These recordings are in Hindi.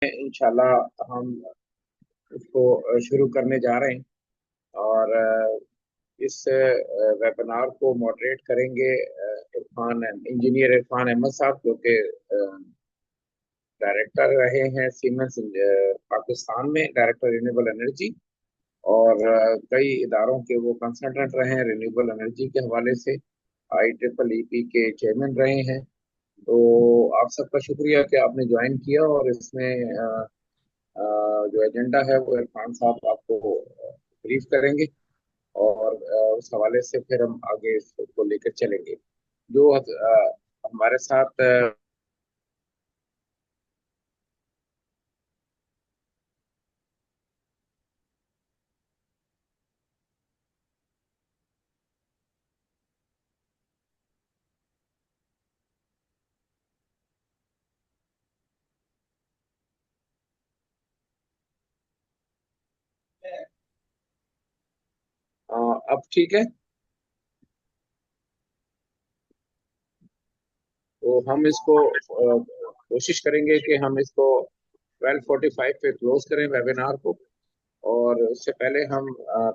इंशाल्लाह हम इसको शुरू करने जा रहे हैं। और इस वेबिनार को मॉडरेट करेंगे इरफान इंजीनियर इरफान अहमद साहब, जो कि डायरेक्टर रहे हैं सीमेंस पाकिस्तान में, डायरेक्टर रिन्यूएबल एनर्जी। और कई इदारों के वो कंसल्टेंट रहे हैं रिन्यूएबल एनर्जी के हवाले से। IEEE के चेयरमैन रहे हैं। तो आप सबका शुक्रिया कि आपने ज्वाइन किया। और इसमें जो एजेंडा है वो इरफान साहब आपको ब्रीफ करेंगे। और उस हवाले से फिर हम आगे इसको लेकर चलेंगे। जो हमारे साथ अब ठीक है। तो हम इसको कोशिश करेंगे कि हम इसको 12:45 पे क्लोज करें वेबिनार को। और उससे पहले हम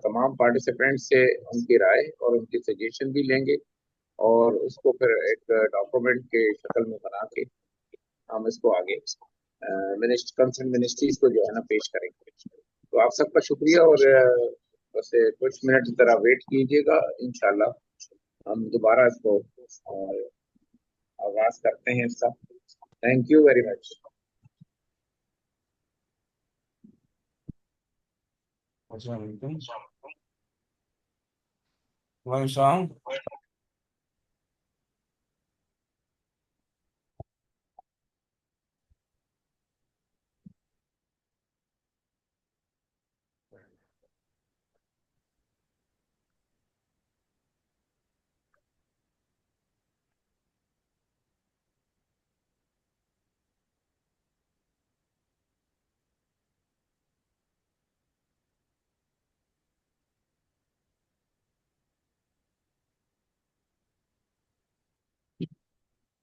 तमाम पार्टिसिपेंट से उनकी राय और उनकी सजेशन भी लेंगे। और उसको फिर एक डॉक्यूमेंट के शक्ल में बना के हम इसको आगे कंसर्न मिनिस्ट्रीज को जो है ना पेश करेंगे। तो आप सबका शुक्रिया। और बस कुछ मिनट जरा वेट कीजिएगा। इंशाल्लाह हम दोबारा इसको आगाज करते हैं इसका। Thank you very much. अस्सलाम वालेकुम। वालेकुम सलाम।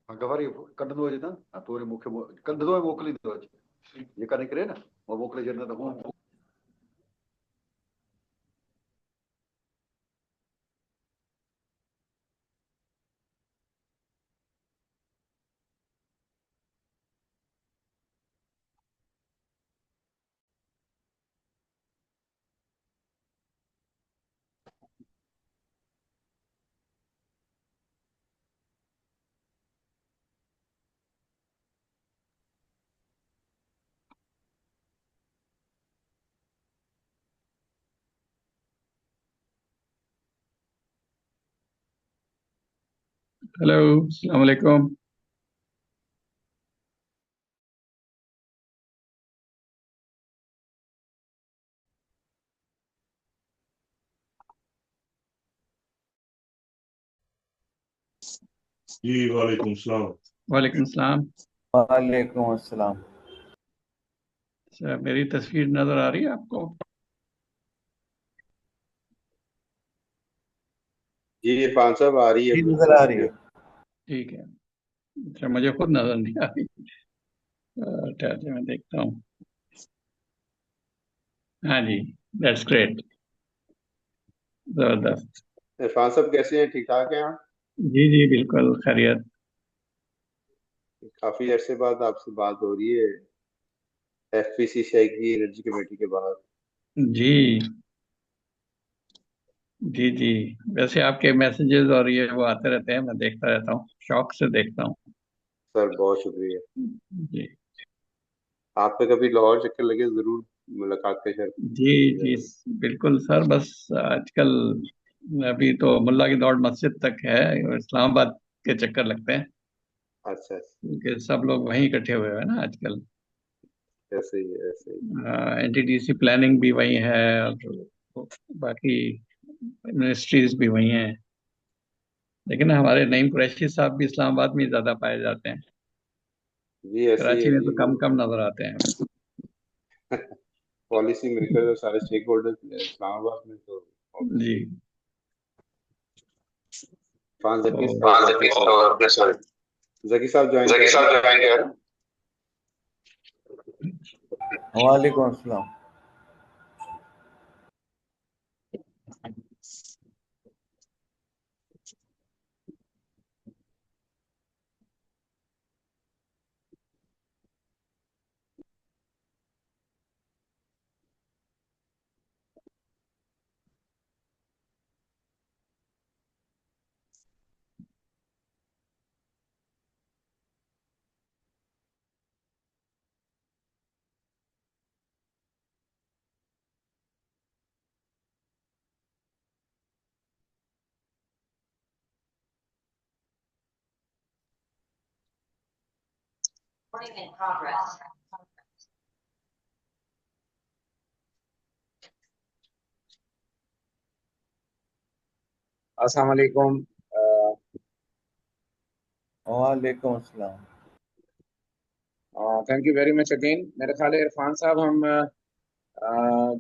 गवारी कढंदो अचे त तो वरी मूंखे कढंदो ऐं मोकिलींदो अचे। जेका निकिरे न उहो मोकिले छॾींदा त हू हेलो, अस्सलाम वालेकुम। जी वालेकुम सलाम। वालेकुम सलाम। वालेकुम अस्सलाम। अच्छा, मेरी तस्वीर नजर आ रही है आपको? जी इरफान साहब आ रही है, जी, नजर बिल्कुल आ रही है। ठीक है। अच्छा, मुझे खुद नजर नहीं आ रही। ठहर मैं देखता हूँ। हाँ जी, दैट्स ग्रेट, जबरदस्त। इरफान साहब कैसे हैं, ठीक ठाक हैं आप? जी जी, बिल्कुल खैरियत। काफी अरसे बाद आपसे बात हो रही है FPC शेख की एनर्जी कमेटी के बाद। जी जी जी, वैसे आपके मैसेजेस और ये वो आते रहते हैं, मैं देखता रहता हूँ, शौक से देखता हूँ। सर बहुत शुक्रिया। जी आप पे कभी लाहौर चक्कर लगे जरूर मुलाकात का शर्फ जी जी, मिलेगा। बिल्कुल सर। बस आजकल अभी तो मुल्ला की दौड़ मस्जिद तक है, और इस्लामाबाद के चक्कर लगते हैं, अच्छा क्योंकि सब लोग वहीं इकट्ठे हुए हैं ना आजकल। ऐसे ही है, ऐसे ही। NTDC प्लानिंग भी वही है, और बाकी मिनिस्ट्रीज भी वही हैं। लेकिन हमारे नईम कुरैशी साहब भी इस्लामाबाद में ही ज्यादा पाए जाते हैं। जी ऐसे ही कराची है में जी, तो कम वो कम नजर आते हैं। पॉलिसी मेकर और सारे स्टेक होल्डर इस्लामाबाद में तो जी। ऑब्वियसली। इरफान तो जकी साहब ज्वाइन कर रहे हैं। वालेकुम अस्सलाम। अस्सलाम वालेकुम। वालेकुम अस्सलाम। Thank you very much again. मेरे ख्याल है इरफान साहब हम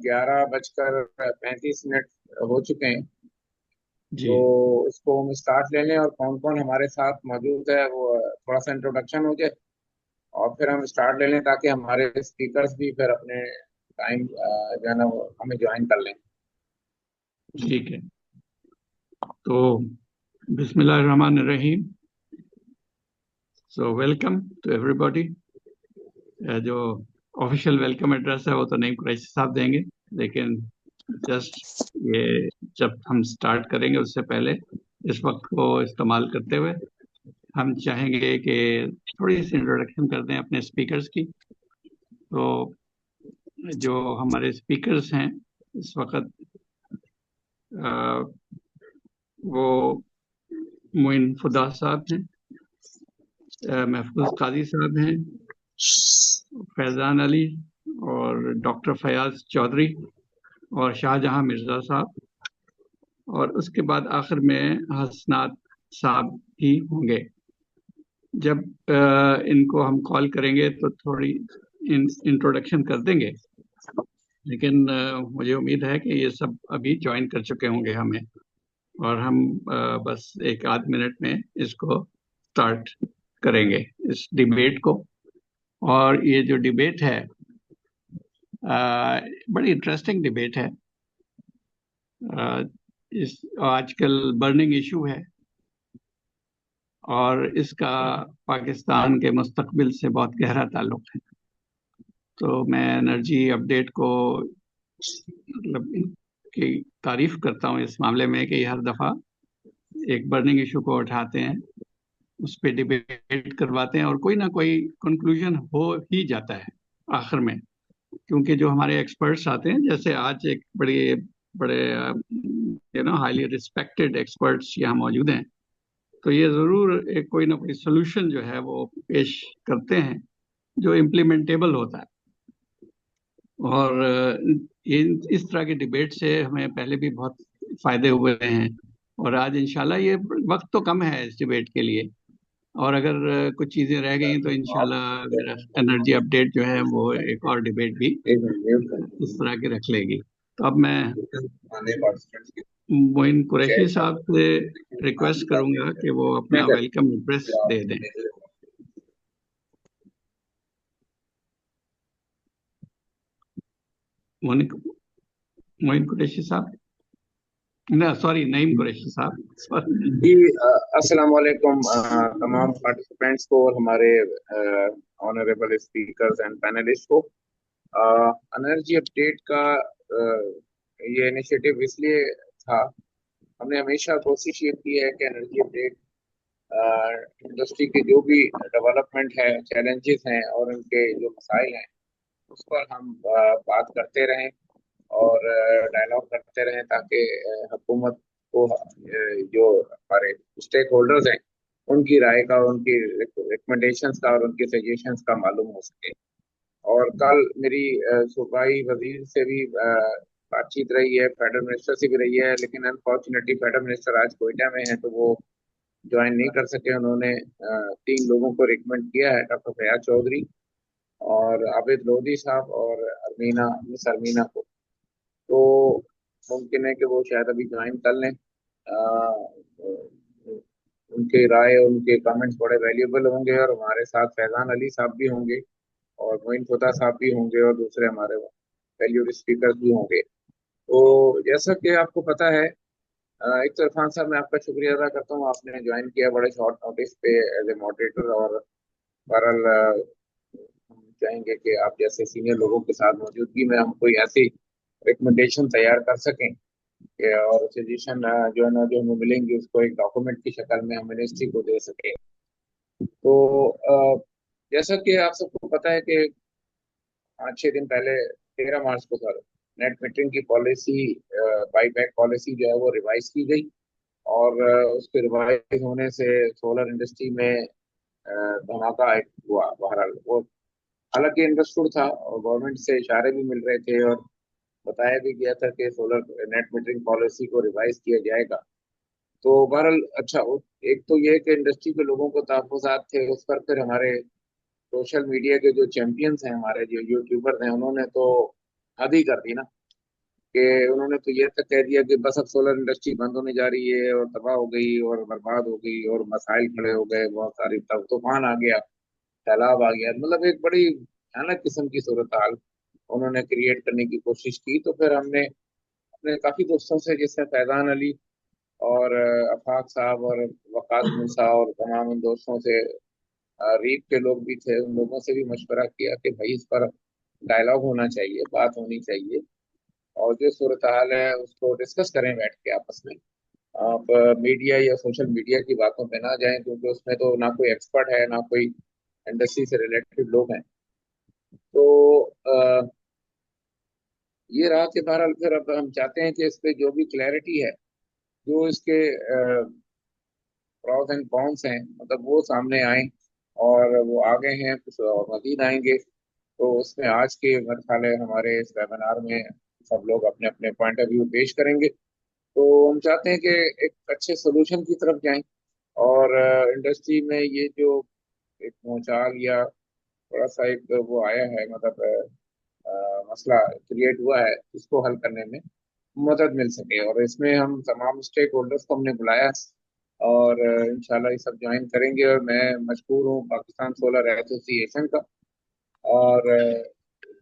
11:35 हो चुके हैं, जी तो उसको हम स्टार्ट ले लें और कौन कौन हमारे साथ मौजूद है वो थोड़ा सा इंट्रोडक्शन हो जाए और फिर हम स्टार्ट ले लें ताकि हमारे स्पीकर्स भी फिर अपने टाइम जो है ना वो हमें ज्वाइन कर लें। ठीक है। तो बिस्मिल्लाहिर्रहमानिर्रहीम। So welcome to everybody. जो ऑफिशियल वेलकम एड्रेस है वो तो नईम कुरैशी साहब देंगे, लेकिन जस्ट ये जब हम स्टार्ट करेंगे उससे पहले इस वक्त को इस्तेमाल करते हुए हम चाहेंगे कि थोड़ी सी इंट्रोडक्शन कर दें अपने स्पीकर्स की। तो जो हमारे स्पीकर्स हैं इस वक्त वो मोइन फुदा साहब हैं, महफूज काजी साहब हैं, फैजान अली और डॉक्टर फयाज चौधरी और शाहजहां मिर्जा साहब, और उसके बाद आखिर में हसनात साहब ही होंगे। जब इनको हम कॉल करेंगे तो थोड़ी इंट्रोडक्शन कर देंगे, लेकिन मुझे उम्मीद है कि ये सब अभी ज्वाइन कर चुके होंगे हमें, और हम बस एक आध मिनट में इसको स्टार्ट करेंगे इस डिबेट को। और ये जो डिबेट है बड़ी इंटरेस्टिंग डिबेट है। इस आजकल बर्निंग इशू है और इसका पाकिस्तान के मुस्तकबिल से बहुत गहरा ताल्लुक है। तो मैं एनर्जी अपडेट को मतलब की तारीफ करता हूँ इस मामले में कि हर दफा एक बर्निंग इशू को उठाते हैं, उस पर डिबेट करवाते हैं और कोई ना कोई कंक्लूजन हो ही जाता है आखिर में, क्योंकि जो हमारे एक्सपर्ट्स आते हैं, जैसे आज एक बड़े बड़े हाईली रिस्पेक्टेड एक्सपर्ट्स यहाँ मौजूद हैं, तो ये जरूर एक कोई ना कोई सोल्यूशन जो है वो पेश करते हैं जो इम्प्लीमेंटेबल होता है। और इस तरह के डिबेट से हमें पहले भी बहुत फायदे हुए हैं, और आज इंशाल्लाह ये वक्त तो कम है इस डिबेट के लिए, और अगर कुछ चीजें रह गई तो इंशाल्लाह मेरा एनर्जी अपडेट जो है वो एक और डिबेट भी इस तरह की रख लेगी। तो अब मैं मोइन कुरैशी साहब से रिक्वेस्ट करूंगा कि वो अपना वेलकम एड्रेस दे दें। मोइन कुरैशी साहब, ना सॉरी, नईम कुरैशी साहब। जी अस्सलाम वालेकुम तमाम पार्टिसिपेंट्स को और हमारे ऑनरेबल स्पीकर्स एंड पैनलिस्ट को। एनर्जी अपडेट का ये इनिशिएटिव इसलिए था, हमने हमेशा कोशिश ये की है कि एनर्जी अपडेट इंडस्ट्री के जो भी डेवलपमेंट है, चैलेंजेस हैं और उनके जो मसाइल हैं उस पर हम बात करते रहें और डायलॉग करते रहें, ताकि हुकूमत को जो हमारे स्टेक होल्डर्स हैं उनकी राय का, उनकी रिकमेंडेशंस का और उनके सजेशंस का मालूम हो सके। और कल मेरी सूबाई वजीर से भी बातचीत रही है, फेडरल मिनिस्टर से भी रही है, लेकिन अनफॉर्चुनेटली फेडरल मिनिस्टर आज कोयटा में है तो वो ज्वाइन नहीं कर सके। उन्होंने 3 लोगों को रिकमेंड किया है, डॉक्टर फयाज चौधरी और आबिद लोधी साहब और मिस अरमीना को। तो मुमकिन है कि वो शायद अभी ज्वाइन कर लें। उनके राय, उनके कमेंट्स बड़े वैल्यूएबल होंगे और हमारे साथ फैजान अली साहब भी होंगे और मोइन खुदा साहब भी होंगे और दूसरे हमारे वैल्यूड स्पीकर भी होंगे। तो जैसा कि आपको पता है, एक तो इरफान साहब मैं आपका शुक्रिया अदा करता हूँ, आपने ज्वाइन किया बड़े शॉर्ट नोटिस पे एज ए मॉडरेटर। और बहरहाल हम चाहेंगे कि आप जैसे सीनियर लोगों के साथ मौजूदगी में हम कोई ऐसी रिकमेंडेशन तैयार कर सकें और सजेशन जो है ना जो हमें मिलेंगी उसको एक डॉक्यूमेंट की शक्ल में हम मिनिस्ट्री को दे सकें। तो जैसा कि आप सबको पता है कि 5-6 दिन पहले 13 मार्च को सर नेट मीटरिंग की पॉलिसी, बाईबैक पॉलिसी जो है वो रिवाइज की गई। और उसके रिवाइज होने से सोलर इंडस्ट्री में धमाका एक हुआ। बहरहाल वो हालांकि अंडरस्टूड था और गवर्नमेंट से इशारे भी मिल रहे थे और बताया भी गया था कि सोलर नेट मीटरिंग पॉलिसी को रिवाइज किया जाएगा। तो बहरहाल अच्छा एक तो ये कि इंडस्ट्री के लोगों को तहफ़्फ़ुज़ात थे, उस पर फिर हमारे सोशल मीडिया के जो चैंपियंस हैं, हमारे जो यूट्यूबर हैं, उन्होंने तो हद ही कर दी ना, कि उन्होंने तो ये तक कह दिया कि बस अब सोलर इंडस्ट्री बंद होने जा रही है और तबाह हो गई और बर्बाद हो गई और मसाइल खड़े हो गए, बहुत सारी तब तूफान आ गया, सैलाब आ गया, मतलब एक बड़ी भयानक किस्म की सूरत हाल उन्होंने क्रिएट करने की कोशिश की। तो फिर हमने अपने काफी दोस्तों से, जैसे फैजान अली और अफाक साहब और वकास मूसा और तमाम उन दोस्तों से, रीप के लोग भी थे, उन लोगों से भी मशवरा किया कि भाई इस पर डायलॉग होना चाहिए, बात होनी चाहिए और जो सूरत हाल है उसको डिस्कस करें बैठ के आपस में। आप मीडिया या सोशल मीडिया की बातों पे ना जाएं, क्योंकि उसमें तो ना कोई एक्सपर्ट है ना कोई इंडस्ट्री से रिलेटेड लोग हैं। तो ये रहा कि बहरहाल फिर अब हम चाहते हैं कि इस पे जो भी क्लैरिटी है, जो इसके प्रॉस एंड कॉन्स हैं, मतलब वो सामने आए और वो आ गए हैं, कुछ और मजीद आएंगे। तो उसमें आज के मेरे ख्याल है हमारे इस वेबिनार में सब लोग अपने अपने पॉइंट ऑफ व्यू पेश करेंगे। तो हम चाहते हैं कि एक अच्छे सोल्यूशन की तरफ जाएं और इंडस्ट्री में ये जो एक भूचाल या थोड़ा सा एक वो आया है, मतलब मसला क्रिएट हुआ है, इसको हल करने में मदद मिल सके। और इसमें हम तमाम स्टेक होल्डर्स को हमने बुलाया और इंशाल्लाह ये सब ज्वाइन करेंगे। और मैं मशहूर हूँ पाकिस्तान सोलर एसोसिएशन का और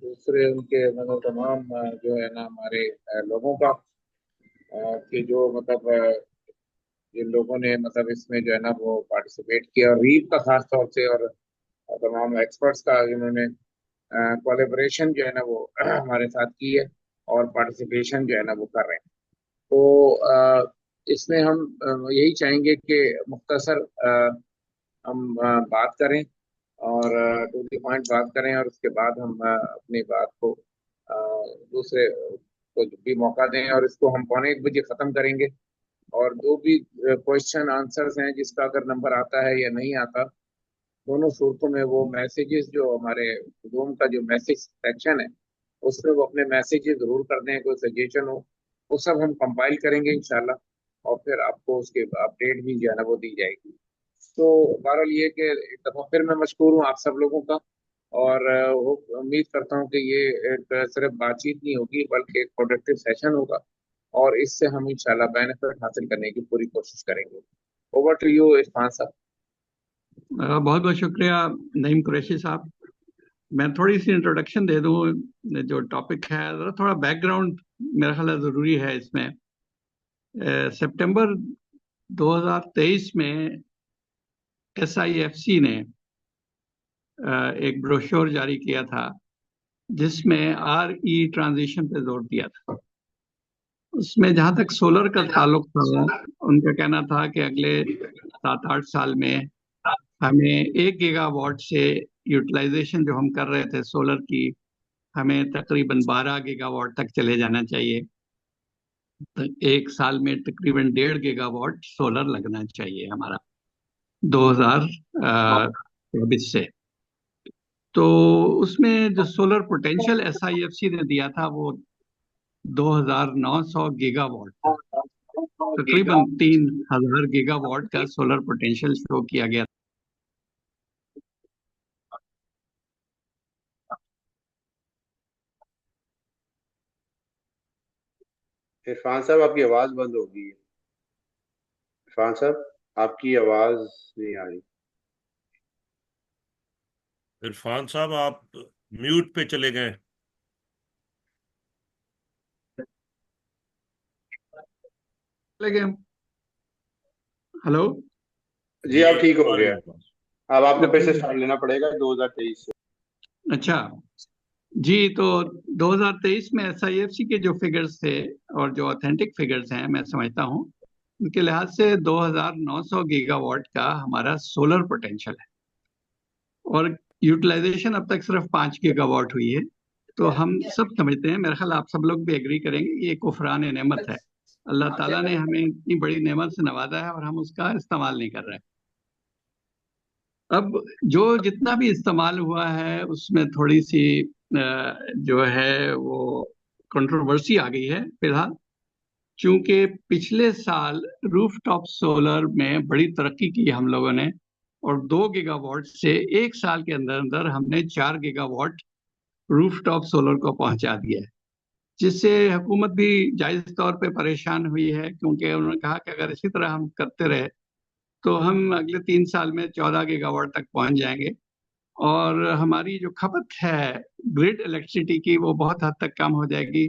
दूसरे उनके मतलब तमाम जो है ना हमारे लोगों का, कि जो मतलब जिन लोगों ने मतलब इसमें जो है ना वो पार्टिसिपेट किया, और रीप का खास तौर से, और तमाम एक्सपर्ट्स का जिन्होंने कोलेबोरेशन जो है ना वो हमारे साथ की है और पार्टिसिपेशन जो है ना वो कर रहे हैं। तो इसमें हम यही चाहेंगे कि मुख्तसर हम बात करें और टू द पॉइंट बात करें, और उसके बाद हम अपनी बात को दूसरे को भी मौका दें और इसको हम 1:45 ख़त्म करेंगे। और जो भी क्वेश्चन आंसर्स हैं, जिसका अगर नंबर आता है या नहीं आता, दोनों सूरतों में वो मैसेजेस जो हमारे रूम का जो मैसेज सेक्शन है उसमें वो अपने मैसेजेस जरूर कर दें, कोई सजेशन हो वो सब हम कंपाइल करेंगे इंशाल्लाह और फिर आपको उसके अपडेट भी जो है ना वो दी जाएगी। तो बहरहाल ये कि एक दफ़ा फिर मैं मशहूर हूँ आप सब लोगों का, और उम्मीद करता हूँ कि ये एक सिर्फ बातचीत नहीं होगी बल्कि एक प्रोडक्टिव सेशन होगा और इससे हम इंशाल्लाह बेनिफिट हासिल करने की पूरी कोशिश करेंगे। ओवर टू यू इरफान साहब। बहुत बहुत शुक्रिया नईम कुरैशी साहब। मैं थोड़ी सी इंट्रोडक्शन दे दूं। जो टॉपिक है ज़रा थोड़ा बैकग्राउंड मेरा ख्याल है ज़रूरी है इसमें। सितंबर 2023 में SIFC ने एक ब्रोशोर जारी किया था जिसमें RE ट्रांजिशन पे जोर दिया था। उसमें जहां तक सोलर का ताल्लुक था, उनका कहना था कि अगले 7-8 साल में हमें 1 गीगावाट से यूटिलाइजेशन जो हम कर रहे थे सोलर की, हमें तकरीबन 12 गीगावाट तक चले जाना चाहिए। तो 1 साल में तकरीबन 1.5 गीगावाट सोलर लगना चाहिए हमारा 2024 से। तो उसमें जो सोलर पोटेंशियल SIFC ने दिया था वो 2,900 गीगावाट था। तकरीबन 3,000 गीगावाट का सोलर पोटेंशियल शो किया गया। इरफान साहब आपकी आवाज बंद हो गई है। इरफान साहब आपकी आवाज नहीं आ रही। इरफान साहब आप म्यूट पे चले गए। लगे हम। हेलो। जी अब ठीक हो आ रही गया। है। अब आपको फिर से ओके। स्टार्ट लेना पड़ेगा 2023 से। अच्छा जी, तो 2023 में एसआईएफसी के जो फिगर्स थे और जो ऑथेंटिक फिगर्स हैं, मैं समझता हूँ उनके लिहाज से 2900 गीगावाट का हमारा सोलर पोटेंशियल है और यूटिलाइजेशन अब तक सिर्फ 5 गीगावाट हुई है। तो हम सब समझते हैं, मेरा ख्याल आप सब लोग भी एग्री करेंगे, ये कुफरान नेमत है। अल्लाह ताला ने हमें इतनी बड़ी नेमत से नवाजा है और हम उसका इस्तेमाल नहीं कर रहे हैं। अब जो जितना भी इस्तेमाल हुआ है उसमें थोड़ी सी जो है वो कंट्रोवर्सी आ गई है फिलहाल, क्योंकि पिछले साल रूफटॉप सोलर में बड़ी तरक्की की हम लोगों ने और 2 गीगावाट से एक साल के अंदर अंदर हमने 4 गीगावाट रूफटॉप सोलर को पहुंचा दिया है, जिससे हुकूमत भी जायज तौर पे परेशान हुई है, क्योंकि उन्होंने कहा कि अगर इसी तरह हम करते रहे तो हम अगले 3 साल में 14 गीगावाट तक पहुंच जाएंगे और हमारी जो खपत है ग्रिड इलेक्ट्रिसिटी की वो बहुत हद तक कम हो जाएगी।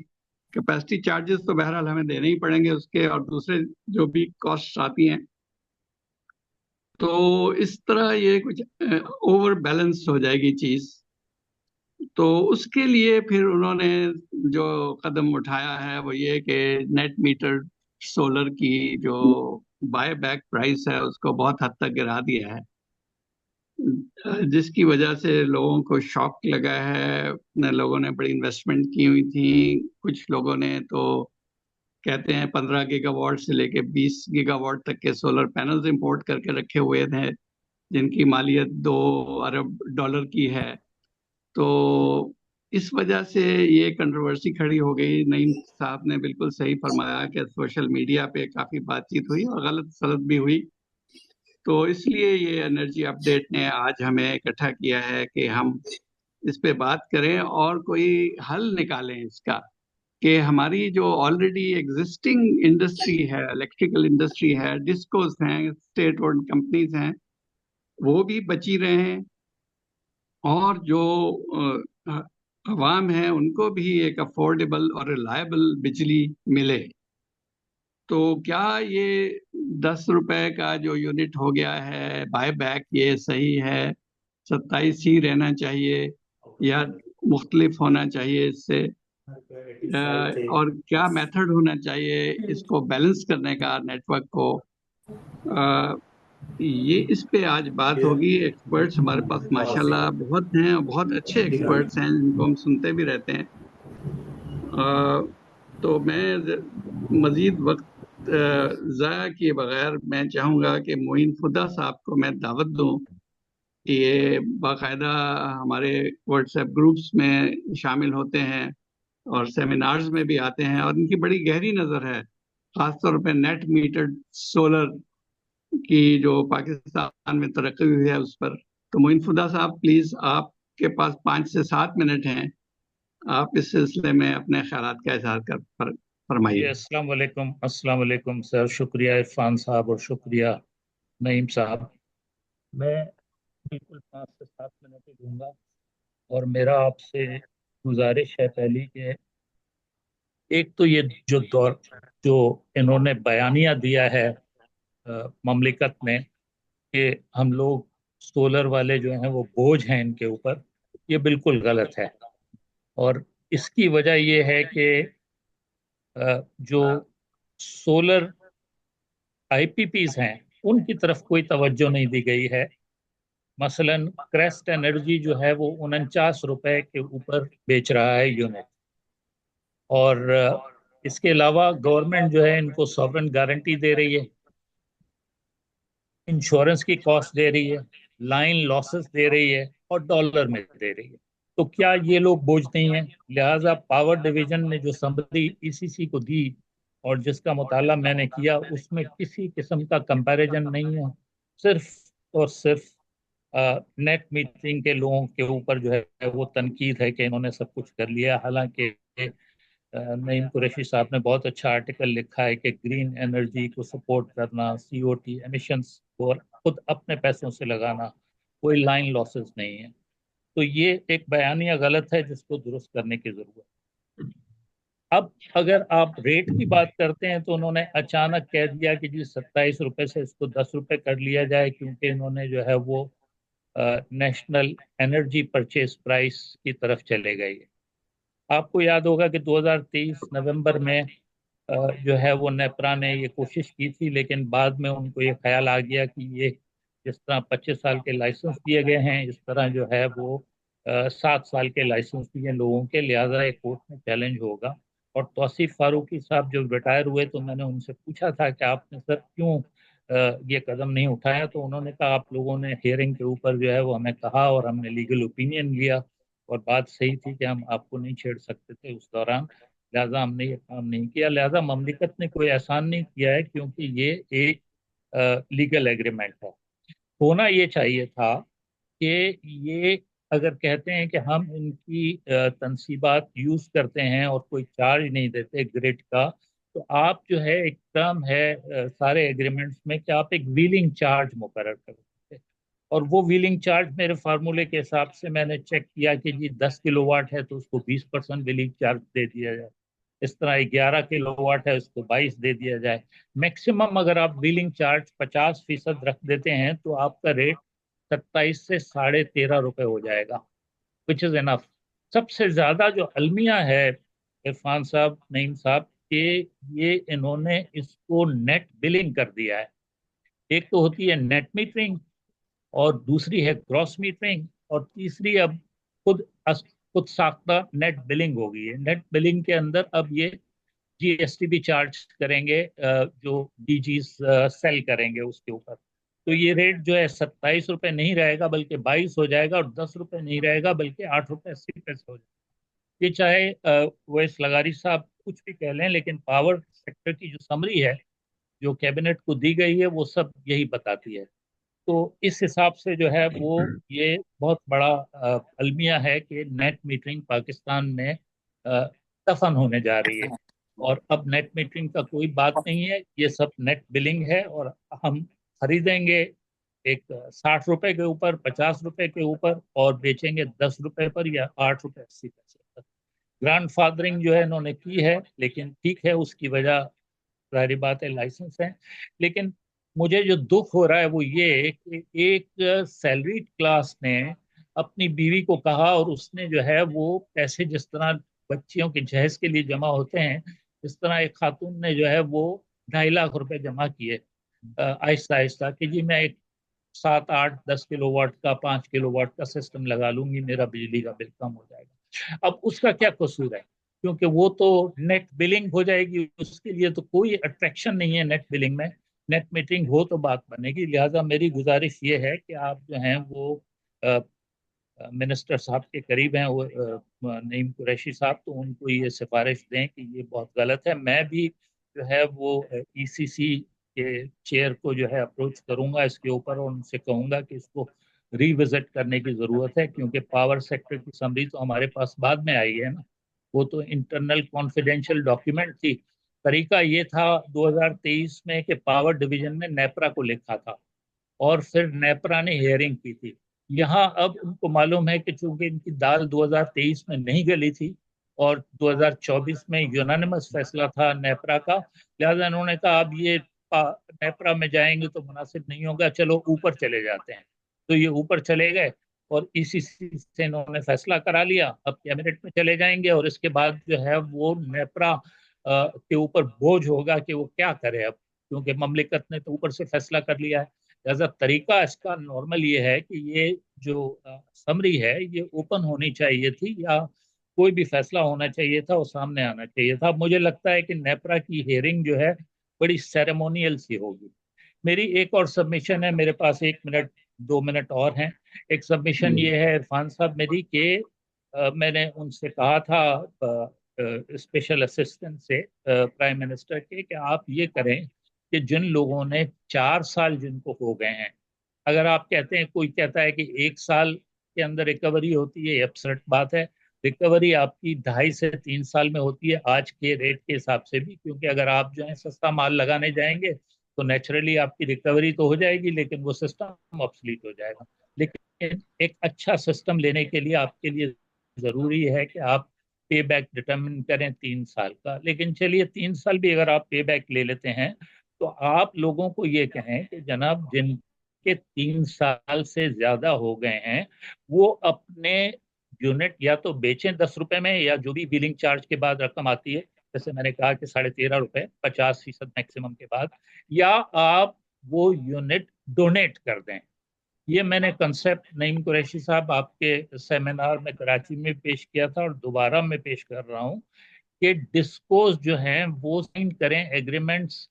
कैपेसिटी चार्जेस तो बहरहाल हमें देने ही पड़ेंगे उसके, और दूसरे जो भी कॉस्ट आती हैं, तो इस तरह ये कुछ ओवर बैलेंस हो जाएगी चीज। तो उसके लिए फिर उन्होंने जो कदम उठाया है वो ये कि नेट मीटर सोलर की जो बाय बैक प्राइस है उसको बहुत हद तक गिरा दिया है, जिसकी वजह से लोगों को शॉक लगा है। अपने लोगों ने बड़ी इन्वेस्टमेंट की हुई थी, कुछ लोगों ने तो कहते हैं 15 गीगावाट से लेके 20 गीगावाट तक के सोलर पैनल्स इंपोर्ट करके रखे हुए थे, जिनकी मालियत $2 अरब की है। तो इस वजह से ये कंट्रोवर्सी खड़ी हो गई। नईम साहब ने बिल्कुल सही फरमाया कि सोशल मीडिया पे काफी बातचीत हुई और गलत सलत भी हुई। तो इसलिए ये एनर्जी अपडेट ने आज हमें इकट्ठा किया है कि हम इस पे बात करें और कोई हल निकालें इसका, कि हमारी जो ऑलरेडी एग्जिस्टिंग इंडस्ट्री है, इलेक्ट्रिकल इंडस्ट्री है, डिस्कोस हैं, स्टेट ओन्ड कंपनीज हैं, वो भी बची रहें और जो अवाम है उनको भी एक अफोर्डेबल और रिलायबल बिजली मिले। तो क्या ये 10 रुपए का जो यूनिट हो गया है बाय बैक, ये सही है? 27 ही रहना चाहिए या मुख्तलिफ होना चाहिए इससे? और क्या मेथड होना चाहिए इसको बैलेंस करने का, नेटवर्क को? अ, ये इस पे आज बात होगी। एक्सपर्ट्स हमारे पास माशाल्लाह बहुत हैं, बहुत अच्छे एक्सपर्ट्स हैं जिनको हम सुनते भी रहते हैं। तो मैं मजीद वक्त ज़ाया किए बगैर मैं चाहूँगा कि मोइन खुदा साहब को मैं दावत दूँ कि ये बाकायदा हमारे व्हाट्सएप ग्रुप्स में शामिल होते हैं और सेमिनार्स में भी आते हैं और इनकी बड़ी गहरी नज़र है, खासतौर पे नेट मीटर्ड सोलर की जो पाकिस्तान में तरक्की हुई है उस पर। तो मोइन खुदा साहब, प्लीज़, आपके पास 5 से 7 मिनट हैं, आप इस सिलसिले में अपने ख्यालात का इजहार जी, फरमाइए। अस्सलाम वालेकुम सर। शुक्रिया इरफान साहब और शुक्रिया नईम साहब। मैं बिल्कुल 5 से 7 मिनट ही दूंगा और मेरा आपसे गुजारिश है पहली कि एक तो ये जो दौर जो इन्होंने बयानिया दिया है ममलिकत में कि हम लोग सोलर वाले जो हैं वो बोझ हैं इनके ऊपर, ये बिल्कुल गलत है। और इसकी वजह ये है कि जो सोलर आईपीपीज हैं उनकी तरफ कोई तवज्जो नहीं दी गई है। मसलन क्रेस्ट एनर्जी जो है वो 49 रुपए के ऊपर बेच रहा है यूनिट, और इसके अलावा गवर्नमेंट जो है इनको सॉवरेन गारंटी दे रही है, इंश्योरेंस की कॉस्ट दे रही है, लाइन लॉसेस दे रही है और डॉलर में दे रही है। तो क्या ये लोग बोझ नहीं है? लिहाजा पावर डिवीजन ने जो समरी ईसीसी को दी और जिसका मुताला मैंने किया उसमें किसी किस्म का कंपैरिजन नहीं है। सिर्फ और सिर्फ नेट मीटरिंग के लोगों के ऊपर जो है वो तनकीद है कि इन्होंने सब कुछ कर लिया। हालांकि नईम कुरैशी साहब ने बहुत अच्छा आर्टिकल लिखा है कि ग्रीन एनर्जी को सपोर्ट करना, सीओटी एमिशंस को खुद अपने पैसों से लगाना, कोई लाइन लॉसेस नहीं है। तो ये एक बयानिया गलत है जिसको दुरुस्त करने की जरूरत है। अब अगर आप रेट की बात करते हैं तो उन्होंने अचानक कह दिया कि जी 27 रुपए से इसको 10 रुपए कर लिया जाए, क्योंकि इन्होंने जो है वो नेशनल एनर्जी परचेज प्राइस की तरफ चले गए। आपको याद होगा कि 2023 नवंबर में जो है वो नेपरा ने ये कोशिश की थी, लेकिन बाद में उनको ये ख्याल आ गया कि ये जिस तरह 25 साल के लाइसेंस दिए गए हैं, इस तरह जो है वो 7 साल के लाइसेंस दिए लोगों के, लिहाजा एक कोर्ट में चैलेंज होगा। और तौसीफ फारूकी साहब जब रिटायर हुए तो मैंने उनसे पूछा था कि आपने सर क्यों ये कदम नहीं उठाया, तो उन्होंने कहा आप लोगों ने हियरिंग के ऊपर जो है वो हमें कहा और हमने लीगल ओपिनियन लिया, और बात सही थी कि हम आपको नहीं छेड़ सकते थे उस दौरान, लिहाजा हमने ये काम नहीं किया। लिहाजा ममलिकत ने कोई एहसान नहीं किया है, क्योंकि ये एक लीगल एग्रीमेंट है। होना ये चाहिए था कि ये अगर कहते हैं कि हम इनकी तनसीबात यूज करते हैं और कोई चार्ज नहीं देते ग्रिड का, तो आप जो है एक टर्म है सारे एग्रीमेंट्स में कि आप एक व्हीलिंग चार्ज मुकर्रर करते हैं। और वो व्हीलिंग चार्ज मेरे फार्मूले के हिसाब से मैंने चेक किया कि जी 10 किलोवाट है तो उसको 20% व्हीलिंग चार्ज दे दिया जाए, इस तरह 11 किलोवाट है उसको 22 दे दिया जाए। मैक्सिमम अगर आप व्हीलिंग चार्ज 50% रख देते हैं तो आपका रेट 27 से 13.5 रुपए हो जाएगा, विच इज इनफ। सबसे ज्यादा जो अलमिया है इरफान साहब, नईम साहब, कि ये इन्होंने इसको नेट बिलिंग कर दिया है। एक तो होती है नेट मीटरिंग, और दूसरी है ग्रॉस मीटरिंग, और तीसरी अब खुद साख्ता नेट बिलिंग हो गई है। नेट बिलिंग के अंदर अब ये जीएसटी भी चार्ज करेंगे, जो डीजी सेल करेंगे उसके ऊपर। तो ये रेट जो है 27 रुपए नहीं रहेगा बल्कि 22 हो जाएगा, और 10 रुपए नहीं रहेगा बल्कि 8 रुपए 80 पैसे हो जाएगा। ये चाहे वैस लगारी साहब कुछ भी कह लें, लेकिन पावर सेक्टर की जो समरी है जो कैबिनेट को दी गई है वो सब यही बताती है। तो इस हिसाब से जो है वो ये बहुत बड़ा अलमिया है कि नेट मीटरिंग पाकिस्तान में दफन होने जा रही है। और अब नेट मीटरिंग का कोई बात नहीं है, ये सब नेट बिलिंग है, और हम खरीदेंगे एक 60 रुपए के ऊपर, 50 रुपए के ऊपर, और बेचेंगे 10 रुपए पर या 8 रुपए 80 पैसे पर। ग्रैंड फादरिंग जो है इन्होंने की है, लेकिन ठीक है उसकी वजह जाहिर बात है लाइसेंस है। लेकिन मुझे जो दुख हो रहा है वो ये कि एक सैलरीड क्लास ने अपनी बीवी को कहा, और उसने जो है वो पैसे जिस तरह बच्चियों के जहेज के लिए जमा होते हैं, इस तरह एक खातून ने जो है वो 2.5 लाख रुपए जमा किए आहिस्ता आहिस्ता कि जी मैं एक 7 8 10 किलोवाट का 5 किलोवाट का सिस्टम लगा लूंगी, मेरा बिजली का बिल कम हो जाएगा। अब उसका क्या कसूर है, क्योंकि वो तो नेट बिलिंग हो जाएगी, उसके लिए तो कोई अट्रैक्शन नहीं है नेट बिलिंग में। नेट मीटरिंग हो तो बात बनेगी। लिहाजा मेरी गुजारिश ये है कि आप जो हैं वो मिनिस्टर साहब के करीब हैं वो नईम कुरैशी साहब, तो उनको ये सिफारिश दें कि ये बहुत गलत है। मैं भी जो है वो ईसीसी के चेयर को जो है अप्रोच करूंगा इसके ऊपर, और उनसे कहूंगा कि इसको रिविजिट करने की जरूरत है, क्योंकि पावर सेक्टर की समरी तो हमारे पास बाद में आई है ना, वो तो इंटरनल कॉन्फिडेंशियल डॉक्यूमेंट थी। तरीका ये था 2023 में कि पावर डिवीजन ने नेपरा को लिखा था, और फिर नेपरा ने हियरिंग की थी। यहाँ अब उनको मालूम है कि चूंकि इनकी दाल 2023 में नहीं गली थी और 2024 में यूनानिमस फैसला था नेपरा का, लिहाजा इन्होंने कहा अब ये नेपरा में जाएंगे तो मुनासिब नहीं होगा, चलो ऊपर चले जाते हैं। तो ये ऊपर चले गए और ईसीसी से इन्होंने फैसला करा लिया। अब कैबिनेट में चले जाएंगे और इसके बाद जो है वो नेपरा के ऊपर बोझ होगा कि वो क्या करे अब, क्योंकि ममलिकत ने तो ऊपर से फैसला कर लिया है। लिहाजा तरीका इसका नॉर्मल ये है कि ये जो समरी है ये ओपन होनी चाहिए थी, या कोई भी फैसला होना चाहिए था वो सामने आना चाहिए था। मुझे लगता है कि नेपरा की हियरिंग जो है बड़ी सेरेमोनियल सी होगी। मेरी एक और सबमिशन है, मेरे पास 1 मिनट 2 मिनट और हैं। एक सबमिशन ये है इरफान साहब मेरी कि मैंने उनसे कहा था स्पेशल असिस्टेंट से प्राइम मिनिस्टर के कि आप ये करें कि जिन लोगों ने 4 साल जिनको हो गए हैं, अगर आप कहते हैं, कोई कहता है कि 1 साल के अंदर रिकवरी होती है, ये अपसेट बात है। रिकवरी आपकी 2.5 से 3 साल में होती है आज के रेट के हिसाब से भी, क्योंकि अगर आप जो है सस्ता माल लगाने जाएंगे तो नेचुरली आपकी रिकवरी तो हो जाएगी, लेकिन वो सिस्टम ऑब्सलीट हो जाएगा। लेकिन एक अच्छा सिस्टम लेने के लिए आपके लिए जरूरी है कि आप पे बैक डिटरमिन करें 3 साल का। लेकिन चलिए 3 साल भी अगर आप पे बैक ले लेते हैं तो आप लोगों को ये कहें कि जनाब जिनके 3 साल से ज्यादा हो गए हैं वो अपने यूनिट या तो बेचें 10 रुपए में, या जो भी बिलिंग चार्ज के बाद रकम आती है, जैसे मैंने कहा कि 13.5 रुपए 50% मैक्सिमम के बाद, या आप वो यूनिट डोनेट कर दें। ये मैंने कंसेप्ट नईम कुरैशी साहब आपके सेमिनार में कराची में पेश किया था और दोबारा मैं पेश कर रहा हूँ कि डिस्कोस जो हैं वो साइन करें एग्रीमेंट्स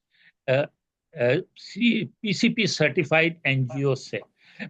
पीसीपी सर्टिफाइड एनजीओ से।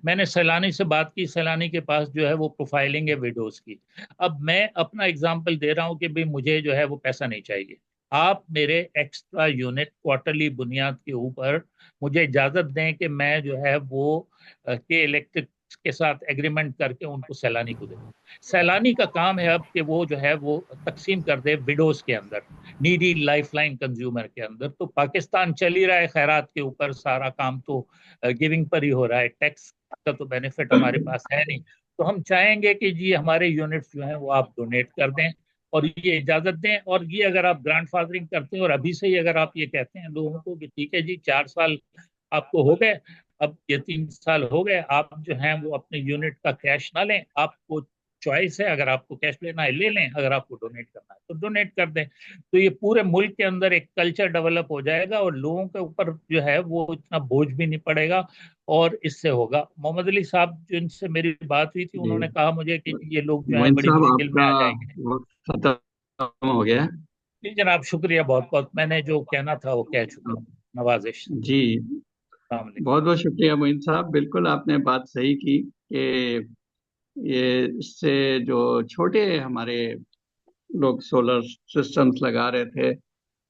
मैंने सैलानी से बात की, सैलानी के पास जो है वो प्रोफाइलिंग है विडोज की। अब मैं अपना एग्जांपल दे रहा हूँ कि भाई मुझे जो है वो पैसा नहीं चाहिए, आप मेरे एक्स्ट्रा यूनिट क्वार्टरली बुनियाद के ऊपर मुझे इजाजत दें कि मैं जो है वो के इलेक्ट्रिक के साथ एग्रीमेंट करके उनको सैलानी को दे। सैलानी का काम है अब कि वो जो है वो तकसीम कर दे विडोज के अंदर, नीडी लाइफलाइन कंज्यूमर के अंदर। तो पाकिस्तान चल ही रहा है खैरात के ऊपर, सारा काम तो गिविंग पर ही हो रहा है, टैक्स का तो बेनिफिट हमारे पास है नहीं। तो हम चाहेंगे कि जी हमारे यूनिट्स जो हैं वो आप डोनेट कर दें और ये इजाजत दें। और ये अगर आप ग्रैंडफादरिंग करते हैं और अभी से ही अगर आप ये कहते हैं लोगों को कि ठीक है जी 4 साल आपको हो गए, अब ये 3 साल हो गए, आप जो हैं वो अपने यूनिट का कैश ना लें, आपको चॉइस है, अगर आपको कैश लेना है ले लें, अगर आपको डोनेट करना है तो डोनेट कर दें। तो ये पूरे मुल्क के अंदर एक कल्चर डेवलप हो जाएगा और लोगों के ऊपर जो है वो इतना बोझ भी नहीं पड़ेगा और इससे होगा। मोहम्मद अली साहब जिनसे मेरी बात हुई थी जी उन्होंने कहा मुझे कि ये लोग जो है मोइन बड़ी साहब, मुश्किल में आपका आ जाएंगे। वक्त खत्म हो गया है। जी जनाब, शुक्रिया बहुत बहुत, मैंने जो कहना था वो कह चुका हूँ। नवाजिश। जी, अस्सलाम वालेकुम। बहुत बहुत शुक्रिया मोइन साहब, बिल्कुल आपने बात सही की कि ये इससे जो छोटे हमारे लोग सोलर सिस्टम्स लगा रहे थे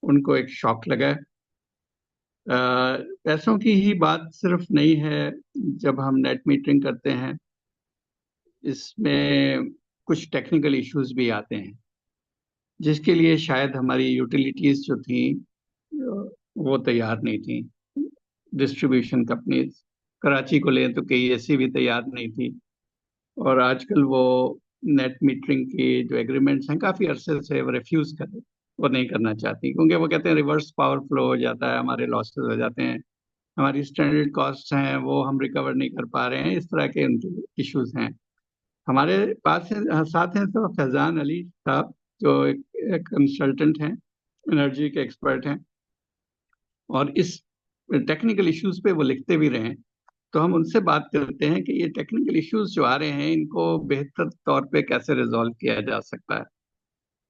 उनको एक शॉक लगा है। पैसों की ही बात सिर्फ नहीं है, जब हम नेट मीटरिंग करते हैं इसमें कुछ टेक्निकल इश्यूज भी आते हैं जिसके लिए शायद हमारी यूटिलिटीज जो थी वो तैयार नहीं थी। डिस्ट्रीब्यूशन कंपनीज कराची को लें तो KEC भी तैयार नहीं थी, और आजकल वो नेट मीटरिंग की जो एग्रीमेंट्स हैं काफ़ी अरसे से वो रिफ्यूज़ कर रहे, वो नहीं करना चाहती, क्योंकि वो कहते हैं रिवर्स पावर फ्लो हो जाता है, हमारे लॉसेस हो जाते हैं, हमारी स्टैंडर्ड कॉस्ट हैं वो हम रिकवर नहीं कर पा रहे हैं, इस तरह के उनके इश्यूज हैं। हमारे पास साथ हैं तो फैजान अली साहब जो एक कंसल्टेंट हैं, एनर्जी के एक्सपर्ट हैं, और इस टेक्निकल इश्यूज पे वो लिखते भी रहे हैं। तो हम उनसे बात करते हैं कि ये टेक्निकल इश्यूज जो आ रहे हैं इनको बेहतर तौर पे कैसे रिजॉल्व किया जा सकता है।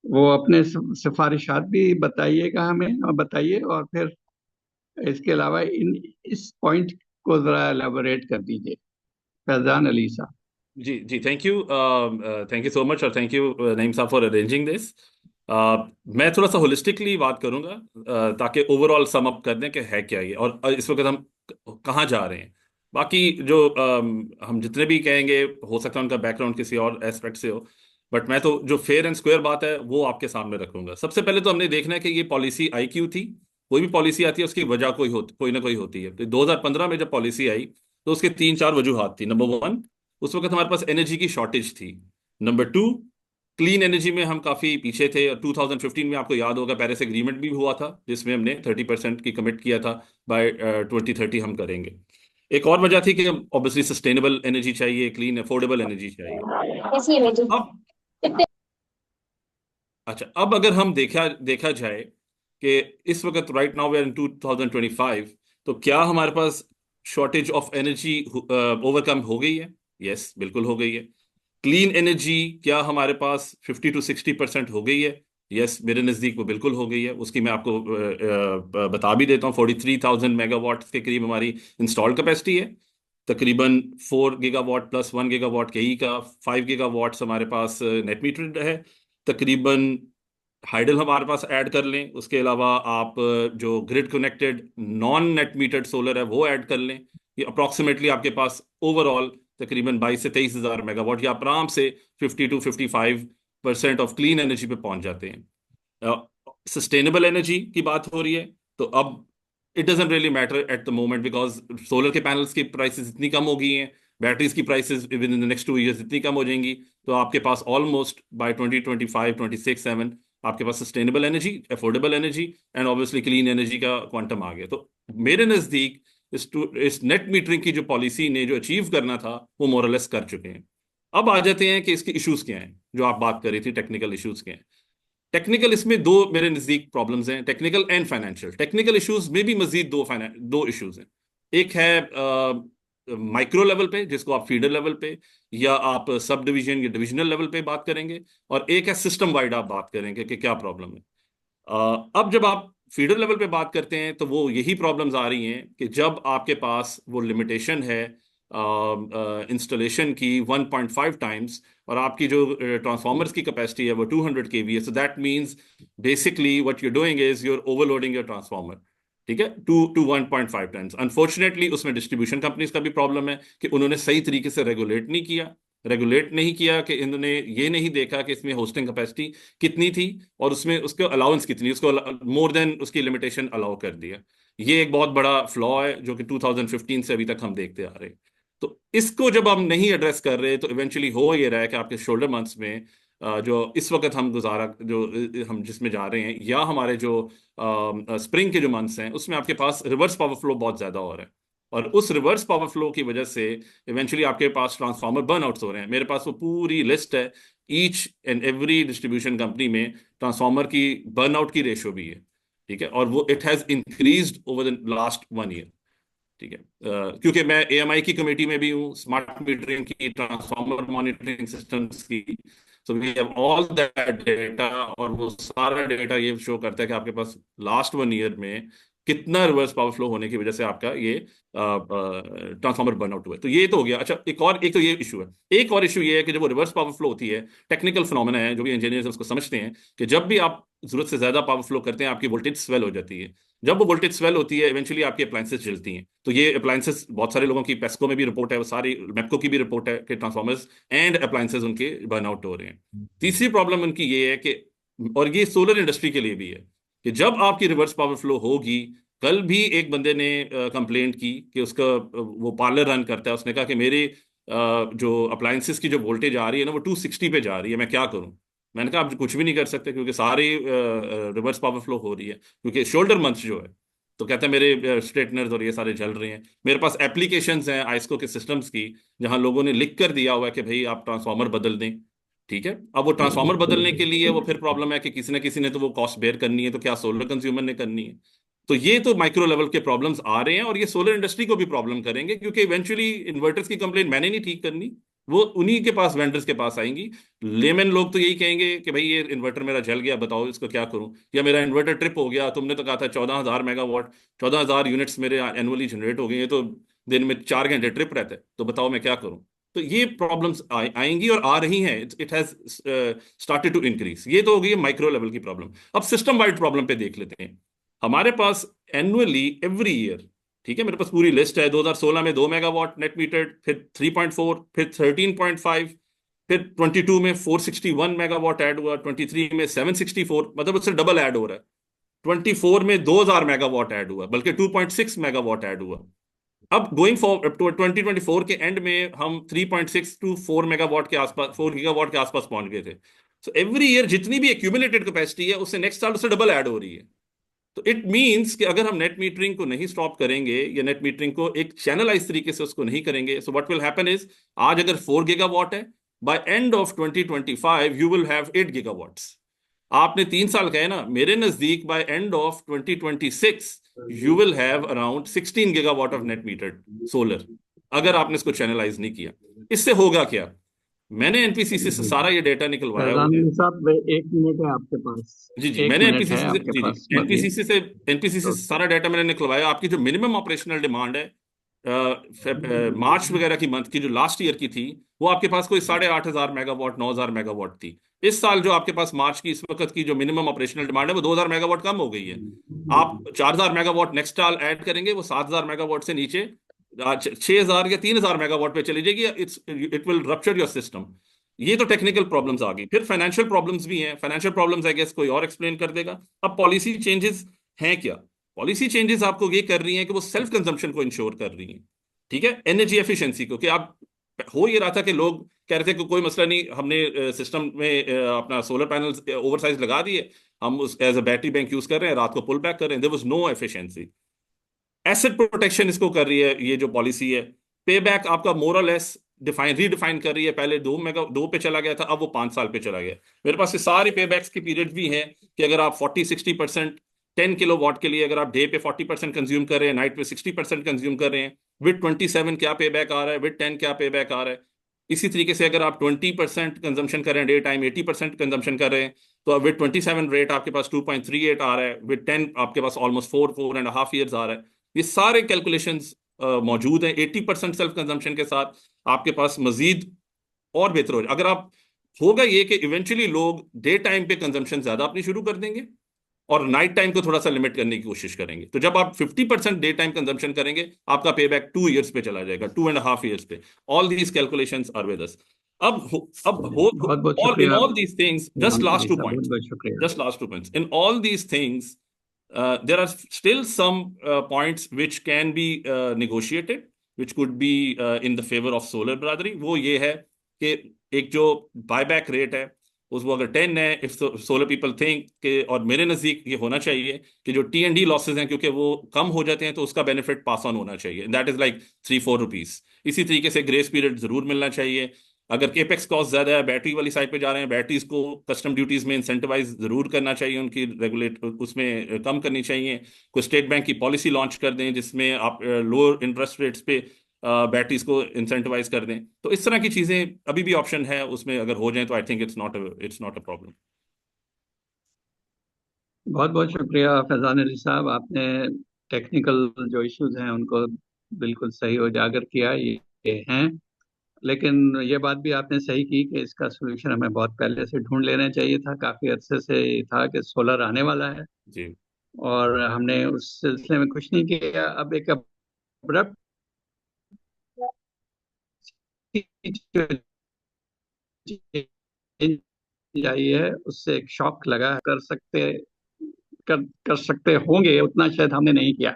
वो अपने सिफारिशात भी बताइएगा हमें, और बताइए, और फिर इसके अलावा इस पॉइंट को जरा एलेबोरेट कर दीजिए। फैजान अली साहब। जी जी, थैंक यू सो मच, और थैंक यू नईम साहब फॉर अरेंजिंग दिस। मैं थोड़ा सा होलिस्टिकली बात करूंगा ताकि ओवरऑल सम अप कर दें कि है क्या ये और इस वक्त हम कहाँ जा रहे हैं। बाकी जो हम जितने भी कहेंगे हो सकता है उनका बैकग्राउंड किसी और एस्पेक्ट से हो, बट मैं तो जो फेयर एंड स्क्वायर बात है वो आपके सामने रखूंगा। सबसे पहले तो हमने देखना है कि ये पॉलिसी आई क्यों थी। कोई भी पॉलिसी आती है उसकी वजह कोई ना कोई होती है। तो 2015 में जब पॉलिसी आई तो उसके 3-4 वजूहात थी। नंबर 1, उस वक्त हमारे पास एनर्जी की शॉर्टेज थी। नंबर 2, क्लीन एनर्जी में हम काफी पीछे थे। और 2015 में आपको याद होगा पेरिस एग्रीमेंट भी हुआ था जिसमें हमने 30% की कमिट किया था, बाय 2030 हम करेंगे। एक और वजह थी कि ऑब्वियसली सस्टेनेबल एनर्जी चाहिए, क्लीन अफोर्डेबल एनर्जी चाहिए। अब अच्छा, अब अगर हम देखा जाए कि इस वक्त right now we are in 2025, तो क्या हमारे पास शॉर्टेज ऑफ एनर्जी ओवरकम हो गई है? यस, बिल्कुल हो गई है। क्लीन एनर्जी क्या हमारे पास 50 to 60% हो गई है? यस, मेरे नज़दीक वो बिल्कुल हो गई है। उसकी मैं आपको बता भी देता हूँ। 43,000 मेगावाट के करीब हमारी इंस्टॉल कैपेसिटी है। तकरीबन 4 गीगावाट प्लस 1 गीगावाट KE का 5 गीगावाट हमारे पास नेट मीटर्ड है। तकरीबन हाइडल हमारे पास ऐड कर लें, उसके अलावा आप जो grid connected non net metered solar है वो ऐड कर लें, ये अप्रॉक्सीमेटली आपके पास ओवरऑल तकरीबन 22 से 23 हज़ार मेगावाट या आराम से 50 to 55% ऑफ क्लीन एनर्जी पे पहुंच जाते हैं। सस्टेनेबल एनर्जी की बात हो रही है तो अब it doesn't really matter at the moment, because solar के पैनल्स की प्राइसेस इतनी कम हो गई हैं, बैटरीज की prices with in the next 2 years इतनी कम हो जाएंगी, तो आपके पास ऑलमोस्ट बाय 2025 26 7 आपके पास sustainable energy, affordable energy and obviously clean energy का क्वांटम आ गया। तो मेरे नजदीक इस नेट मीटरिंग की जो पॉलिसी ने जो अचीव करना था वो मोरलेस कर चुके हैं। अब आ जाते हैं कि इसके इश्यूज क्या हैं, जो आप बात कर रही थी, टेक्निकल इश्यूज क्या हैं। टेक्निकल इसमें दो मेरे नजदीक प्रॉब्लम्स हैं, technical and financial. Technical issues में भी मजीद दो इश्यूज हैं। एक है माइक्रो लेवल पे, जिसको आप फीडर लेवल पे या आप सब डिवीजन या डिविजनल लेवल पे बात करेंगे, और एक है सिस्टम वाइड आप बात करेंगे कि क्या प्रॉब्लम है। अब जब आप फीडर लेवल पे बात करते हैं तो वो यही प्रॉब्लम्स आ रही हैं कि जब आपके पास वो लिमिटेशन है इंस्टॉलेशन की 1.5 टाइम्स, और आपकी जो ट्रांसफॉर्मर्स की कैपेसिटी है वो 200 kV है, so that means basically what you doing is you are overloading your transformer, ठीक है, टू 1.5 टाइम्स। अनफॉर्चुनेटली उसमें डिस्ट्रीब्यूशन कंपनीज का भी प्रॉब्लम है कि उन्होंने सही तरीके से रेगुलेट नहीं किया कि इन्होंने ये नहीं देखा कि इसमें होस्टिंग कैपेसिटी कितनी थी और उसमें उसको अलाउंस कितनी, उसको मोर देन उसकी लिमिटेशन अलाउ कर दिया। ये एक बहुत बड़ा फ्लॉ है जो कि 2015 से अभी तक हम देखते आ रहे हैं। तो इसको जब हम नहीं एड्रेस कर रहे तो इवेंचुअली हो ये रहा है कि आपके शोल्डर मंथ्स में जो इस वक्त हम हम जिसमें जा रहे हैं, या हमारे जो स्प्रिंग के जो मंथ्स हैं, उसमें आपके पास रिवर्स पावर फ्लो बहुत ज्यादा हो रहा है, और उस रिवर्स पावर फ्लो की वजह से इवेंचुअली आपके पास ट्रांसफार्मर बर्नआउट्स हो रहे हैं। मेरे पास वो पूरी लिस्ट है, each and every distribution company में ट्रांसफार्मर की बर्नआउट की रेशियो भी है, ठीक है, और वो it has increased over the last 1 year, ठीक है। क्योंकि मैं AMI की कमेटी में भी हूँ, स्मार्ट मीटरिंग की, ट्रांसफार्मर मॉनिटरिंग सिस्टम्स की, so we have all that data, और वो सारा डेटा ये शो करता है कि आपके पास लास्ट 1 ईयर में कितना रिवर्स पावर फ्लो होने की वजह से आपका ये ट्रांसफार्मर बर्नआउट हुआ है। तो ये तो हो गया। अच्छा, एक तो ये इशू है। एक और इशू ये है कि जब वो रिवर्स पावर फ्लो होती है, टेक्निकल फिनोमेना है, जो भी इंजीनियर्स उसको समझते हैं कि जब भी आप जरूरत से ज्यादा पावर फ्लो करते हैं आपकी वोल्टेज स्वेल हो जाती है। जब वो वोल्टेज स्वेल होती है इवेंचुअली आपकी अप्लायंसेस जलती हैं। तो ये अप्लायंसेस बहुत सारे लोगों की, पेस्को में भी रिपोर्ट है, वो सारी मैपको की भी रिपोर्ट है कि ट्रांसफार्मर्स एंड अप्लायंसेस उनके बर्नआउट हो रहे हैं। तीसरी प्रॉब्लम उनकी ये है कि, और ये सोलर इंडस्ट्री के लिए भी है, कि जब आपकी रिवर्स पावर फ्लो होगी, कल भी एक बंदे ने कंप्लेंट की कि उसका वो पार्लर रन करता है, उसने कहा कि मेरे जो अप्लायंसेस की जो वोल्टेज आ रही है ना वो 260 पे जा रही है, मैं क्या करूं। मैंने कहा आप कुछ भी नहीं कर सकते क्योंकि सारी रिवर्स पावर फ्लो हो रही है, क्योंकि शोल्डर मंथ जो है। तो कहते हैं मेरे स्ट्रेटनर्स और ये सारे जल रहे हैं। मेरे पास एप्लीकेशंस हैं आइस्को के सिस्टम्स की, जहां लोगों ने लिख कर दिया हुआ है कि भाई आप ट्रांसफार्मर बदल दें, ठीक है। अब वो ट्रांसफार्मर बदलने के लिए वो फिर प्रॉब्लम है कि किसी ने तो वो कॉस्ट बेयर करनी है, तो क्या सोलर कंज्यूमर ने करनी है। तो ये तो माइक्रो लेवल के प्रॉब्लम्स आ रहे हैं, और ये सोलर इंडस्ट्री को भी प्रॉब्लम करेंगे, क्योंकि इवेंचुअली इन्वर्टर्स की कंप्लेंट मैंने नहीं ठीक करनी, वो उन्हीं के पास, वेंडर्स के पास आएंगी। लेमैन लोग तो यही कहेंगे कि भाई ये इन्वर्टर मेरा जल गया, बताओ इसको क्या करूं, या मेरा इन्वर्टर ट्रिप हो गया, तुमने तो कहा था 14,000 मेगावाट, 14,000 यूनिट्स मेरे एनुअली जनरेट हो गए, ये तो दिन में 4 घंटे ट्रिप रहता है, तो बताओ मैं क्या करूं। तो ये प्रॉब्लम्स आएंगी और आ रही हैं, it has started to increase. ये तो हो गई माइक्रो लेवल की प्रॉब्लम। अब सिस्टम वाइड प्रॉब्लम पे देख लेते हैं। हमारे पास एनुअली एवरी ईयर, ठीक है, मेरे पास पूरी लिस्ट है, 2016 में 2 मेगावाट नेट मीटर्ड, फिर 3.4, फिर 13.5, फिर 22 में 461 मेगावाट ऐड हुआ, 23 में 764, मतलब उससे डबल ऐड हो रहा है। 24 में 2000 मेगावाट ऐड हुआ, बल्कि 2.6 मेगावाट ऐड हुआ। अब गोइंग फॉर 2024 के एंड में हम 3.6 टू 4 मेगावाट के आसपास, 4 गीगावाट के आसपास पहुंच गए थे। सो एवरी ईयर जितनी भी एक्यूमुलेटेड कैपेसिटी है उससे नेक्स्ट साल उससे डबल ऐड हो रही है। तो इट मींस कि अगर हम नेट मीटरिंग को नहीं स्टॉप करेंगे, या नेट मीटरिंग को एक चैनलाइज तरीके से उसको नहीं करेंगे, so what will happen is, आज अगर 4 गीगावाट है, by end of 2025 you will have 8 gigawatts. आपने 3 साल कहे ना, मेरे नजदीक by end of 2026 you will have around 16 gigawatt of net metered solar, अगर आपने इसको चैनलाइज नहीं किया। इससे होगा क्या, मैंने एनपीसीसी से सारा ये डेटा निकलवाया हुआ है। साहब 1 मिनट है आपके पास। जी जी, 1 मैंने मिनट है आपके पास, बताइए। एनपीसीसी से सारा डाटा मैंने निकलवाया। आपकी जो मिनिमम ऑपरेशनल डिमांड है मार्च वगैरह की मंथ की, जो लास्ट ईयर की थी, वो आपके पास कोई 8,500 मेगावाट, 9,000 मेगावाट थी। इस साल जो आपके पास मार्च की इस वक्त की जो मिनिमम ऑपरेशनल डिमांड है वो 2,000 मेगावाट कम हो गई है। आप 4,000 मेगावाट नेक्स्ट साल ऐड करेंगे, वो 7,000 मेगावाट से नीचे 6,000 या 3,000 मेगावाट पे चली जाएगी। It will rupture your system. ये तो टेक्निकल प्रॉब्लम्स आ गई। फिर फाइनेंशियल प्रॉब्लम्स भी हैं। फाइनेंशियल प्रॉब्लम्स आई गेस कोई और एक्सप्लेन कर देगा। अब पॉलिसी चेंजेस हैं क्या? पॉलिसी चेंजेस आपको ये कर रही हैं कि वो सेल्फ कंजम्पशन को इंश्योर कर रही हैं, ठीक है, एनर्जी एफिशिएंसी को, कि आप हो ये रहा था कि लोग कह रहे थे कि कोई मसला नहीं, हमने सिस्टम में अपना सोलर पैनल्स ओवरसाइज लगा दिए, हम उस as a battery bank use कर रहे हैं, रात को पुल बैक कर रहे हैं, there was no efficiency. Asset protection इसको कर रही है ये जो पॉलिसी है। पे बैक आपका मोर और लेस रीडिफाइन कर रही है, पहले 2 पे चला गया था, अब वो 5 साल पे चला गया। मेरे पास ये सारे पे बैक्स की पीरियड भी हैं कि अगर आप 40-60% 10 किलो वाट के लिए अगर आप डे पे 40% कंज्यूम कर रहे हैं, नाइट पे 60% कंज्यूम कर रहे हैं, विद 27 क्या पे बैक आ रहा है, विद 10 क्या पे बैक आ रहा है। इसी तरीके से अगर आप 20% कंजम्पशन कर रहे हैं डे टाइम, 80% कंजम्पशन कर रहे हैं, तो विद 27 रेट आपके पास 2.38 आ रहा है, विद 10 आपके पास ऑलमोस्ट 4.5 ईयर्स आ रहा है। ये सारे कैलकुलेशंस मौजूद हैं। 80% सेल्फ कंजम्पशन के साथ आपके पास मजीद और बेहतर हो जाए। अगर आप होगा ये कि इवेंचुअली लोग डे टाइम पे कंजम्पशन ज्यादा अपनी शुरू कर देंगे और नाइट टाइम को थोड़ा सा लिमिट करने की कोशिश करेंगे। तो जब आप 50% डे टाइम कंजम्पशन करेंगे, आपका पे बैक 2 ईयर्स पे चला जाएगा, 2.5 ईयर्स पे। All these calculations are with us. बहुत बहुत all in शुक्रिया all these things, just इमाम last अली 2 साहब, बहुत points, बहुत शुक्रिया। just last 2 points. In all these things, there are still some points which can be negotiated, which could be in the favor of solar brotherly। वो ये है कि एक जो बायबैक रेट है उसको अगर 10 है, इफ सोलर पीपल थिंक कि, और मेरे नजदीक ये होना चाहिए कि जो T&D लॉसेज हैं क्योंकि वो कम हो जाते हैं, तो उसका बेनिफिट पास ऑन होना चाहिए, दैट इज लाइक 3-4 रुपीज। इसी तरीके से ग्रेस पीरियड जरूर मिलना चाहिए। अगर केपेक्स कॉस्ट ज्यादा है, बैटरी वाली साइड पे जा रहे हैं, बैटरीज को कस्टम ड्यूटीज में इंसेंटिवाइज जरूर करना चाहिए, उनकी रेगुलेट उसमें कम करनी चाहिए। कोई स्टेट बैंक की पॉलिसी लॉन्च कर दें जिसमें आप लो इंटरेस्ट रेट्स पे बैटरीज को इंसेंटिवाइज कर दें। तो इस तरह की चीजें अभी भी ऑप्शन है, उसमें अगर हो जाए तो I think it's not a problem. बहुत बहुत शुक्रिया फैजान अली साहब, आपने टेक्निकल जो इश्यूज हैं उनको बिल्कुल सही उजागर किया। ये हैं, लेकिन ये बात भी आपने सही की कि इसका सोल्यूशन हमें बहुत पहले से ढूंढ लेना चाहिए था। काफी अरसे से ये था कि सोलर आने वाला है जी और हमने उस सिलसिले में कुछ नहीं किया। अब एक अब्रप्ट चेंज आई है, उससे एक शॉक लगा है। कर सकते होंगे, उतना शायद हमने नहीं किया।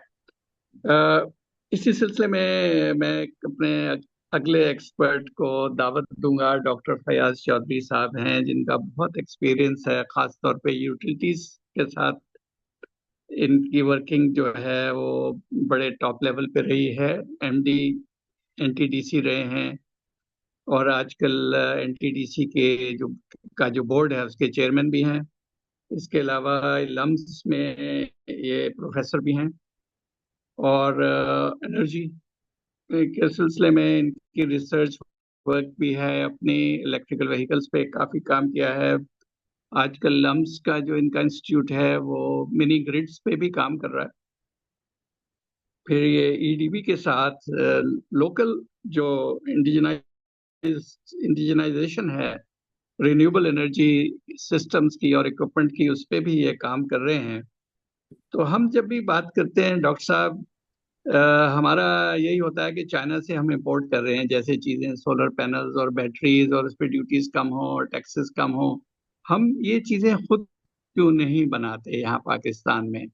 इसी सिलसिले में मैं अपने अगले एक्सपर्ट को दावत दूंगा। डॉक्टर फयाज चौधरी साहब हैं, जिनका बहुत एक्सपीरियंस है, खास तौर पे यूटिलिटीज के साथ इनकी वर्किंग जो है वो बड़े टॉप लेवल पे रही है। एमडी एनटीडीसी रहे हैं और आजकल एनटीडीसी के जो बोर्ड है उसके चेयरमैन भी हैं। इसके अलावा लम्स में ये प्रोफेसर भी हैं और एनर्जी के सिलसिले में इनकी रिसर्च वर्क भी है। अपनी इलेक्ट्रिकल व्हीकल्स पे काफी काम किया है। आजकल लम्स का जो इनका इंस्टीट्यूट है वो मिनी ग्रिड्स पे भी काम कर रहा है। फिर ये ईडीबी के साथ लोकल जो इंडिजिनाइजेशन है रिन्यूएबल एनर्जी सिस्टम्स की और इक्विपमेंट की, उस पे भी ये काम कर रहे हैं। तो हम जब भी बात करते हैं डॉक्टर साहब, हमारा यही होता है कि चाइना से हम इंपोर्ट कर रहे हैं जैसे चीजें, सोलर पैनल्स और बैटरीज, और उस पर ड्यूटीज कम हो और टैक्सेस कम हो। हम ये चीजें खुद क्यों नहीं बनाते यहाँ पाकिस्तान में?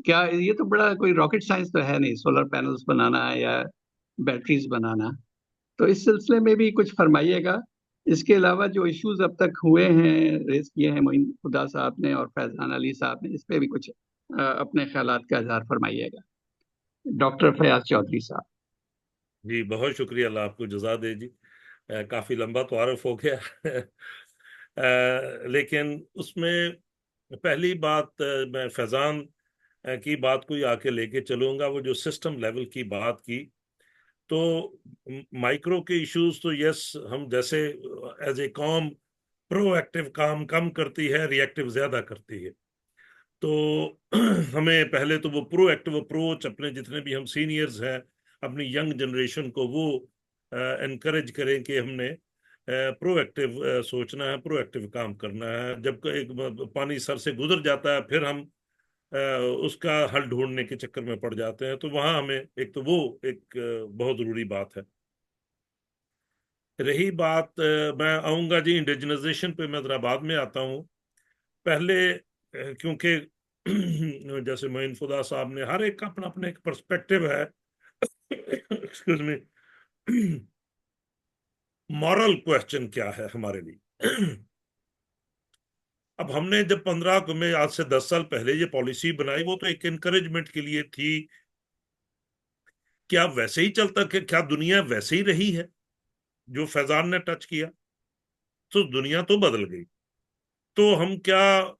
क्या ये तो बड़ा कोई रॉकेट साइंस तो है नहीं, सोलर पैनल्स बनाना या बैटरीज बनाना। तो इस सिलसिले में भी कुछ फरमाइएगा। इसके अलावा जो इश्यूज अब तक हुए हैं, रेस किए हैं मोइन खुदा साहब ने और फैजान अली साहब ने, इस पे भी कुछ अपने ख्यालात का इजहार फरमाइएगा। डॉक्टर फयाज चौधरी साहब। जी बहुत शुक्रिया, अल्लाह आपको जज़ा दे जी। काफी लंबा तारुफ हो गया। लेकिन उसमें पहली बात मैं फैजान की बात को ही आके लेके चलूंगा। वो जो सिस्टम लेवल की बात की, तो माइक्रो के इश्यूज तो यस, हम जैसे एज ए कॉम प्रोएक्टिव काम कम करती है, रिएक्टिव ज्यादा करती है। तो हमें पहले तो वो प्रोएक्टिव अप्रोच, अपने जितने भी हम सीनियर्स हैं, अपनी यंग जनरेशन को वो एनकरेज करें कि हमने प्रोएक्टिव सोचना है, प्रोएक्टिव काम करना है। जब एक पानी सर से गुजर जाता है, फिर हम उसका हल ढूंढने के चक्कर में पड़ जाते हैं। तो वहां हमें एक तो वो एक बहुत जरूरी बात है। रही बात, मैं आऊंगा जी इंडिजिनाइजेशन पे, मैं जरा बाद में आता हूँ। पहले क्योंकि जैसे मोइन खुदा साहब ने, हर एक का अपना अपना एक पर्सपेक्टिव है। Excuse me. मॉरल क्वेश्चन क्या है हमारे लिए? अब हमने जब 15 को में आज से 10 साल पहले ये पॉलिसी बनाई, वो तो एक इनकरेजमेंट के लिए थी। क्या वैसे ही चलता, क्या दुनिया वैसे ही रही है जो फैजान ने टच किया? तो दुनिया तो बदल गई। तो हम क्या,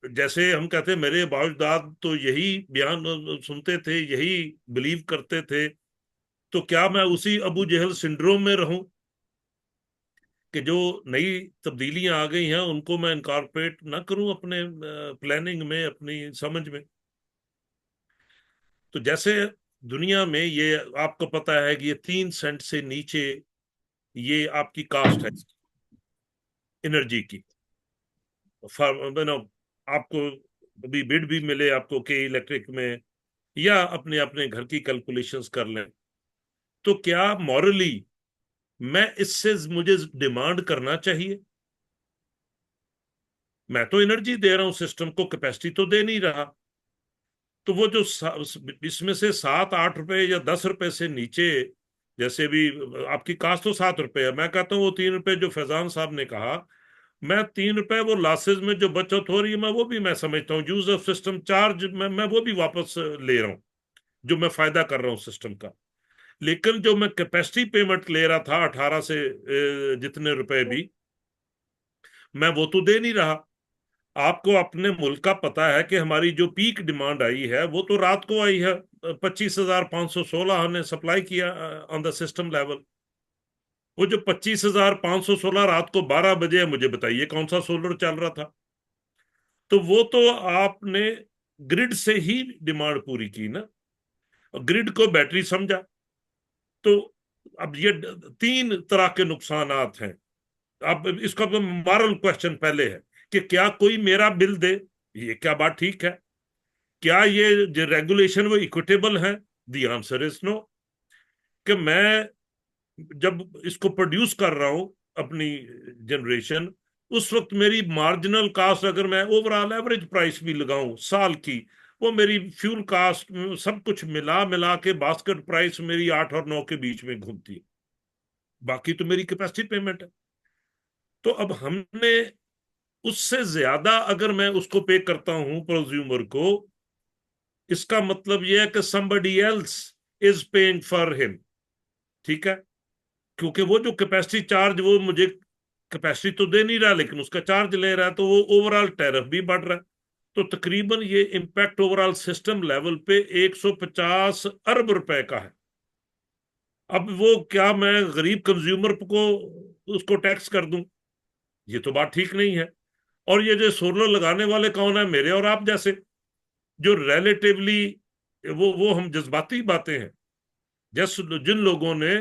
जैसे हम कहते हैं मेरे बाप-दाद तो यही बयान सुनते थे, यही बिलीव करते थे, तो क्या मैं उसी अबू जहल सिंड्रोम में रहूं कि जो नई तब्दीलियां आ गई हैं उनको मैं इनकॉर्पोरेट ना करूं अपने प्लानिंग में, अपनी समझ में? तो जैसे दुनिया में ये आपको पता है कि ये 3 सेंट से नीचे ये आपकी कास्ट है एनर्जी की। आपको अभी बिड भी मिले आपको के इलेक्ट्रिक में, या अपने अपने घर की कैलकुलेशंस कर लें, तो क्या मॉरली मैं इससे मुझे डिमांड करना चाहिए? मैं तो एनर्जी दे रहा हूं सिस्टम को, कैपेसिटी तो दे नहीं रहा। तो वो जो इसमें से 7-8 रुपए या 10 रुपए से नीचे, जैसे भी आपकी कास्ट तो 7 रुपए है, मैं कहता हूँ वो 3 रुपए जो फैजान साहब ने कहा, मैं 3 रुपए वो लॉसेज में जो बचत हो रही है मैं वो भी मैं समझता हूँ, यूज ऑफ सिस्टम चार्ज मैं वो भी वापस ले रहा हूँ, जो मैं फायदा कर रहा हूँ सिस्टम का। लेकिन जो मैं कैपेसिटी पेमेंट ले रहा था 18 से जितने रुपए भी, मैं वो तो दे नहीं रहा। आपको अपने मुल्क का पता है कि हमारी जो पीक डिमांड आई है वो तो रात को आई है, 25,516 हमने सप्लाई किया ऑन द सिस्टम लेवल। वो जो 25,516 रात को 12 बजे है, मुझे बताइए कौन सा सोलर चल रहा था? तो वो तो आपने ग्रिड से ही डिमांड पूरी की ना, ग्रिड को बैटरी समझा। तो अब ये 3 तरह के नुकसानात हैं। अब इसका तो मॉरल क्वेश्चन पहले है कि क्या कोई मेरा बिल दे, ये क्या बात ठीक है? क्या ये जो रेगुलेशन वो इक्विटेबल है? The answer is no. कि मैं जब इसको प्रोड्यूस कर रहा हूं अपनी जनरेशन, उस वक्त मेरी मार्जिनल कास्ट अगर मैं ओवरऑल एवरेज प्राइस भी लगाऊं साल की, वो मेरी फ्यूल कास्ट सब कुछ मिला मिला के बास्केट प्राइस मेरी 8 और 9 के बीच में घूमती है। बाकी तो मेरी कैपेसिटी पेमेंट है। तो अब हमने उससे ज्यादा अगर मैं उसको पे करता हूं प्रोज्यूमर को, इसका मतलब यह है कि somebody else is paying for him। ठीक है, क्योंकि वो जो कैपेसिटी चार्ज वो मुझे कैपेसिटी तो दे नहीं रहा लेकिन उसका चार्ज ले रहा है, तो वो ओवरऑल टैरिफ भी बढ़ रहा है। तो तकरीबन ये इम्पैक्ट ओवरऑल सिस्टम लेवल पे 150 अरब रुपए का है। अब वो क्या मैं गरीब कंज्यूमर को उसको टैक्स कर दूं? ये तो बात ठीक नहीं है। और ये जो सोलर लगाने वाले कौन है? मेरे और आप जैसे, जो रिलेटिवली वो हम जज्बाती बातें हैं। जिन लोगों ने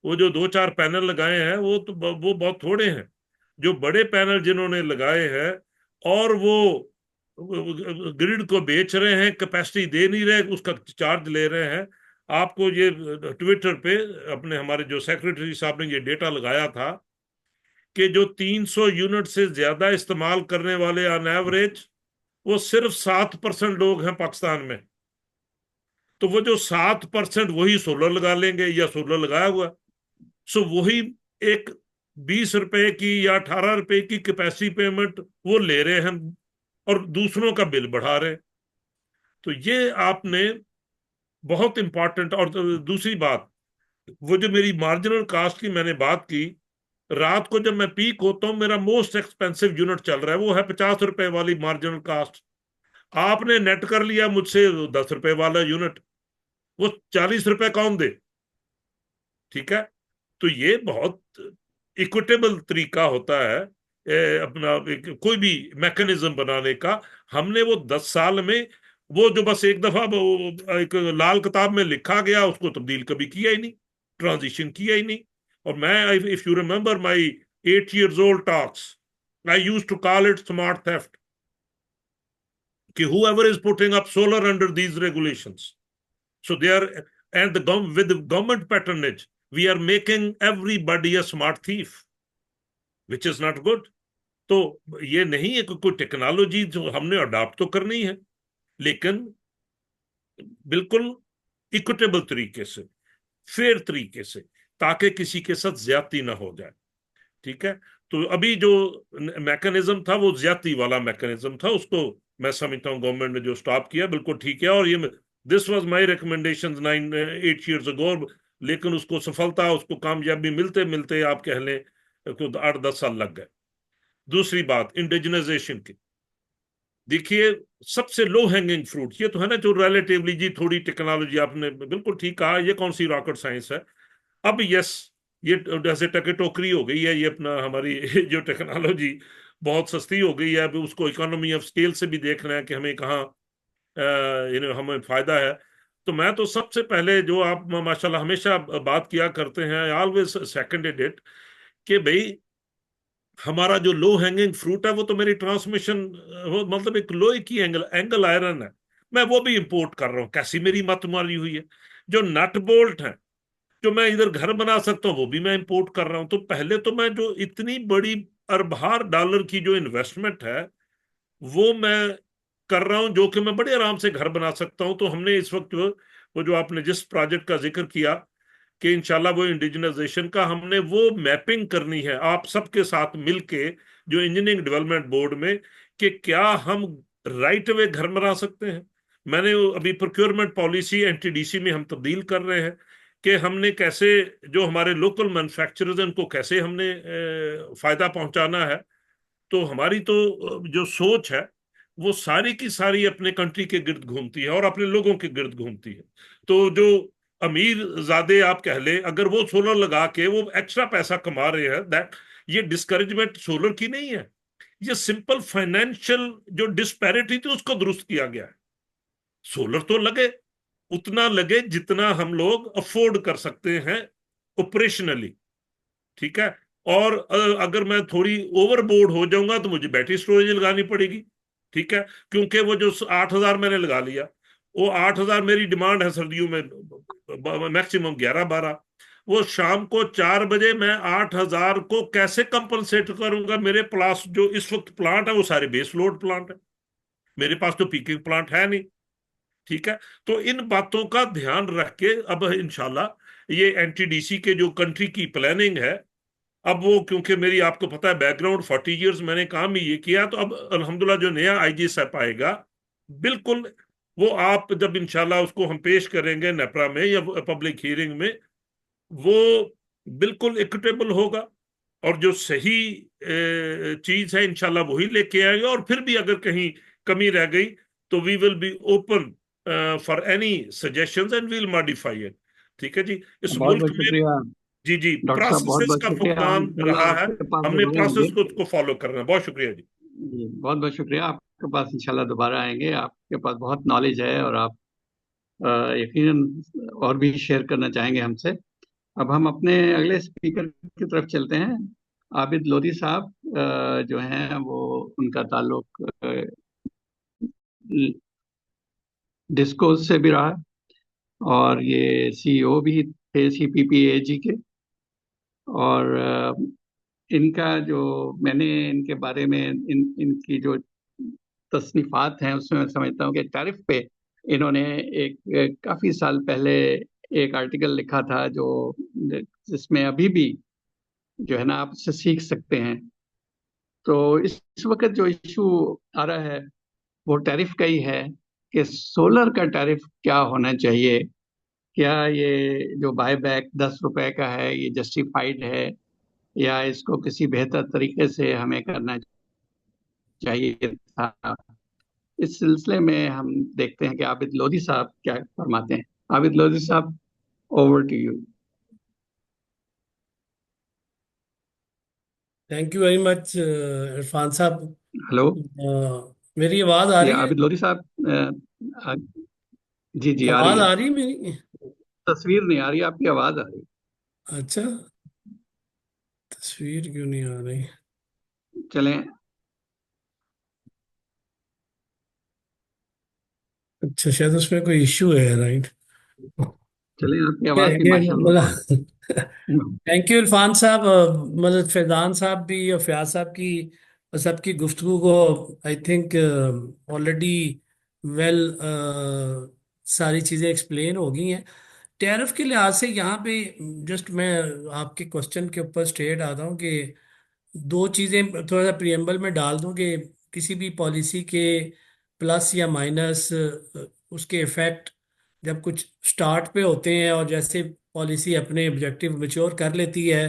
वो जो 2-4 पैनल लगाए हैं वो बहुत थोड़े हैं। जो बड़े पैनल जिन्होंने लगाए हैं और वो ग्रिड को बेच रहे हैं, कैपेसिटी दे नहीं रहे, उसका चार्ज ले रहे हैं। आपको ये ट्विटर पे अपने हमारे जो सेक्रेटरी साहब ने ये डेटा लगाया था कि जो 300 यूनिट से ज्यादा इस्तेमाल करने वाले ऑन एवरेज वो सिर्फ 7% लोग हैं पाकिस्तान में। तो वो जो 7% वही सोलर लगा लेंगे या सोलर लगाया हुआ, सो वही एक 20 रुपए की या 18 रुपए की कैपेसिटी पेमेंट वो ले रहे हैं और दूसरों का बिल बढ़ा रहे हैं। तो ये आपने बहुत इंपॉर्टेंट। और दूसरी बात, वो जो मेरी मार्जिनल कास्ट की मैंने बात की, रात को जब मैं पीक होता हूं मेरा मोस्ट एक्सपेंसिव यूनिट चल रहा है, वो है 50 रुपए वाली मार्जिनल कास्ट। आपने नेट कर लिया मुझसे 10 रुपए वाला यूनिट, वो 40 रुपए कौन दे? ठीक है, तो ये बहुत इक्विटेबल तरीका होता है अपना कोई भी मैकेनिज्म बनाने का। हमने वो 10 साल में वो जो बस एक दफा एक लाल किताब में लिखा गया उसको तब्दील कभी किया ही नहीं, ट्रांजिशन किया ही नहीं। और मैं, if you remember my 8 years old talks, I used to call it smart theft, कि whoever is putting up solar under these regulations, so they are, and with the government patronage, we are making everybody a smart thief, which is not good। तो ये नहीं है कि कोई टेक्नोलॉजी जो हमने अडॉप्ट तो करनी है, लेकिन बिल्कुल इक्विटेबल तरीके से, फेयर तरीके से, ताकि किसी के साथ ज्यादती ना हो जाए। ठीक है, तो अभी जो मैकेनिज्म था वो ज्यादती वाला मैकेनिज्म था, उसको मैं समझता हूँ गवर्नमेंट ने जो स्टॉप किया बिल्कुल ठीक है। और ये this was my recommendation 8 years ago, लेकिन उसको सफलता, उसको कामयाबी मिलते मिलते आप कह लें तो 8-10 साल लग गए। दूसरी बात इंडिजिनाइजेशन की, देखिए सबसे लो हैंगिंग फ्रूट ये तो है ना, जो रिलेटिवली जी थोड़ी टेक्नोलॉजी, आपने बिल्कुल ठीक कहा, ये कौन सी रॉकेट साइंस है। अब यस, ये जैसे टके टोकरी हो गई है, ये अपना हमारी जो टेक्नोलॉजी बहुत सस्ती हो गई है, अब उसको इकोनॉमी ऑफ स्केल से भी देखना है कि हमें कहाँ हमें फायदा है। तो मैं तो सबसे पहले, जो आप माशाल्लाह हमेशा बात किया करते हैं, ऑलवेज सेकंडेड इट, कि भाई हमारा जो लो हैंगिंग फ्रूट है वो तो मेरी ट्रांसमिशन, वो मतलब एक लोहे की एंगल आयरन है, मैं वो भी इंपोर्ट कर रहा हूँ। कैसी मेरी मत मारी हुई है। जो नट बोल्ट है जो मैं इधर घर बना सकता हूँ वो भी मैं इंपोर्ट कर रहा हूँ। तो पहले तो मैं जो इतनी बड़ी अरबार डॉलर की जो इन्वेस्टमेंट है वो मैं कर रहा हूं, जो कि मैं बड़े आराम से घर बना सकता हूं। तो हमने इस वक्त वो जो आपने जिस प्रोजेक्ट का जिक्र किया कि इंशाल्लाह वो इंडिजिनाइजेशन का हमने वो मैपिंग करनी है आप सबके साथ मिलके, जो इंजीनियरिंग डेवलपमेंट बोर्ड में, कि क्या हम राइट वे घर बना सकते हैं। मैंने अभी प्रोक्योरमेंट पॉलिसी एनटीडीसी में हम तब्दील कर रहे हैं कि हमने कैसे जो हमारे लोकल मैन्युफैक्चरर्स हैं उनको कैसे हमने फायदा पहुंचाना है। तो हमारी तो जो सोच है वो सारी की सारी अपने कंट्री के गिर्द घूमती है और अपने लोगों के गिर्द घूमती है। तो जो अमीर ज्यादा आप कह ले, अगर वो सोलर लगा के वो एक्स्ट्रा पैसा कमा रहे हैं, दैट ये डिस्करेजमेंट सोलर की नहीं है, ये सिंपल फाइनेंशियल जो डिस्पैरिटी थी उसको दुरुस्त किया गया है। सोलर तो लगे, उतना लगे जितना हम लोग अफोर्ड कर सकते हैं ऑपरेशनली। ठीक है, और अगर मैं थोड़ी ओवरबोर्ड हो जाऊंगा तो मुझे बैटरी स्टोरेज लगानी पड़ेगी। ठीक है, क्योंकि वो जो 8,000 मैंने लगा लिया, वो 8,000 मेरी डिमांड है सर्दियों में मैक्सिमम 11-12, वो शाम को 4 बजे मैं 8,000 को कैसे कंपनसेट करूंगा। मेरे पास जो इस वक्त प्लांट है वो सारे बेस लोड प्लांट है, मेरे पास तो पीकिंग प्लांट है नहीं। ठीक है, तो इन बातों का ध्यान रख के अब इंशाल्लाह ये एनटीडीसी के जो कंट्री की प्लानिंग है, अब वो क्योंकि मेरी आपको पता है बैकग्राउंड 40 years मैंने काम ही ये किया, तो अब अल्हम्दुलिल्लाह जो नया आईजी साहब आएगा, बिल्कुल वो आप जब इंशाल्लाह उसको हम पेश करेंगे नेपरा में या पब्लिक हियरिंग में, वो बिल्कुल इक्विटेबल होगा और जो सही चीज है इंशाल्लाह वही लेके आएगा। और फिर भी अगर कहीं कमी रह गई तो we will be open for any suggestions and we'll modify it. ठीक है जी, इस बहुत मुल्क बहुत में शुक्रिया जी जी डॉक्टर साहब, बहुत प्रोसेसेस बहुत का शुक्रिया। हम फुकदान इंशाल्लाह रहा है, आपके पास हमने दोबारा आएंगे। प्रोसेस को फॉलो करना है। बहुत शुक्रिया जी। जी बहुत बहुत शुक्रिया, आपके पास इंशाल्लाह दोबारा आएंगे। आपके पास बहुत नॉलेज है और आप अ, यकीनन और भी शेयर करना चाहेंगे हमसे। अब हम अपने अगले स्पीकर की तरफ चलते हैं। आबिद लोधी साहब जो हैं वो, उनका ताल्लुक डिस्को से भी रहा है और ये सीईओ भी थे सीपीपीएजी के। और इनका जो, मैंने इनके बारे में इनकी जो तसनीफात हैं उसमें मैं समझता हूँ कि टैरिफ पे इन्होंने एक काफी साल पहले एक आर्टिकल लिखा था, जो जिसमें अभी भी जो है ना आप उससे सीख सकते हैं। तो इस वक्त जो इशू आ रहा है वो टैरिफ का ही है कि सोलर का टैरिफ क्या होना चाहिए। क्या ये जो बायबैक 10 रुपए का है ये जस्टिफाइड है, या इसको किसी बेहतर तरीके से हमें करना चाहिए था। इस सिलसिले में हम देखते हैं कि आबिद लोधी साहब क्या फरमाते हैं। आबिद लोधी साहब, over to you. Thank you very much Irfan साहब। हेलो, मेरी आवाज आ ये रही है? आबिद लोधी साहब, जी जी आ रही आवाज है। आ रही है मेरी? तस्वीर नहीं आ रही, आपकी आवाज आ रही अच्छा, तस्वीर क्यों नहीं आ रही? है। चलें, अच्छा, शायद उसमें कोई इश्यू है, राइट? चलें, आपकी ये आवाज की ये माशाल्लाह बहुत। मतलब थैंक यू इरफान साहब। मतलब फैजान साहब भी और फयाज साहब की और सबकी गुफ्तगू को आई थिंक ऑलरेडी वेल सारी चीज़ें एक्सप्लेन हो गई हैं। टैरिफ के लिहाज से यहाँ पे जस्ट मैं आपके क्वेश्चन के ऊपर स्ट्रेट आता हूँ कि दो चीज़ें थोड़ा सा प्रियम्बल में डाल दूं कि किसी भी पॉलिसी के प्लस या माइनस उसके इफेक्ट जब कुछ स्टार्ट पे होते हैं और जैसे पॉलिसी अपने ऑब्जेक्टिव मैच्योर कर लेती है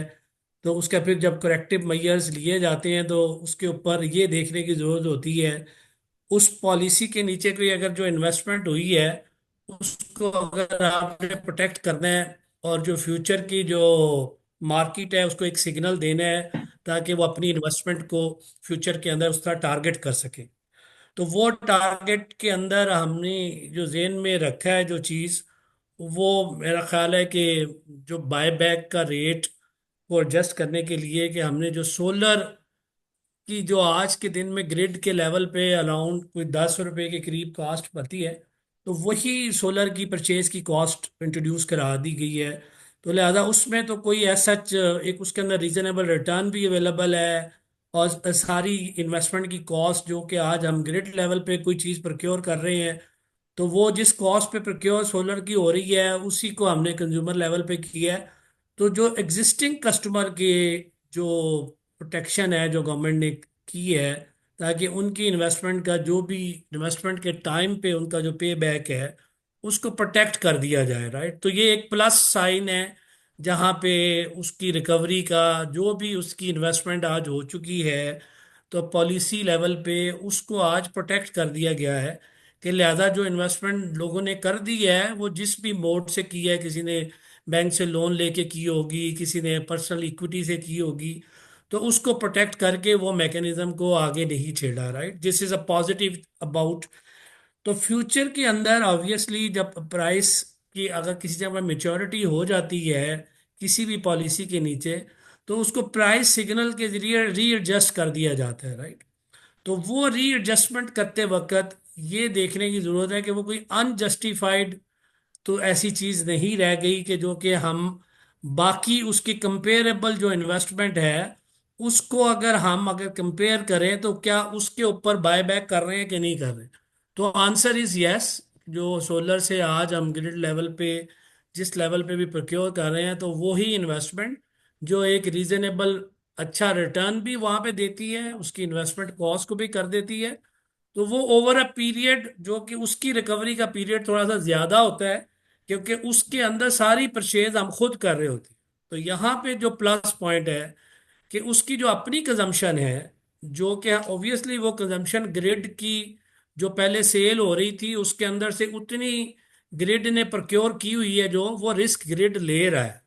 तो उसका फिर जब करेक्टिव मेजर्स लिए जाते हैं तो उसके ऊपर ये देखने की ज़रूरत होती है उस पॉलिसी के नीचे कोई अगर जो इन्वेस्टमेंट हुई है उसको अगर आपने प्रोटेक्ट करना है और जो फ्यूचर की जो मार्केट है उसको एक सिग्नल देना है ताकि वो अपनी इन्वेस्टमेंट को फ्यूचर के अंदर उसका टारगेट कर सके। तो वो टारगेट के अंदर हमने जो जेन में रखा है जो चीज़ वो मेरा ख्याल है कि जो बायबैक का रेट को एडजस्ट करने के लिए कि हमने जो सोलर कि जो आज के दिन में ग्रिड के लेवल पे अराउंड कोई 10 रुपए के करीब कॉस्ट पड़ती है तो वही सोलर की परचेज की कॉस्ट इंट्रोड्यूस करा दी गई है। तो लिहाजा उसमें तो कोई ऐसा एक उसके अंदर रीजनेबल रिटर्न भी अवेलेबल है और सारी इन्वेस्टमेंट की कॉस्ट जो कि आज हम ग्रिड लेवल पे कोई चीज़ प्रोक्योर कर रहे हैं तो वो जिस कॉस्ट पे प्रोक्योर सोलर की हो रही है उसी को हमने कंज्यूमर लेवल पे किया है। तो जो एग्जिस्टिंग कस्टमर के जो प्रोटेक्शन है जो गवर्नमेंट ने की है ताकि उनकी इन्वेस्टमेंट का जो भी इन्वेस्टमेंट के टाइम पे उनका जो पे बैक है उसको प्रोटेक्ट कर दिया जाए, राइट। तो ये एक प्लस साइन है जहाँ पे उसकी रिकवरी का जो भी उसकी इन्वेस्टमेंट आज हो चुकी है तो पॉलिसी लेवल पे उसको आज प्रोटेक्ट कर दिया गया है कि लिहाजा जो इन्वेस्टमेंट लोगों ने कर दी है वो जिस भी मोड से की है, किसी ने बैंक से लोन लेके की होगी, किसी ने पर्सनल इक्विटी से की होगी, तो उसको प्रोटेक्ट करके वो मैकेनिज्म को आगे नहीं छेड़ा, right. This is a positive about. तो फ्यूचर के अंदर ऑब्वियसली जब प्राइस की अगर किसी जगह मेच्योरिटी हो जाती है किसी भी पॉलिसी के नीचे तो उसको प्राइस सिग्नल के जरिए रीएडजस्ट कर दिया जाता है, राइट। तो वो रीएडजस्टमेंट करते वक्त ये देखने की जरूरत है कि वो कोई अनजस्टिफाइड तो ऐसी चीज नहीं रह गई कि जो कि हम बाकी उसकी कंपेरेबल जो इन्वेस्टमेंट है उसको अगर हम अगर कंपेयर करें तो क्या उसके ऊपर बाय बैक कर रहे हैं कि नहीं कर रहे। तो आंसर इज यस। जो सोलर से आज हम ग्रिड लेवल पे जिस लेवल पे भी प्रोक्योर कर रहे हैं तो वो ही इन्वेस्टमेंट जो एक रीजनेबल अच्छा रिटर्न भी वहां पे देती है उसकी इन्वेस्टमेंट कॉस्ट को भी कर देती है। तो वो ओवर अ पीरियड जो कि उसकी रिकवरी का पीरियड थोड़ा सा ज्यादा होता है क्योंकि उसके अंदर सारी परचेज हम खुद कर रहे होते हैं। तो यहाँ पे जो प्लस पॉइंट है कि उसकी जो अपनी कंजम्पशन है जो कि ऑब्वियसली वो कंजम्पशन ग्रिड की जो पहले सेल हो रही थी उसके अंदर से उतनी ग्रिड ने प्रोक्योर की हुई है जो वो रिस्क ग्रिड ले रहा है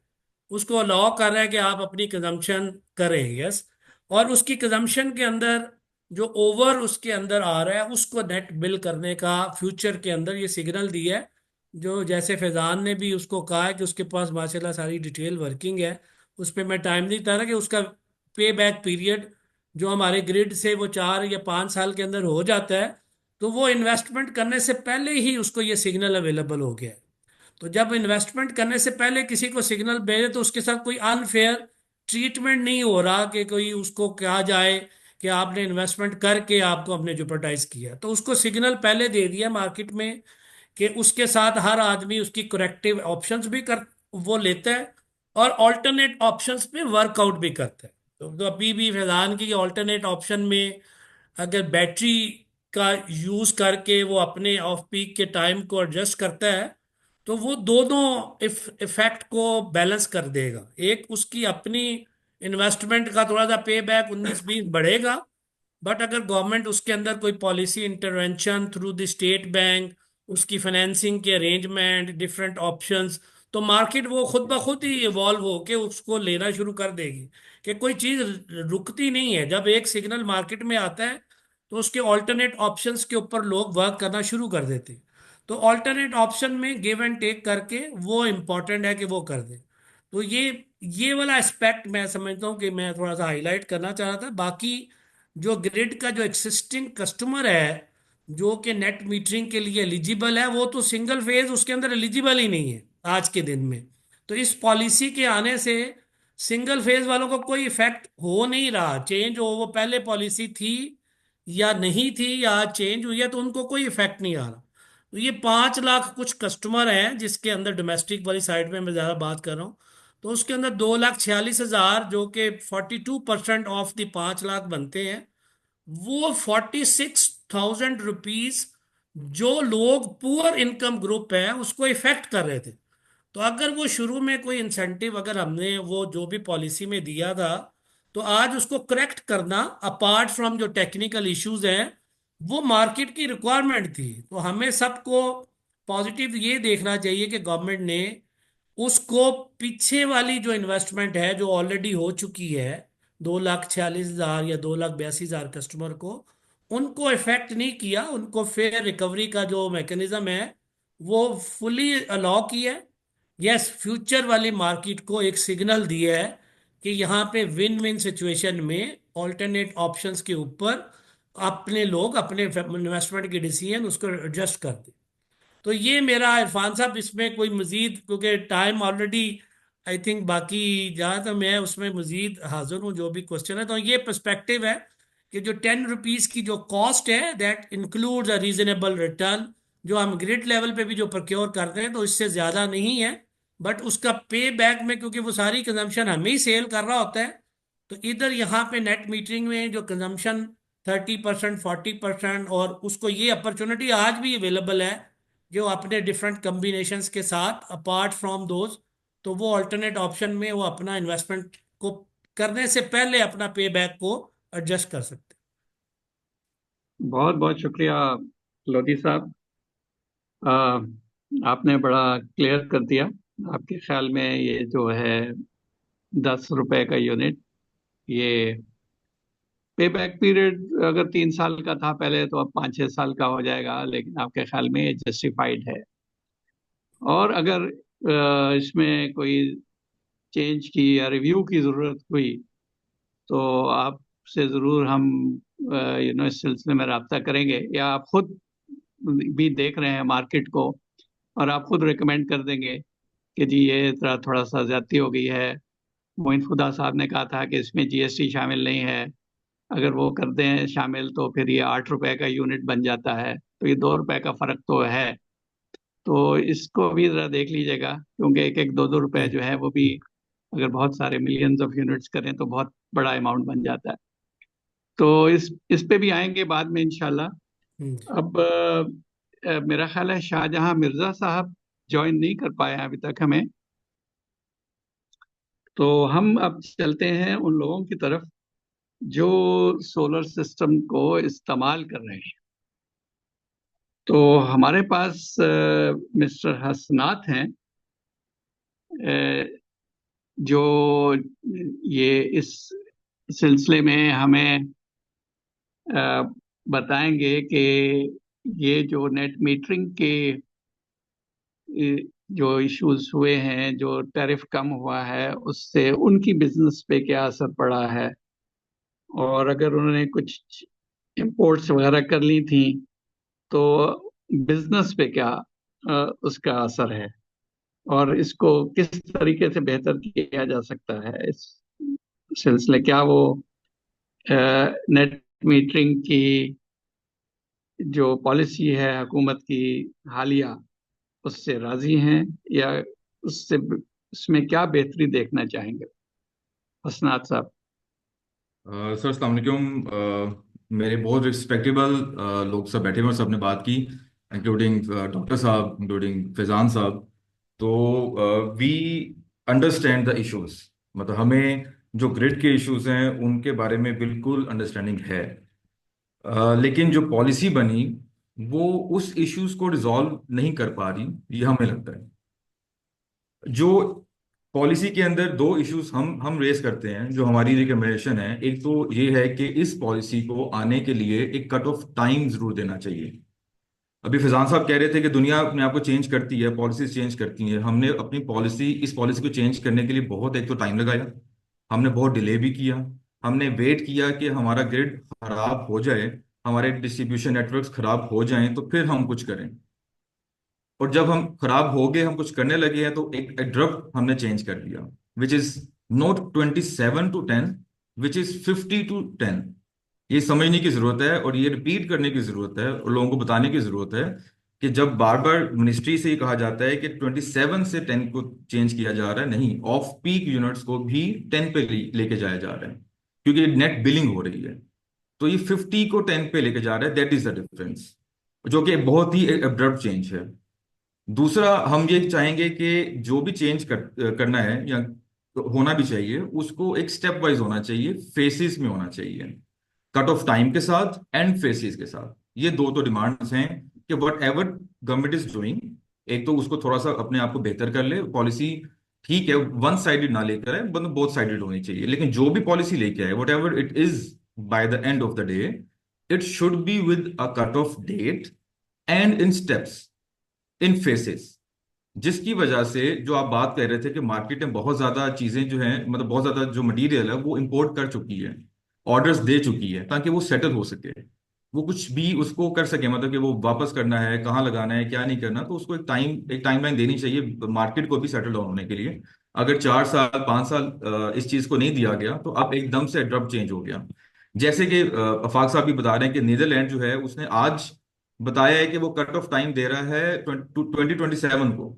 उसको अलाउ कर रहा है कि आप अपनी कंजम्पशन करें, यस। और उसकी कंजम्पशन के अंदर जो ओवर उसके अंदर आ रहा है उसको नेट बिल करने का फ्यूचर के अंदर ये सिग्नल दिया है। जो जैसे फैजान ने भी उसको कहा है कि उसके पास माशाल्लाह सारी डिटेल वर्किंग है उस पर मैं टाइम नहीं था रहा कि उसका पे बैक पीरियड जो हमारे ग्रिड से वो 4 या 5 साल के अंदर हो जाता है तो वो इन्वेस्टमेंट करने से पहले ही उसको ये सिग्नल अवेलेबल हो गया है। तो जब इन्वेस्टमेंट करने से पहले किसी को सिग्नल भेजे तो उसके साथ कोई अनफेयर ट्रीटमेंट नहीं हो रहा कि कोई उसको कहा जाए कि आपने इन्वेस्टमेंट करके आपको हमने जेपरडाइज किया। तो उसको सिग्नल पहले दे दिया मार्केट में कि उसके साथ हर आदमी उसकी करेक्टिव ऑप्शंस भी कर वो लेता है और ऑल्टरनेट ऑप्शंस पे वर्कआउट भी करता है। तो अभी भी फैजान की ऑल्टरनेट ऑप्शन में अगर बैटरी का यूज करके वो अपने ऑफ पीक के टाइम को एडजस्ट करता है तो वो दोनों इफेक्ट को बैलेंस कर देगा। एक उसकी अपनी इन्वेस्टमेंट का थोड़ा सा पे बैक 19-20 बढ़ेगा बट अगर गवर्नमेंट उसके अंदर कोई policy intervention through the state bank उसकी फाइनेंसिंग के अरेंजमेंट डिफरेंट ऑप्शंस तो मार्केट वो खुद ब खुद ही इवॉल्व होके उसको लेना शुरू कर देगी कि कोई चीज़ रुकती नहीं है। जब एक सिग्नल मार्केट में आता है तो उसके ऑल्टरनेट ऑप्शंस के ऊपर लोग वर्क करना शुरू कर देते हैं। तो ऑल्टरनेट ऑप्शन में गिव एंड टेक करके वो इम्पोर्टेंट है कि वो कर दे। तो ये वाला एस्पेक्ट मैं समझता हूँ कि मैं थोड़ा सा हाईलाइट करना चाह रहा था। बाकी जो ग्रिड का जो एक्सिस्टिंग कस्टमर है जो कि नेट मीटरिंग के लिए एलिजिबल है वो तो सिंगल फेज उसके अंदर एलिजिबल ही नहीं है आज के दिन में। तो इस पॉलिसी के आने से सिंगल फेज वालों को कोई इफेक्ट हो नहीं रहा, चेंज हो वो पहले पॉलिसी थी या नहीं थी या चेंज हुई है तो उनको कोई इफेक्ट नहीं आ रहा। तो ये 5 लाख कुछ कस्टमर हैं जिसके अंदर डोमेस्टिक वाली साइड में मैं ज़्यादा बात कर रहा हूँ। तो उसके अंदर 2,46,000 जो कि 42% ऑफ द 5 लाख बनते हैं, वो 46,000 रुपीज जो लोग पुअर इनकम ग्रुप है उसको इफेक्ट कर रहे थे। तो अगर वो शुरू में कोई इंसेंटिव अगर हमने वो जो भी पॉलिसी में दिया था, तो आज उसको करेक्ट करना अपार्ट फ्रॉम जो टेक्निकल इश्यूज हैं, वो मार्केट की रिक्वायरमेंट थी। तो हमें सबको पॉजिटिव ये देखना चाहिए कि गवर्नमेंट ने उसको पीछे वाली जो इन्वेस्टमेंट है जो ऑलरेडी हो चुकी है, 2,46,000 या 2,82,000 कस्टमर को, उनको इफेक्ट नहीं किया। उनको फेयर रिकवरी का जो मैकेनिज्म है वो फुली अलाउ किया है। यस, फ्यूचर वाली मार्केट को एक सिग्नल दिया है कि यहाँ पे विन विन सिचुएशन में ऑल्टरनेट ऑप्शंस के ऊपर अपने लोग अपने इन्वेस्टमेंट के डिसीजन उसको एडजस्ट करते। तो ये मेरा इरफान साहब, इसमें कोई मजीद, क्योंकि टाइम ऑलरेडी आई थिंक बाकी जहाँ तक मैं उसमें मजीद हाजिर हूँ जो भी क्वेश्चन है। तो ये पर्सपेक्टिव है कि जो 10 रुपीज की जो कॉस्ट है that includes a reasonable return, जो हम ग्रिड लेवल पे भी जो प्रोक्योर करते हैं तो इससे ज़्यादा नहीं है। बट उसका पे बैक में, क्योंकि वो सारी कंजम्पशन हमें ही सेल कर रहा होता है, तो इधर यहाँ पे नेट मीटरिंग में जो कंजम्पशन 30%, 40%, और उसको ये अपॉर्चुनिटी आज भी अवेलेबल है जो अपने डिफरेंट कम्बिनेशंस के साथ अपार्ट फ्रॉम दोज, तो वो अल्टरनेट ऑप्शन में वो अपना इन्वेस्टमेंट को करने से पहले अपना पे बैक को एडजस्ट कर सकते बहुत बहुत शुक्रिया लोधी साहब। आ, आपने बड़ा क्लियर कर दिया। आपके ख्याल में ये जो है 10 रुपए का यूनिट, ये पे बैक पीरियड अगर 3 साल का था पहले तो अब 5-6 साल का हो जाएगा, लेकिन आपके ख्याल में ये जस्टिफाइड है? और अगर इसमें कोई चेंज की या रिव्यू की जरूरत हुई तो आपसे जरूर हम इस सिलसिले में रब्ता करेंगे, या आप खुद भी देख रहे हैं मार्केट को और आप खुद रिकमेंड कर देंगे कि जी ये थोड़ा सा ज्यादती हो गई है। मोइन खुदा साहब ने कहा था कि इसमें जीएसटी शामिल नहीं है, अगर वो कर दें शामिल तो फिर ये 8 रुपए का यूनिट बन जाता है, तो ये 2 रुपए का फर्क तो है। तो इसको भी जरा देख लीजिएगा, क्योंकि एक एक 2-2 रुपए हैं। जो है वो भी अगर बहुत सारे मिलियंस ऑफ यूनिट्स करें तो बहुत बड़ा अमाउंट बन जाता है। तो इस पे भी आएंगे बाद में इंशाल्लाह। हम्म। अब मेरा ख्याल है शाहजहां मिर्जा साहब ज्वाइन नहीं कर पाए हैं अभी तक हमें, तो हम अब चलते हैं उन लोगों की तरफ जो सोलर सिस्टम को इस्तेमाल कर रहे हैं। तो हमारे पास मिस्टर हसनात हैं, जो ये इस सिलसिले में हमें बताएंगे कि ये जो नेट मीटरिंग के जो इश्यूज हुए हैं, जो टैरिफ कम हुआ है, उससे उनकी बिजनेस पे क्या असर पड़ा है, और अगर उन्होंने कुछ इंपोर्ट्स वगैरह कर ली थी तो बिजनेस पे क्या उसका असर है, और इसको किस तरीके से बेहतर किया जा सकता है। इस सिलसिले क्या वो नेट मीटरिंग की जो पॉलिसी है हुकूमत की हालिया, उससे राजी हैं, या उससे उसमें क्या बेहतरी देखना चाहेंगे? हसनात साहब। सर अस्सलाम वालेकुम। मेरे बहुत रिस्पेक्टेबल लोग सब बैठे हुए हैं, सबने बात की, इंक्लूडिंग डॉक्टर साहब, इंक्लूडिंग फैजान साहब। तो वी अंडरस्टैंड द इश्यूज, मतलब हमें जो ग्रिड के इश्यूज हैं उनके बारे में बिल्कुल अंडरस्टैंडिंग है। लेकिन जो पॉलिसी बनी वो उस इश्यूज को रिजॉल्व नहीं कर पा रही, ये हमें लगता है। जो पॉलिसी के अंदर दो इश्यूज हम रेस करते हैं, जो हमारी रिकमेंडेशन है, एक तो ये है कि इस पॉलिसी को आने के लिए एक कट ऑफ टाइम जरूर देना चाहिए। अभी फैजान साहब कह रहे थे कि दुनिया अपने आप को चेंज करती है, पॉलिसीज चेंज करती हैं। हमने अपनी इस पॉलिसी को चेंज करने के लिए बहुत एक तो टाइम लगाया, हमने बहुत डिले भी किया, हमने वेट किया कि हमारा ग्रिड खराब हो जाए, हमारे डिस्ट्रीब्यूशन नेटवर्क्स खराब हो जाएं तो फिर हम कुछ करें। और जब हम खराब हो गए, हम कुछ करने लगे हैं, तो एक एड्रप्ट हमने चेंज कर दिया, which is not 27-10, which is 50-10। ये समझने की जरूरत है और ये रिपीट करने की जरूरत है और लोगों को बताने की जरूरत है कि जब बार बार मिनिस्ट्री से ये कहा जाता है कि 27 से 10 को चेंज किया जा रहा है, नहीं, ऑफ पीक यूनिट्स को भी 10 पे लेके जाया जा रहा है, क्योंकि नेट बिलिंग हो रही है। तो ये 50 को 10 पे लेके जा रहा है, दैट इज द डिफरेंस, जो कि बहुत ही अब्रप्ट चेंज है। दूसरा, हम ये चाहेंगे कि जो भी चेंज करना है या होना भी चाहिए, उसको एक स्टेप वाइज होना चाहिए, फेसिस में होना चाहिए, कट ऑफ टाइम के साथ एंड फेसिस के साथ। ये दो तो डिमांड्स हैं कि what ever government is doing, एक तो उसको थोड़ा सा अपने आप को बेहतर कर ले, पॉलिसी ठीक है वन साइडेड ना लेकर आए, मतलब बोथ साइडेड होनी चाहिए, लेकिन जो भी पॉलिसी लेके आए whatever it is, by the end of the day it should be with a cut off date and in steps, in phases. जिसकी वजह से जो आप बात कर रहे थे कि मार्केट में बहुत ज्यादा चीजें जो हैं, मतलब बहुत ज्यादा जो मटेरियल है वो इंपोर्ट कर चुकी है, ऑर्डर्स दे चुकी है, ताकि वो सेटल हो सके, वो कुछ भी उसको कर सके, मतलब कि वो वापस करना है, कहाँ लगाना है, क्या नहीं करना, तो उसको एक टाइमलाइन देनी चाहिए मार्केट को भी सेटल डाउन होने के लिए। अगर 4 साल 5 साल इस चीज को नहीं दिया गया, तो अब एकदम से एब्रप्ट चेंज हो गया। जैसे कि अफाक साहब भी बता रहे हैं कि नीदरलैंड जो है उसने आज बताया है कि वो कट ऑफ टाइम दे रहा है 2027 को।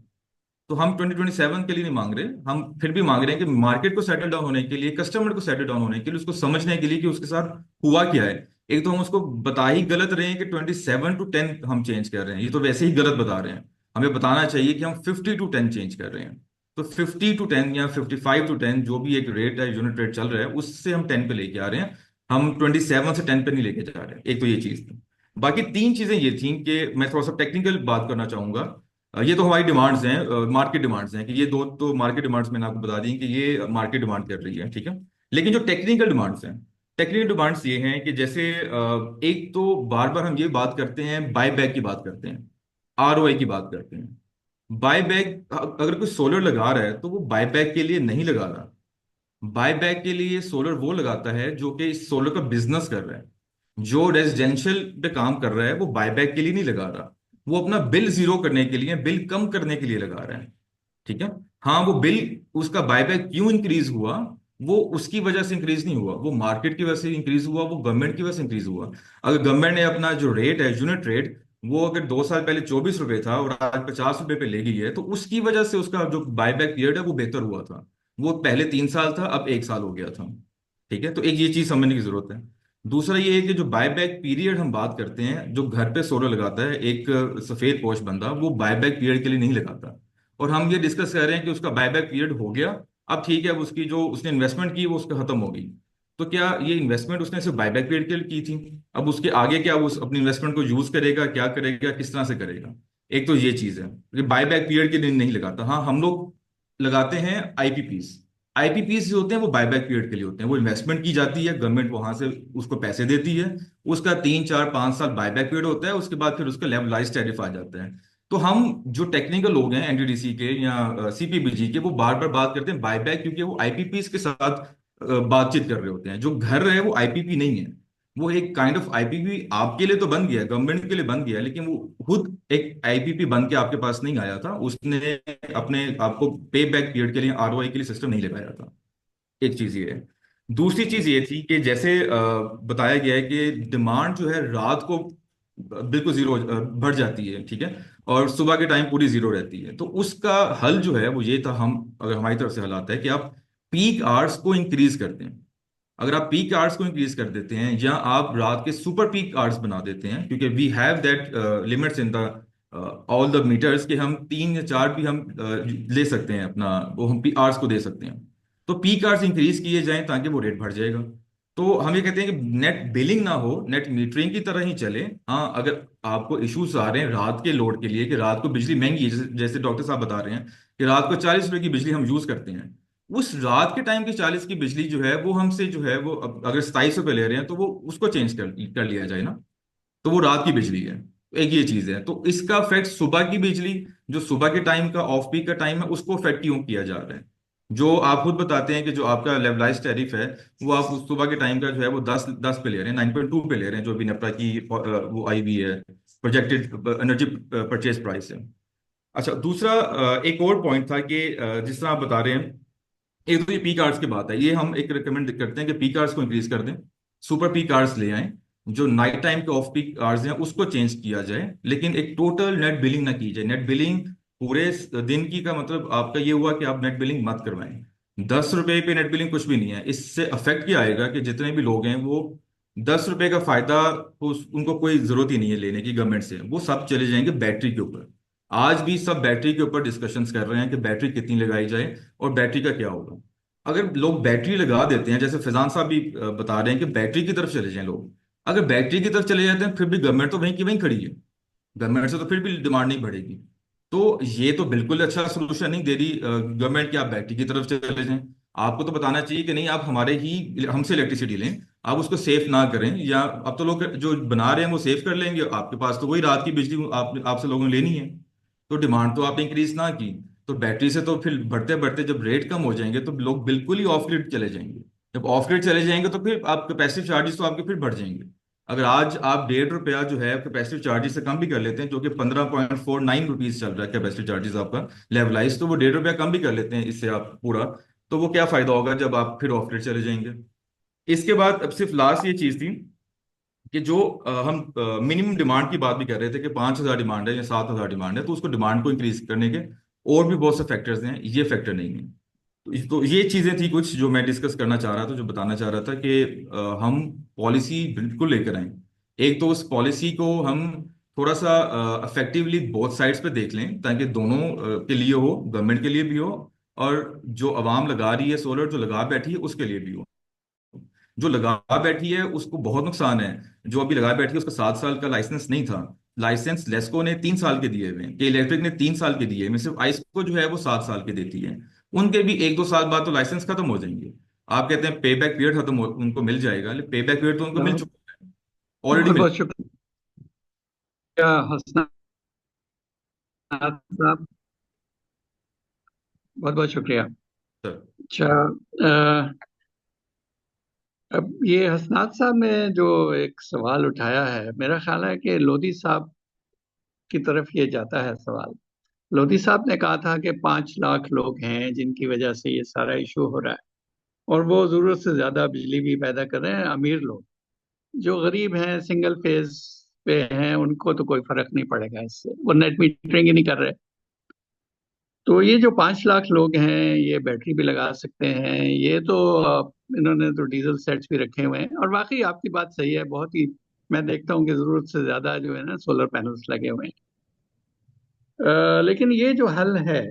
तो हम 2027 के लिए नहीं मांग रहे, हम फिर भी मांग रहे हैं कि मार्केट को सेटल डाउन होने के लिए, कस्टमर को सेटल डाउन होने के लिए, उसको समझने के लिए कि उसके साथ हुआ क्या है। एक तो हम उसको बता ही गलत रहे हैं कि 27 to 10 हम चेंज कर रहे हैं, ये तो वैसे ही गलत बता रहे हैं। हमें बताना चाहिए कि हम 50 to 10 चेंज कर रहे हैं। तो 50 to 10 या 55 to 10 जो भी एक रेट है, यूनिट रेट चल रहा है, उससे हम 10 पे लेके आ रहे हैं, हम 27 से 10 पे नहीं लेके जा रहे हैं। एक तो ये चीज थी। बाकी तीन चीजें ये थी कि मैं थोड़ा सा टेक्निकल बात करना चाहूंगा। ये तो हमारी डिमांड्स हैं, मार्केट डिमांड्स हैं, कि ये दो तो मार्केट डिमांड्स मैंने आपको बता दी कि ये मार्केट डिमांड कर रही है, ठीक है। लेकिन जो टेक्निकल डिमांड्स हैं, टेक्निकल डिमांड्स ये हैं कि जैसे एक तो बार बार हम ये बात करते हैं, बाय बैक की बात करते हैं, आरओआई की बात करते हैं। बाय बैक, अगर कोई सोलर लगा रहा है तो वो बाय बैक के लिए नहीं लगा रहा। बाय बैक के लिए सोलर वो लगाता है जो कि इस सोलर का बिजनेस कर रहा है। जो रेजिडेंशियल पे काम कर रहा है वो बाय बैक के लिए नहीं लगा रहा, वो अपना बिल जीरो करने के लिए, बिल कम करने के लिए लगा रहा है, ठीक है। हाँ, वो बिल, उसका बायबैक क्यों इंक्रीज हुआ, वो उसकी वजह से इंक्रीज नहीं हुआ, वो मार्केट की वजह से इंक्रीज हुआ, वो गवर्नमेंट की वजह से इंक्रीज हुआ। अगर गवर्नमेंट ने अपना जो रेट है, यूनिट रेट, वो अगर 2 साल पहले 24 रुपए था और आज 50 रुपए पे ले गई है, तो उसकी वजह से उसका जो बायबैक पीरियड है वो बेहतर हुआ था। वो पहले 3 साल था, अब 1 साल हो गया था, ठीक है। तो एक ये चीज समझने की जरूरत है। दूसरा ये है कि जो बायबैक पीरियड हम बात करते हैं, जो घर पे सोलर लगाता है एक सफेद पोश बंदा, वो बायबैक पीरियड के लिए नहीं लगाता। और हम ये डिस्कस कर रहे हैं कि उसका बायबैक पीरियड हो गया, अब ठीक है, अब उसकी जो उसने इन्वेस्टमेंट की वो उसका खत्म होगी। तो क्या ये इन्वेस्टमेंट उसने सिर्फ बायबैक पीरियड के लिए की थी? अब उसके आगे क्या वो अपनी इन्वेस्टमेंट को यूज करेगा, क्या करेगा, किस तरह से करेगा? एक तो ये चीज है कि बायबैक पीरियड के लिए नहीं लगाता। हाँ, हम लोग लगाते हैं आईपीपीस। आईपीपीस जो होते हैं वो बायबैक पीरियड के लिए होते हैं, वो इन्वेस्टमेंट की जाती है, गवर्नमेंट वहां से उसको पैसे देती है, उसका 3 4 5 साल बायबैक पीरियड होता है, उसके बाद फिर उसका लेवलाइज्ड टैरिफ आ जाता है। तो हम जो टेक्निकल लोग हैं एनटीडीसी के या सीपीबीजी के, वो बार बार बात करते हैं बायबैक, क्योंकि वो आईपीपीस के साथ बातचीत कर रहे होते हैं। जो घर है वो आईपीपी नहीं है, वो एक काइंड ऑफ आईपीपी आपके लिए तो बन गया, गवर्नमेंट के लिए बन गया, लेकिन वो खुद एक आईपीपी बन के आपके पास नहीं आया था, उसने अपने आपको पे बैक पीरियड के लिए, आरओआई के लिए सिस्टम नहीं लगाया था। एक चीज ये है। दूसरी चीज ये थी कि जैसे बताया गया है कि डिमांड जो है रात को बिल्कुल जीरो बढ़ जाती है, ठीक है, और सुबह के टाइम पूरी जीरो रहती है। तो उसका हल जो है वो ये था, हम अगर हमारी तरफ से हल आता है कि आप पीक आवर्स को इंक्रीज करते हैं। अगर आप पीक आवर्स को इंक्रीज कर देते हैं या आप रात के सुपर पीक आवर्स बना देते हैं, क्योंकि we have that limits in the all the meters, कि हम 3 या 4 भी हम ले सकते हैं, अपना वो हम पी आवर्स को दे सकते हैं। तो पीक आवर्स इंक्रीज किए जाएं ताकि वो रेट बढ़ जाएगा। तो हम ये कहते हैं कि नेट बिलिंग ना हो, नेट मीटरिंग की तरह ही चले। हाँ, अगर आपको इश्यूज आ रहे हैं रात के लोड के लिए कि रात को बिजली महंगी है, जैसे डॉक्टर साहब बता रहे हैं कि रात को 40 रुपए की बिजली हम यूज करते हैं, उस रात के टाइम की 40 की बिजली जो है वो हमसे जो है वो अगर 27 रुपये ले रहे हैं, तो वो उसको चेंज कर लिया जाए ना, तो वो रात की बिजली है। तो एक ये चीज है, तो इसका इफेक्ट सुबह की बिजली, जो सुबह के टाइम का ऑफ पीक का टाइम है, उसको इफेक्ट क्यों किया जा रहा है? जो आप खुद बताते हैं कि जो आपका लेवलाइज्ड टैरिफ है, वो आप उस सुबह के टाइम का जो है वो 10 पे ले रहे हैं, 9.2 पे ले रहे हैं, जो अभी नेपरा की वो आई हुई है, प्रोजेक्टेड एनर्जी परचेज प्राइस है। अच्छा, दूसरा एक और पॉइंट था कि जिस तरह आप बता रहे हैं, एक तो ये पीक आवर्स की बात है, ये हम एक रिकमेंड करते हैं कि पीक आवर्स को इंक्रीज कर दें, सुपर पीक आवर्स ले आएं। जो नाइट टाइम के ऑफ पीक आवर्स हैं उसको चेंज किया जाए, लेकिन एक टोटल नेट बिलिंग ना की जाए। नेट बिलिंग पूरे दिन की का मतलब आपका ये हुआ कि आप नेट बिलिंग मत करवाएं। 10 रुपए पे नेट बिलिंग कुछ भी नहीं है। इससे अफेक्ट क्या आएगा कि जितने भी लोग हैं वो 10 रुपए का फायदा उनको कोई जरूरत ही नहीं है लेने की गवर्नमेंट से, वो सब चले जाएंगे बैटरी के ऊपर। आज भी सब बैटरी के ऊपर डिस्कशंस कर रहे हैं कि बैटरी कितनी लगाई जाए और बैटरी का क्या होगा। अगर लोग बैटरी लगा देते हैं, जैसे फैजान साहब भी बता रहे हैं कि बैटरी की तरफ चले जाएं लोग, अगर बैटरी की तरफ चले जाते हैं फिर भी गवर्नमेंट तो वहीं की वहीं खड़ी है, गवर्नमेंट से तो फिर भी डिमांड नहीं बढ़ेगी। तो ये तो बिल्कुल अच्छा सोल्यूशन नहीं दे रही गवर्नमेंट कि आप बैटरी की तरफ चले जाएं। आपको तो बताना चाहिए कि नहीं, आप हमारे ही हमसे इलेक्ट्रिसिटी लें, आप उसको सेफ ना करें। या अब तो लोग जो बना रहे हैं वो सेफ कर लेंगे, आपके पास तो वही रात की बिजली आपसे लोगों ने लेनी है। तो डिमांड तो आपने इंक्रीज ना की, तो बैटरी से तो फिर बढ़ते बढ़ते जब रेट कम हो जाएंगे तो लोग बिल्कुल ही ऑफ ग्रिड चले जाएंगे। जब ऑफ ग्रिड चले जाएंगे तो फिर आप कैपेसिटी चार्जेस तो आपके फिर बढ़ जाएंगे। अगर आज आप 1.5 रुपया जो है कैपेसिटी चार्जेस से कम भी कर लेते हैं, जो कि 15.49 रुपीज चल रहा है कैपेसिटी चार्जेस आपका लेवलाइज, तो वो 1.5 रुपया कम भी कर लेते हैं इससे आप पूरा, तो वो क्या फायदा होगा जब आप फिर ऑफ ग्रिड चले जाएंगे। इसके बाद अब सिर्फ लास्ट ये चीज थी कि जो हम मिनिमम डिमांड की बात भी कर रहे थे कि 5,000 डिमांड है या 7,000 डिमांड है, तो उसको डिमांड को इंक्रीज करने के और भी बहुत से फैक्टर्स हैं, ये फैक्टर नहीं है। तो ये चीजें थी कुछ जो मैं डिस्कस करना चाह रहा था, जो बताना चाह रहा था कि हम पॉलिसी बिल्कुल लेकर आए। एक तो उस पॉलिसी को हम थोड़ा सा इफेक्टिवली बहुत साइड्स पे देख लें, ताकि दोनों के लिए हो, गवर्नमेंट के लिए भी हो और जो अवाम लगा रही है सोलर, जो लगा बैठी है उसके लिए भी हो। जो लगा बैठी है उसको बहुत नुकसान है। जो अभी लगा बैठी है उसका 7 साल का लाइसेंस नहीं था, लाइसेंस लेस्को ने 3 साल के दिए हुए हैं, कि इलेक्ट्रिक ने 3 साल के दिए हैं, में सिर्फ आइस्को जो है वो 7 साल के देती है। उनके भी 1-2 साल बाद तो लाइसेंस खत्म हो जाएंगे। आप कहते हैं पे बैक पीरियड खत्म हो उनको मिल जाएगा, लेकिन पे बैक पीरियड तो उनको मिल बहुत चुका है, ऑलरेडी बहुत मिल बहुत शुक्रिया हसनात साहब, बहुत बहुत शुक्रिया। सर। अच्छा, अब ये हसनात साहब ने जो एक सवाल उठाया है, मेरा ख्याल है कि लोधी साहब की तरफ ये जाता है सवाल। लोधी साहब ने कहा था कि 5 लाख लोग हैं जिनकी वजह से ये सारा इशू हो रहा है, और वो जरूरत से ज्यादा बिजली भी पैदा कर रहे हैं। अमीर लोग, जो गरीब हैं, सिंगल फेज पे हैं, उनको तो कोई फर्क नहीं पड़ेगा इससे, वो नेट मीटरिंग ही नहीं कर रहे। तो ये जो 5 लाख लोग हैं ये बैटरी भी लगा सकते हैं। ये तो इन्होंने तो डीजल सेट्स भी रखे हुए हैं, और वाकई आपकी बात सही है, बहुत ही मैं देखता हूँ कि जरूरत से ज्यादा जो है ना सोलर पैनल्स लगे हुए हैं। लेकिन ये जो हल है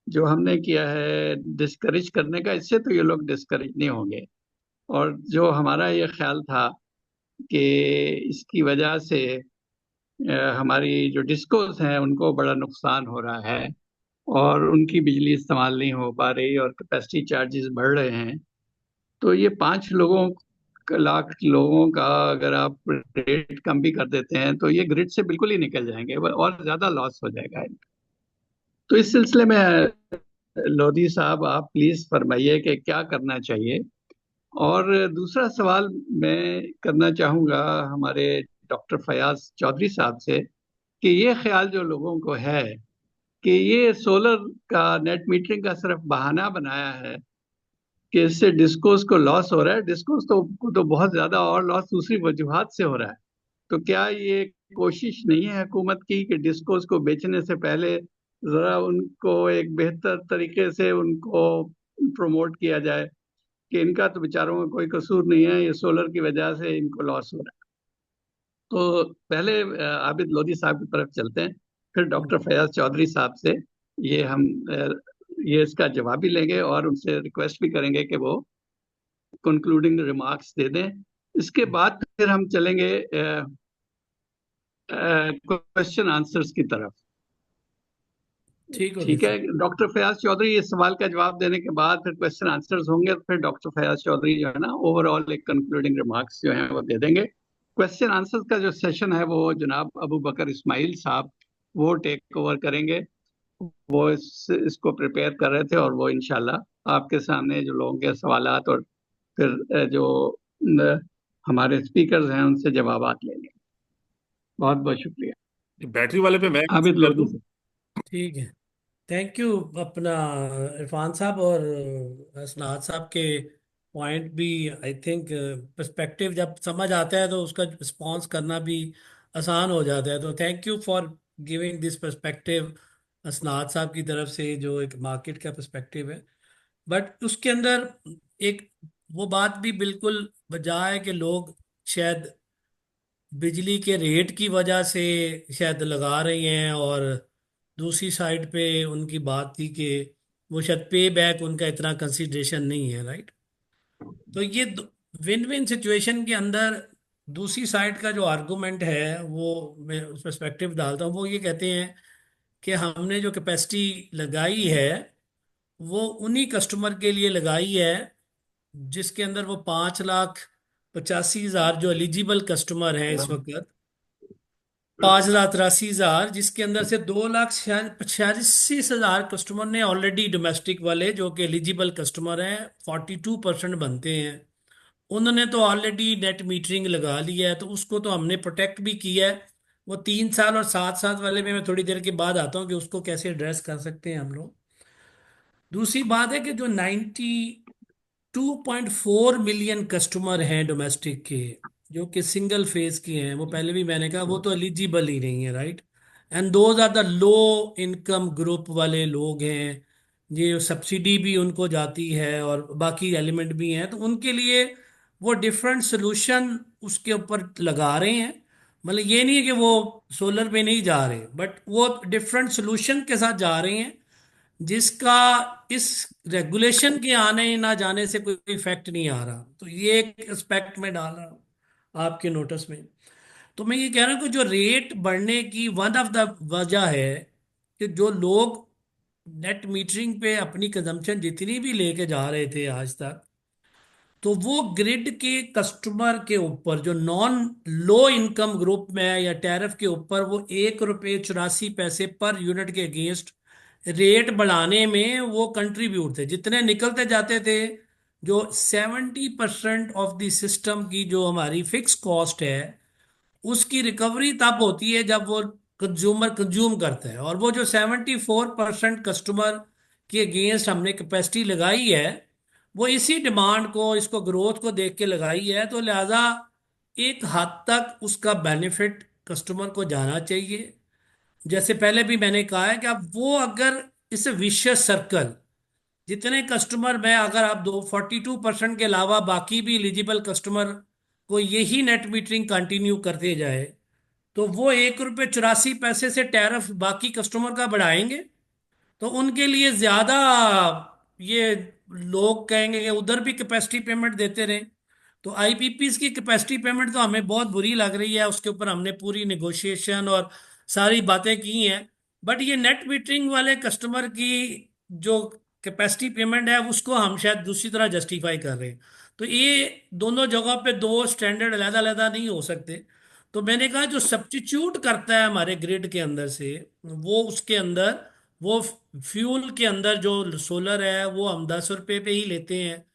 जो हमने किया है डिस्करेज करने का, इससे तो ये लोग डिस्करेज नहीं होंगे। और जो हमारा ये ख्याल था कि इसकी वजह से हमारी जो डिस्कोस हैं उनको बड़ा नुकसान हो रहा है और उनकी बिजली इस्तेमाल नहीं हो पा रही और कैपेसिटी चार्जेस बढ़ रहे हैं, तो ये 5 लाख लोगों का अगर आप रेट कम भी कर देते हैं तो ये ग्रिड से बिल्कुल ही निकल जाएंगे, और ज्यादा लॉस हो जाएगा। तो इस सिलसिले में लोधी साहब आप प्लीज फरमाइए कि क्या करना चाहिए। और दूसरा सवाल मैं करना चाहूंगा हमारे डॉक्टर फयाज चौधरी साहब से, कि ये ख्याल जो लोगों को है कि ये सोलर का नेट मीटरिंग का सिर्फ बहाना बनाया है कि इससे डिस्कोस को लॉस हो रहा है, डिस्कोस तो बहुत ज्यादा और लॉस दूसरी वजूहात से हो रहा है। तो क्या ये कोशिश नहीं है हुकूमत की कि डिस्कोस को बेचने से पहले जरा उनको एक बेहतर तरीके से उनको प्रमोट किया जाए कि इनका तो बेचारों का कोई कसूर नहीं है, ये सोलर की वजह से इनको लॉस हो रहा है। तो पहले आबिद लोधी साहब की तरफ चलते हैं, फिर डॉक्टर फयाज चौधरी साहब से ये हम ये इसका जवाब भी लेंगे और उनसे रिक्वेस्ट भी करेंगे कि वो कंक्लूडिंग रिमार्क्स दे दें। इसके बाद फिर हम चलेंगे क्वेश्चन आंसर्स की तरफ। ठीक हो ठीक गया है डॉक्टर फयाज चौधरी, इस सवाल का जवाब देने के बाद फिर क्वेश्चन आंसर्स होंगे, फिर डॉक्टर फयाज चौधरी जो है ना ओवरऑल एक कंक्लूडिंग रिमार्क्स जो है वो दे देंगे। क्वेश्चन आंसर्स का जो सेशन है वो जनाब अबू बकर इस्माइल साहब वो टेक ओवर करेंगे। वो इसको प्रिपेयर कर रहे थे और वो इंशाल्लाह आपके सामने जो लोगों के सवालात और फिर जो हमारे स्पीकर्स हैं उनसे जवाबात लेंगे। बहुत बहुत शुक्रिया। बैटरी वाले पे मैं आबिद कर लोधी दूं। से। ठीक है। थैंक यू अपना इरफान साहब और हसनात साहब के पॉइंट भी आई थिंक पर्सपेक्टिव जब समझ आता है तो उसका रिस्पॉन्स करना भी आसान हो जाता है। तो thank you for giving this perspective Asnad साहब की तरफ से, जो एक मार्केट का पर्सपेक्टिव है। बट उसके अंदर एक वो बात भी बिल्कुल बजा है कि लोग शायद बिजली के रेट की वजह से शायद लगा रही हैं, और दूसरी साइड पे उनकी बात थी कि वो शायद पे बैक उनका इतना कंसिडरेशन नहीं है, राइट। तो ये विन विन सिचुएशन के अंदर दूसरी साइड का जो आर्गुमेंट है वो मैं उस पर्सपेक्टिव डालता हूँ। वो ये कहते हैं कि हमने जो कैपेसिटी लगाई है वो उन्हीं कस्टमर के लिए लगाई है जिसके अंदर वो 5,85,000 जो एलिजिबल कस्टमर हैं इस वक्त, 5,83,000, जिसके अंदर से 2,86,000 कस्टमर ने ऑलरेडी, डोमेस्टिक वाले जो कि एलिजिबल कस्टमर हैं 42% बनते हैं, उन्होंने तो ऑलरेडी नेट मीटरिंग लगा लिया है। तो उसको तो हमने प्रोटेक्ट भी किया है। वो 3 साल और 7 साल वाले में मैं थोड़ी देर के बाद आता हूँ कि उसको कैसे एड्रेस कर सकते हैं हम लोग। दूसरी बात है कि जो 2.4 मिलियन कस्टमर हैं डोमेस्टिक के, जो कि सिंगल फेज के हैं, वो पहले भी मैंने कहा वो तो एलिजिबल ही नहीं है, right. And those are the low income group वाले लोग हैं, ये सब्सिडी भी उनको जाती है और बाकी एलिमेंट भी हैं। तो उनके लिए वो डिफरेंट सोल्यूशन उसके ऊपर लगा रहे हैं। मतलब ये नहीं है कि वो सोलर पे नहीं जा रहे, बट वो डिफरेंट सोल्यूशन के साथ जा रहे हैं, जिसका इस रेगुलेशन के आने ना जाने से कोई इफेक्ट नहीं आ रहा। तो ये एक एस्पेक्ट में डाल रहा हूं आपके नोटिस में। तो मैं ये कह रहा हूं कि जो रेट बढ़ने की वन ऑफ द वजह है कि जो लोग नेट मीटरिंग पे अपनी कंजम्पशन जितनी भी लेके जा रहे थे आज तक, तो वो ग्रिड के कस्टमर के ऊपर जो नॉन लो इनकम ग्रुप में है या टैरिफ के ऊपर, वो 1 रुपये 84 पैसे पर यूनिट के अगेंस्ट रेट बढ़ाने में वो कंट्रीब्यूट थे। जितने निकलते जाते थे, जो 70% ऑफ द सिस्टम की जो हमारी फिक्स कॉस्ट है उसकी रिकवरी तब होती है जब वो कंज्यूमर कंज्यूम करता है। और वो जो 74% कस्टमर के अगेंस्ट हमने कैपेसिटी लगाई है, वो इसी डिमांड को, इसको ग्रोथ को देख के लगाई है। तो लिहाजा एक हद तक उसका बेनिफिट कस्टमर को जाना चाहिए। जैसे पहले भी मैंने कहा है कि अब वो अगर इस विशियस सर्कल, जितने कस्टमर में अगर आप 42% के अलावा बाकी भी एलिजिबल कस्टमर को यही नेट मीटरिंग कंटिन्यू करते जाए, तो वो 1 रुपये 84 पैसे से टैरिफ बाकी कस्टमर का बढ़ाएंगे। तो उनके लिए ज्यादा ये लोग कहेंगे कि उधर भी कैपेसिटी पेमेंट देते रहे। तो आईपीपीस की कैपेसिटी पेमेंट तो हमें बहुत बुरी लग रही है, उसके ऊपर हमने पूरी नेगोशिएशन और सारी बातें की हैं। बट ये नेट मीटरिंग वाले कस्टमर की जो कैपेसिटी पेमेंट है उसको हम शायद दूसरी तरह जस्टिफाई कर रहे हैं। तो ये दोनों जगह पे दो स्टैंडर्ड अलग अलग नहीं हो सकते। तो मैंने कहा जो सब्स्टिट्यूट करता है हमारे ग्रिड के अंदर से, वो उसके अंदर वो फ्यूल के अंदर जो सोलर है वो हम 10 रुपए पे ही लेते हैं,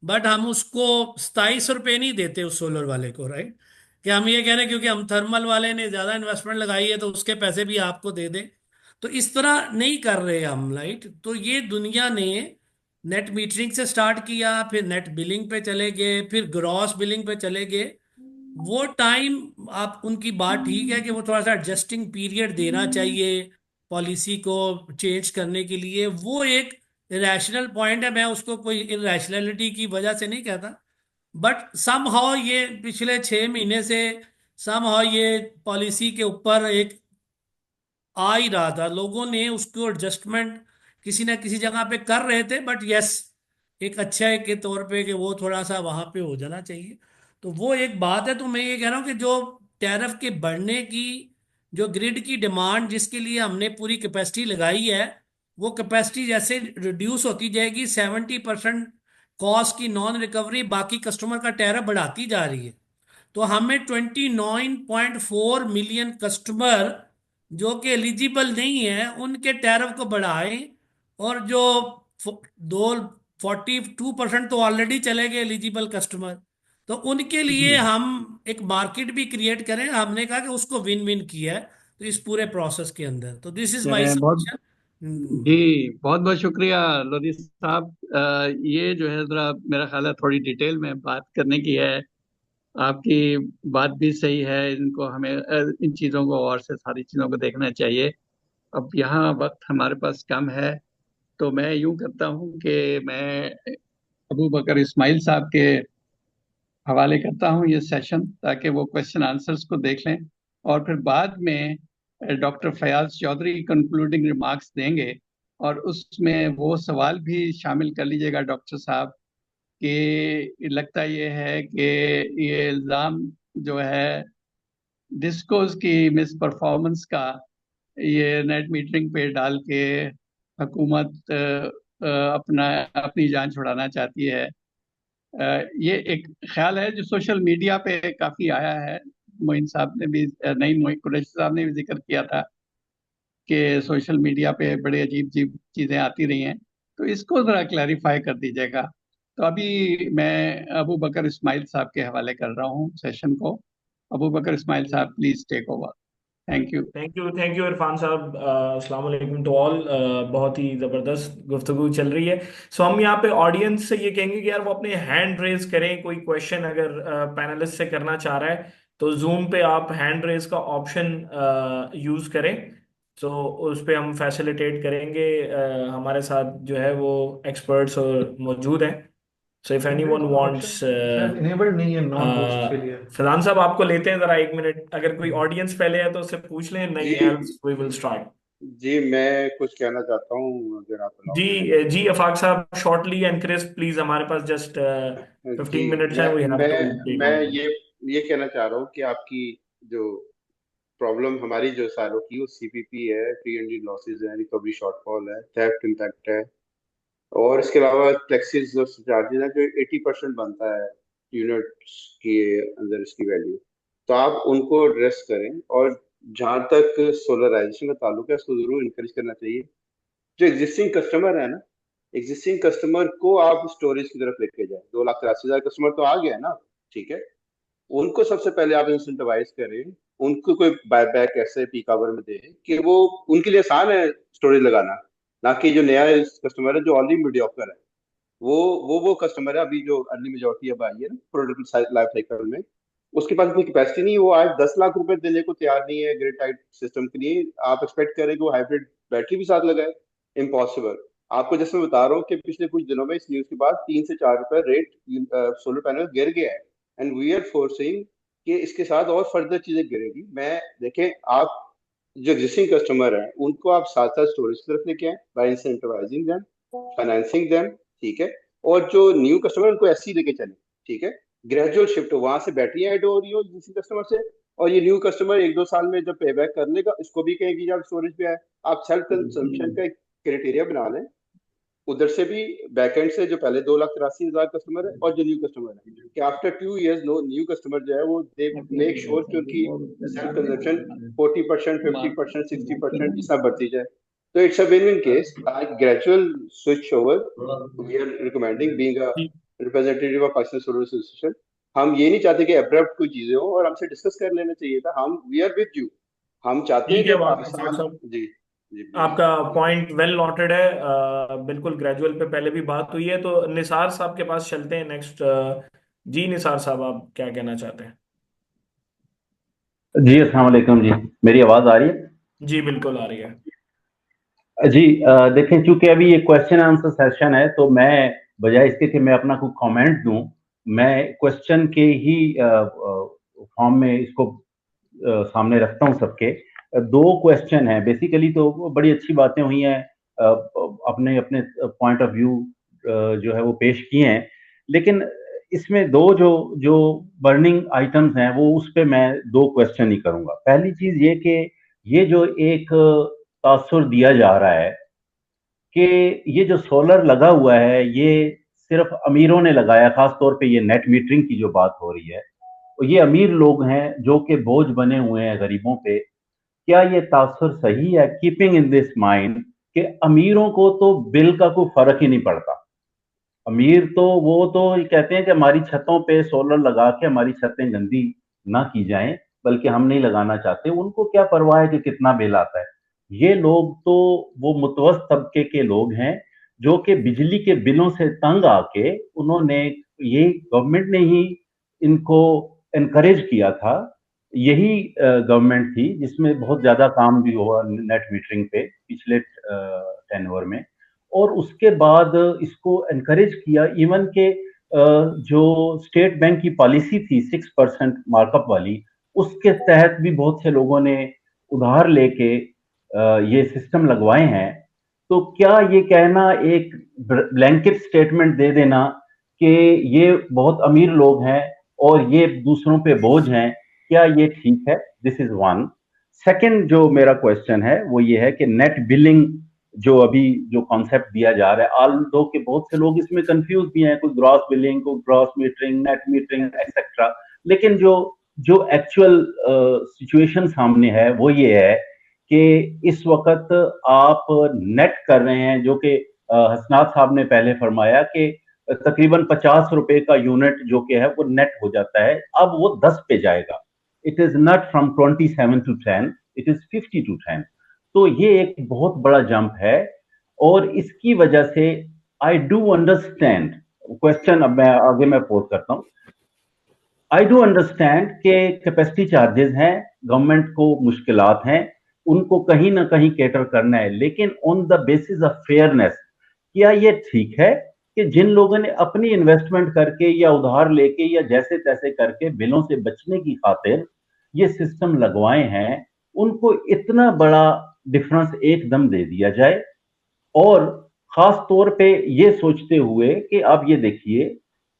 बट हम उसको 27 रुपए नहीं देते उस सोलर वाले को, राइट। कि हम ये कह रहे हैं क्योंकि हम थर्मल वाले ने ज्यादा इन्वेस्टमेंट लगाई है तो उसके पैसे भी आपको दे दें। तो इस तरह नहीं कर रहे हम, राइट। तो ये दुनिया ने नेट मीटरिंग से स्टार्ट किया, फिर नेट बिलिंग पे चले गए, फिर ग्रॉस बिलिंग पे चले गए। वो टाइम आप उनकी बात ठीक है कि वो थोड़ा सा एडजस्टिंग पीरियड देना चाहिए पॉलिसी को चेंज करने के लिए, वो एक रैशनल पॉइंट है। मैं उसको कोई इरेशनैलिटी की वजह से नहीं कहता, बट समहाउ ये पिछले 6 महीने से समहाउ ये पॉलिसी के ऊपर एक आ ही रहा था। लोगों ने उसको एडजस्टमेंट किसी ना किसी जगह पे कर रहे थे, बट यस एक अच्छा है के तौर पे कि वो थोड़ा सा वहां पे हो जाना चाहिए। तो वो एक बात है। तो मैं ये कह रहा हूँ कि जो टैरिफ के बढ़ने की, जो ग्रिड की डिमांड जिसके लिए हमने पूरी कैपेसिटी लगाई है, वो कैपेसिटी जैसे रिड्यूस होती जाएगी, 70% कॉस्ट की नॉन रिकवरी बाकी कस्टमर का टैरिफ बढ़ाती जा रही है। तो हमें 29.4 मिलियन कस्टमर जो कि एलिजिबल नहीं है उनके टैरिफ को बढ़ाएं, और जो दो 42% तो ऑलरेडी चले गए एलिजिबल कस्टमर, तो उनके लिए जी, हम एक मार्केट भी क्रिएट करें। हमने कहा कि उसको विन विन किया है तो इस पूरे प्रोसेस के अंदर। तो दिस इज माय बहुत सजेशन। जी बहुत बहुत शुक्रिया लोधी साहब। ये जो है जरा मेरा ख्याल है थोड़ी डिटेल में बात करने की है। आपकी बात भी सही है, इनको हमें इन चीज़ों को और से सारी चीज़ों को देखना चाहिए। अब यहाँ वक्त हमारे पास कम है, तो मैं यूं करता हूँ कि मैं अबू बकर इस्माइल साहब के हवाले करता हूँ ये सेशन, ताकि वो क्वेश्चन आंसर्स को देख लें और फिर बाद में doctor Fayyaz Chaudhry concluding remarks देंगे। और उसमें वो सवाल भी शामिल कर लीजिएगा डॉक्टर साहब कि लगता ये है कि ये इल्ज़ाम जो है डिस्कोस की मिस परफॉर्मेंस का, ये नेट मीटरिंग पे डाल के हुकूमत अपना अपनी जान छुड़ाना चाहती है। ये एक ख्याल है जो सोशल मीडिया पे काफी आया है। मोइन साहब ने भी नहीं, मोइन कुरैशी साहब ने भी जिक्र किया था कि सोशल मीडिया पे बड़े अजीब अजीब चीजें आती रही हैं। तो इसको जरा क्लैरिफाई कर दीजिएगा। तो अभी मैं अबू बकर इस्माइल साहब के हवाले कर रहा हूँ सेशन को। अबू बकर इस्माइल साहब please take over. Thank you. Thank you Irfan साहब। अस्सलाम वालेकुम टू ऑल। बहुत ही ज़बरदस्त गुफ्तगू चल रही है। सो हम यहाँ पे ऑडियंस से ये कहेंगे कि यार वो अपने हैंड रेज करें, कोई क्वेश्चन अगर पैनलिस्ट से करना चाह रहा है तो जूम पे आप हैंड रेज का ऑप्शन यूज़ करें। सो उस पे हम फैसिलिटेट करेंगे। हमारे साथ जो है वो एक्सपर्ट्स और मौजूद हैं। So if anyone wants, enabled नहीं है नॉन होस्ट के लिए। फैजान साहब आपको लेते हैं जरा 1 मिनट, अगर कोई ऑडियंस पहले है तो उससे पूछ लें, नहीं जी एल्स वी विल स्टार्ट। जी, मैं कुछ कहना चाहता हूँ अगर आप अलाउ करें। जी अफाक साहब, शॉर्टली एंड क्रिस्प प्लीज। हमारे पास जस्ट जी 15 मिनट्स हैं, मैं वी हैव मैं टू टेक मैं ऑन। ये कहना चाह रहा हूँ कि आपकी जो प्रॉब्लम हमारी जो सालों की, वो सीपीपी है, फ्री एंड लॉसेज है, रिकवरी शॉर्टफॉल है, थेफ्ट इम्पैक्ट है, और इसके अलावा टैक्सेस जो चार्जेस है जो 80% बनता है यूनिट्स के अंदर इसकी वैल्यू, तो आप उनको एड्रेस करें। और जहाँ तक सोलराइजेशन का ताल्लुक है, उसको जरूर इंकरेज करना चाहिए। जो एग्जिस्टिंग कस्टमर है ना, एग्जिस्टिंग कस्टमर को आप स्टोरेज की तरफ लेके जाए। 2,83,000 कस्टमर तो आ गया ना, ठीक है। उनको सबसे पहले आप इंसेंटिवाइज करें, उनको कोई बायबैक ऐसे पीक आवर में दे कि वो उनके लिए आसान है स्टोरेज लगाना, ना कि जो नया कस्टमर है जो ऑलरेडी मीडियोकर है। वो कस्टमर है अभी जो अर्ली मेजोरिटी अब आई है ना प्रोडक्ट लाइफ साइकिल में, उसके पास इतनी कैपेसिटी नहीं है, वो आज 10 लाख रुपए देने को तैयार नहीं है ग्रिड टाइट सिस्टम के लिए। आप एक्सपेक्ट करें कि वो हाइब्रिड बैटरी भी साथ लगाए, इम्पॉसिबल। आपको जैसे मैं बता रहा हूँ कि पिछले कुछ दिनों में इस न्यूज के बाद 3 से 4 रुपए रेट सोलर पैनल गिर गया है, एंड वी आर फोर्सिंग कि इसके साथ और फर्दर चीजें गिरेगी। मैं देखें, आप जो एग्जिस्टिंग कस्टमर है उनको आप साथ साथ स्टोरेज की तरफ लेके आए by incentivising them, financing them, ठीक है। और जो न्यू कस्टमर उनको ऐसे ही लेके चले, ठीक है। ग्रेजुअल शिफ्ट हो, वहां से बैटरी ऐड हो रही हो एग्जिस्टिंग कस्टमर से, और ये न्यू कस्टमर 1-2 साल में जब पे बैक कर लेगा, इसको भी कहेगी जब स्टोरेज पे आए। आप सेल्फ कंजम्पशन का एक क्राइटेरिया बना लें, उधर से भी बैकएंड से जो पहले 2,83,000 कस्टमर है और जो न्यू कस्टमर है, कि after 2 years no new customer जो है वो दे मेक श्योर कि उनकी सेल्फ कंजप्शन 40%, 50%, 60% इस तरह बढ़ती जाए। तो it's a win win case, gradual switch over we are recommending being a representative of Pakistan solar association. हम ये नहीं चाहते कि अब्रप्ट कोई चीजें हो, और हमसे डिस्कस कर लेना चाहिए था। हम वी आर विद यू, हम चाहते हैं ठीक है कि अफाक पाकिस्तान। साहब, जी जी आपका पॉइंट वेल नोटेड है। बिल्कुल ग्रेजुअल पे पहले भी बात हुई है। तो निसार साहब के पास चलते हैं नेक्स्ट। जी निसार साहब, आप क्या कहना चाहते हैं? जी अस्सलाम वालेकुम जी, मेरी आवाज़ आ रही है? जी बिल्कुल आ रही है। जी देखें, चूंकि अभी ये क्वेश्चन आंसर सेशन है, तो मैं बजाय इसके कि मैं अपना कोई कमेंट दूं, मैं क्वेश्चन के ही फॉर्म में इसको सामने रखता हूं सबके। 2 क्वेश्चन हैं बेसिकली, तो बड़ी अच्छी बातें हुई हैं, अपने अपने पॉइंट ऑफ व्यू जो है वो पेश किए हैं, लेकिन इसमें दो जो जो बर्निंग आइटम्स हैं वो उस पर मैं 2 क्वेश्चन ही करूंगा। पहली चीज ये कि ये जो एक तासुर दिया जा रहा है कि ये जो सोलर लगा हुआ है ये सिर्फ अमीरों ने लगाया, खासतौर पे ये नेट मीटरिंग की जो बात हो रही है, ये अमीर लोग हैं जो कि बोझ बने हुए हैं गरीबों पे। क्या ये तासुर सही है, कीपिंग इन दिस माइंड कि अमीरों को तो बिल का कोई फर्क ही नहीं पड़ता। अमीर तो वो तो कहते हैं कि हमारी छतों पे सोलर लगा के हमारी छतें गंदी ना की जाएं, बल्कि हम नहीं लगाना चाहते। उनको क्या परवाह है कि कितना बिल आता है। ये लोग तो वो मुतवस्सित तबके के लोग हैं जो कि बिजली के बिलों से तंग आके उन्होंने, ये गवर्नमेंट ने ही इनको एनकरेज किया था। यही गवर्नमेंट थी जिसमें बहुत ज्यादा काम भी हुआ नेट मीटरिंग पे पिछले टेन्योर में, और उसके बाद इसको एनकरेज किया। इवन के जो स्टेट बैंक की पॉलिसी थी 6% मार्कअप वाली, उसके तहत भी बहुत से लोगों ने उधार लेके ये सिस्टम लगवाए हैं। तो क्या ये कहना, एक ब्लैंकेट स्टेटमेंट दे देना कि ये बहुत अमीर लोग हैं और ये दूसरों पे बोझ हैं, क्या ये ठीक है? This is one. सेकंड जो मेरा क्वेश्चन है वो ये है कि नेट बिलिंग जो अभी जो कॉन्सेप्ट दिया जा रहा है, ऑल दो के बहुत से लोग इसमें कंफ्यूज भी हैं, कोई ग्रॉस बिलिंग, कोई gross metering, net metering etcetera, लेकिन जो जो एक्चुअल सिचुएशन सामने है वो ये है कि इस वक्त आप नेट कर रहे हैं, जो कि हसनात साहब ने पहले फरमाया कि तकरीबन 50 रुपए का यूनिट जो कि है वो नेट हो जाता है, अब वो 10 पे जाएगा। It is not from 27 to 10, it is 50 to 10। तो ये एक बहुत बड़ा जंप है, और इसकी वजह से आई डू अंडरस्टैंड क्वेश्चन। अब मैं आगे मैं पोस्ट करता हूं। आई डू अंडरस्टैंड कि कैपेसिटी चार्जेस हैं, गवर्नमेंट को मुश्किलात हैं, उनको कहीं ना कहीं कैटर करना है, लेकिन on the basis of fairness, क्या ये ठीक है कि जिन लोगों ने अपनी इन्वेस्टमेंट करके या उधार लेके या जैसे तैसे करके बिलों से बचने की खातिर ये सिस्टम लगवाए हैं, उनको इतना बड़ा डिफरेंस एकदम दे दिया जाए? और खास तौर पे ये सोचते हुए कि आप ये देखिए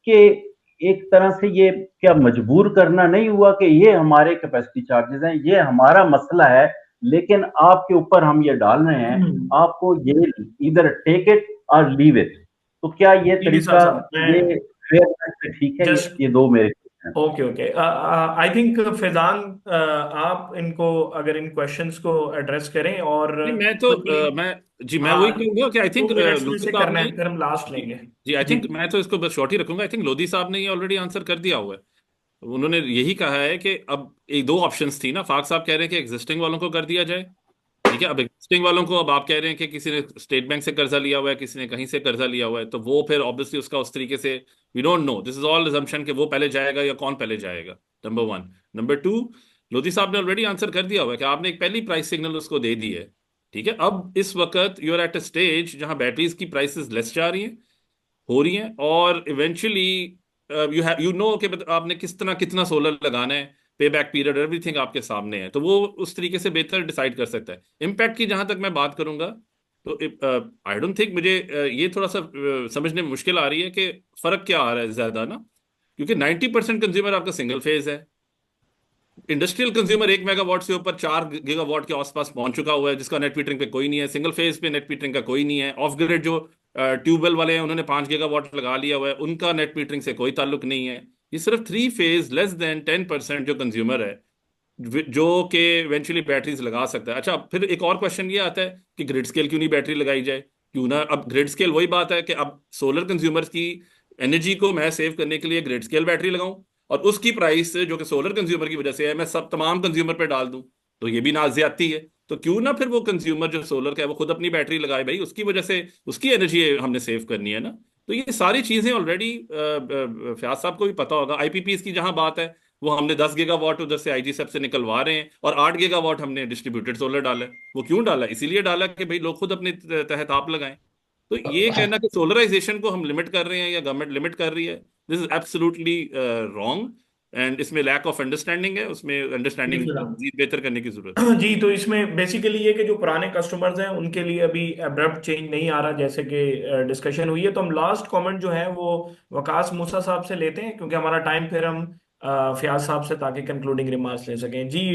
कि एक तरह से ये क्या मजबूर करना नहीं हुआ कि ये हमारे कैपेसिटी चार्जेस हैं, ये हमारा मसला है, लेकिन आपके ऊपर हम ये डाल रहे हैं, आपको ये इधर टेक इट और लीव इट। तो क्या ये जी तरीका, साहब, ये मैं फेयर से ठीक है? जस्ट ये दो मेरे question हैं। Okay okay I think Faizan, आप इनको अगर इन क्वेश्चंस को एड्रेस करें और नहीं, मैं तो क्विकली मैं वही कहूंगा कि आई 2 थिंक मिनट्स में लोधी से साहब करना ने, है, फिर हम लास्ट जी लेंगे। जी, आई जी थिंक मैं तो इसको बस शॉर्ट ही रखूंगा। आई थिंक लोधी साहब ने ये ऑलरेडी आंसर कर दिया हुआ है। उन्होंने यही कहा है कि अब एक दो ऑप्शंस थी ना, फाक साहब कह रहे हैं कि एग्जिस्टिंग वालों को कर दिया जाए, ठीक है। अब एग्जिस्टिंग वालों को, अब आप कह रहे हैं कि किसी ने स्टेट बैंक से कर्जा लिया हुआ है, किसी ने कहीं से कर्जा लिया हुआ है, तो वो फिर ऑब्वियसली उसका उस तरीके से, we don't know, this is all assumption कि वो पहले जाएगा या कौन पहले जाएगा, number one. Number two, Lodhi साहब ने ऑलरेडी आंसर कर दिया हुआ है कि आपने एक पहली प्राइस सिग्नल उसको दे दी है, ठीक है। अब इस वक्त you are at a stage जहां बैटरीज की प्राइसेस लेस जा रही हैं, हो रही हैं, और इवेंचुअली यू नो कि आपने किस तरह कितना सोलर लगाना है, पे बैक पीरियड, एवरीथिंग आपके सामने है, तो वो उस तरीके से बेहतर डिसाइड कर सकता है। इम्पैक्ट की जहां तक मैं बात करूंगा, तो आई डोंट थिंक, मुझे ये थोड़ा सा समझने में मुश्किल आ रही है कि फर्क क्या आ रहा है ज्यादा ना, क्योंकि 90% कंज्यूमर आपका सिंगल फेज है। इंडस्ट्रियल कंज्यूमर 1 मेगावाट से ऊपर 4 गीगावाट के आसपास पहुंच चुका हुआ है, जिसका नेट मीटरिंग पे कोई नहीं है। सिंगल फेज पे नेट मीटरिंग का कोई नहीं है। ऑफ ग्रिड जो ट्यूबवेल वाले हैं, उन्होंने 5 गीगावाट लगा लिया हुआ है, उनका नेट मीटरिंग से कोई ताल्लुक नहीं है। ये सिर्फ 3 फेज लेस देन 10% जो कंज्यूमर है, जो कि इवेंचुअली बैटरीज लगा सकता है। अच्छा, फिर एक और क्वेश्चन ये आता है कि ग्रिड स्केल क्यों नहीं बैटरी लगाई जाए, क्यों ना? अब ग्रिड स्केल वही बात है कि अब सोलर कंज्यूमर्स की एनर्जी को मैं सेव करने के लिए ग्रिड स्केल बैटरी लगाऊं, और उसकी प्राइस जो कि सोलर कंज्यूमर की वजह से है, मैं सब तमाम कंज्यूमर पे डाल दूं, तो ये भी ना ज्यादती है। तो क्यों ना फिर वो कंज्यूमर जो सोलर का है वो खुद अपनी बैटरी लगाए, भाई उसकी वजह से उसकी एनर्जी हमने सेव करनी है ना। तो ये सारी चीजें ऑलरेडी फयाज साहब को भी पता होगा। आईपीपीएस की जहां बात है, वो हमने 10 गीगावाट उधर से आईजी सब से निकलवा रहे हैं, और 8 गीगावाट हमने डिस्ट्रीब्यूटेड सोलर डाला है। वो क्यों डाला? इसीलिए डाला कि भाई लोग खुद अपने तहत आप लगाएं। तो ये कहना कि सोलराइजेशन को हम लिमिट कर रहे हैं या गवर्नमेंट लिमिट कर रही है, this is absolutely wrong, and इसमें लैक ऑफ अंडरस्टैंडिंग है। उसमें जी अंडरस्टैंडिंग फिलहाल मजीद बेहतर करने की जरूरत है। जी, तो इसमें बेसिकली ये कि जो पुराने कस्टमर्स हैं उनके लिए अभी अब्रप्ट चेंज नहीं आ रहा, जैसे कि डिस्कशन हुई है। तो हम लास्ट कमेंट जो है वो वकास मूसा साहब से लेते हैं, क्योंकि हमारा टाइम फिर हम फयाज साहब से, ताकि कंक्लूडिंग रिमार्क्स ले सकें। जी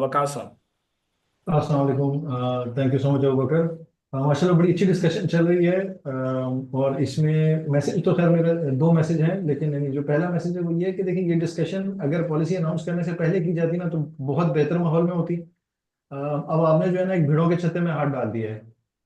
वकास साहब। अस्सलाम वालेकुम, thank you so much Abu Bakr. माशाल्लाह बड़ी अच्छी डिस्कशन चल रही है। और इसमें मैसेज तो खैर मेरे दो मैसेज हैं, लेकिन यानी जो पहला मैसेज है वो ये है कि देखिए, ये डिस्कशन अगर पॉलिसी अनाउंस करने से पहले की जाती ना तो बहुत बेहतर माहौल में होती। अब आपने जो है ना एक भीड़ों के छत्ते में हाथ डाल दिया है।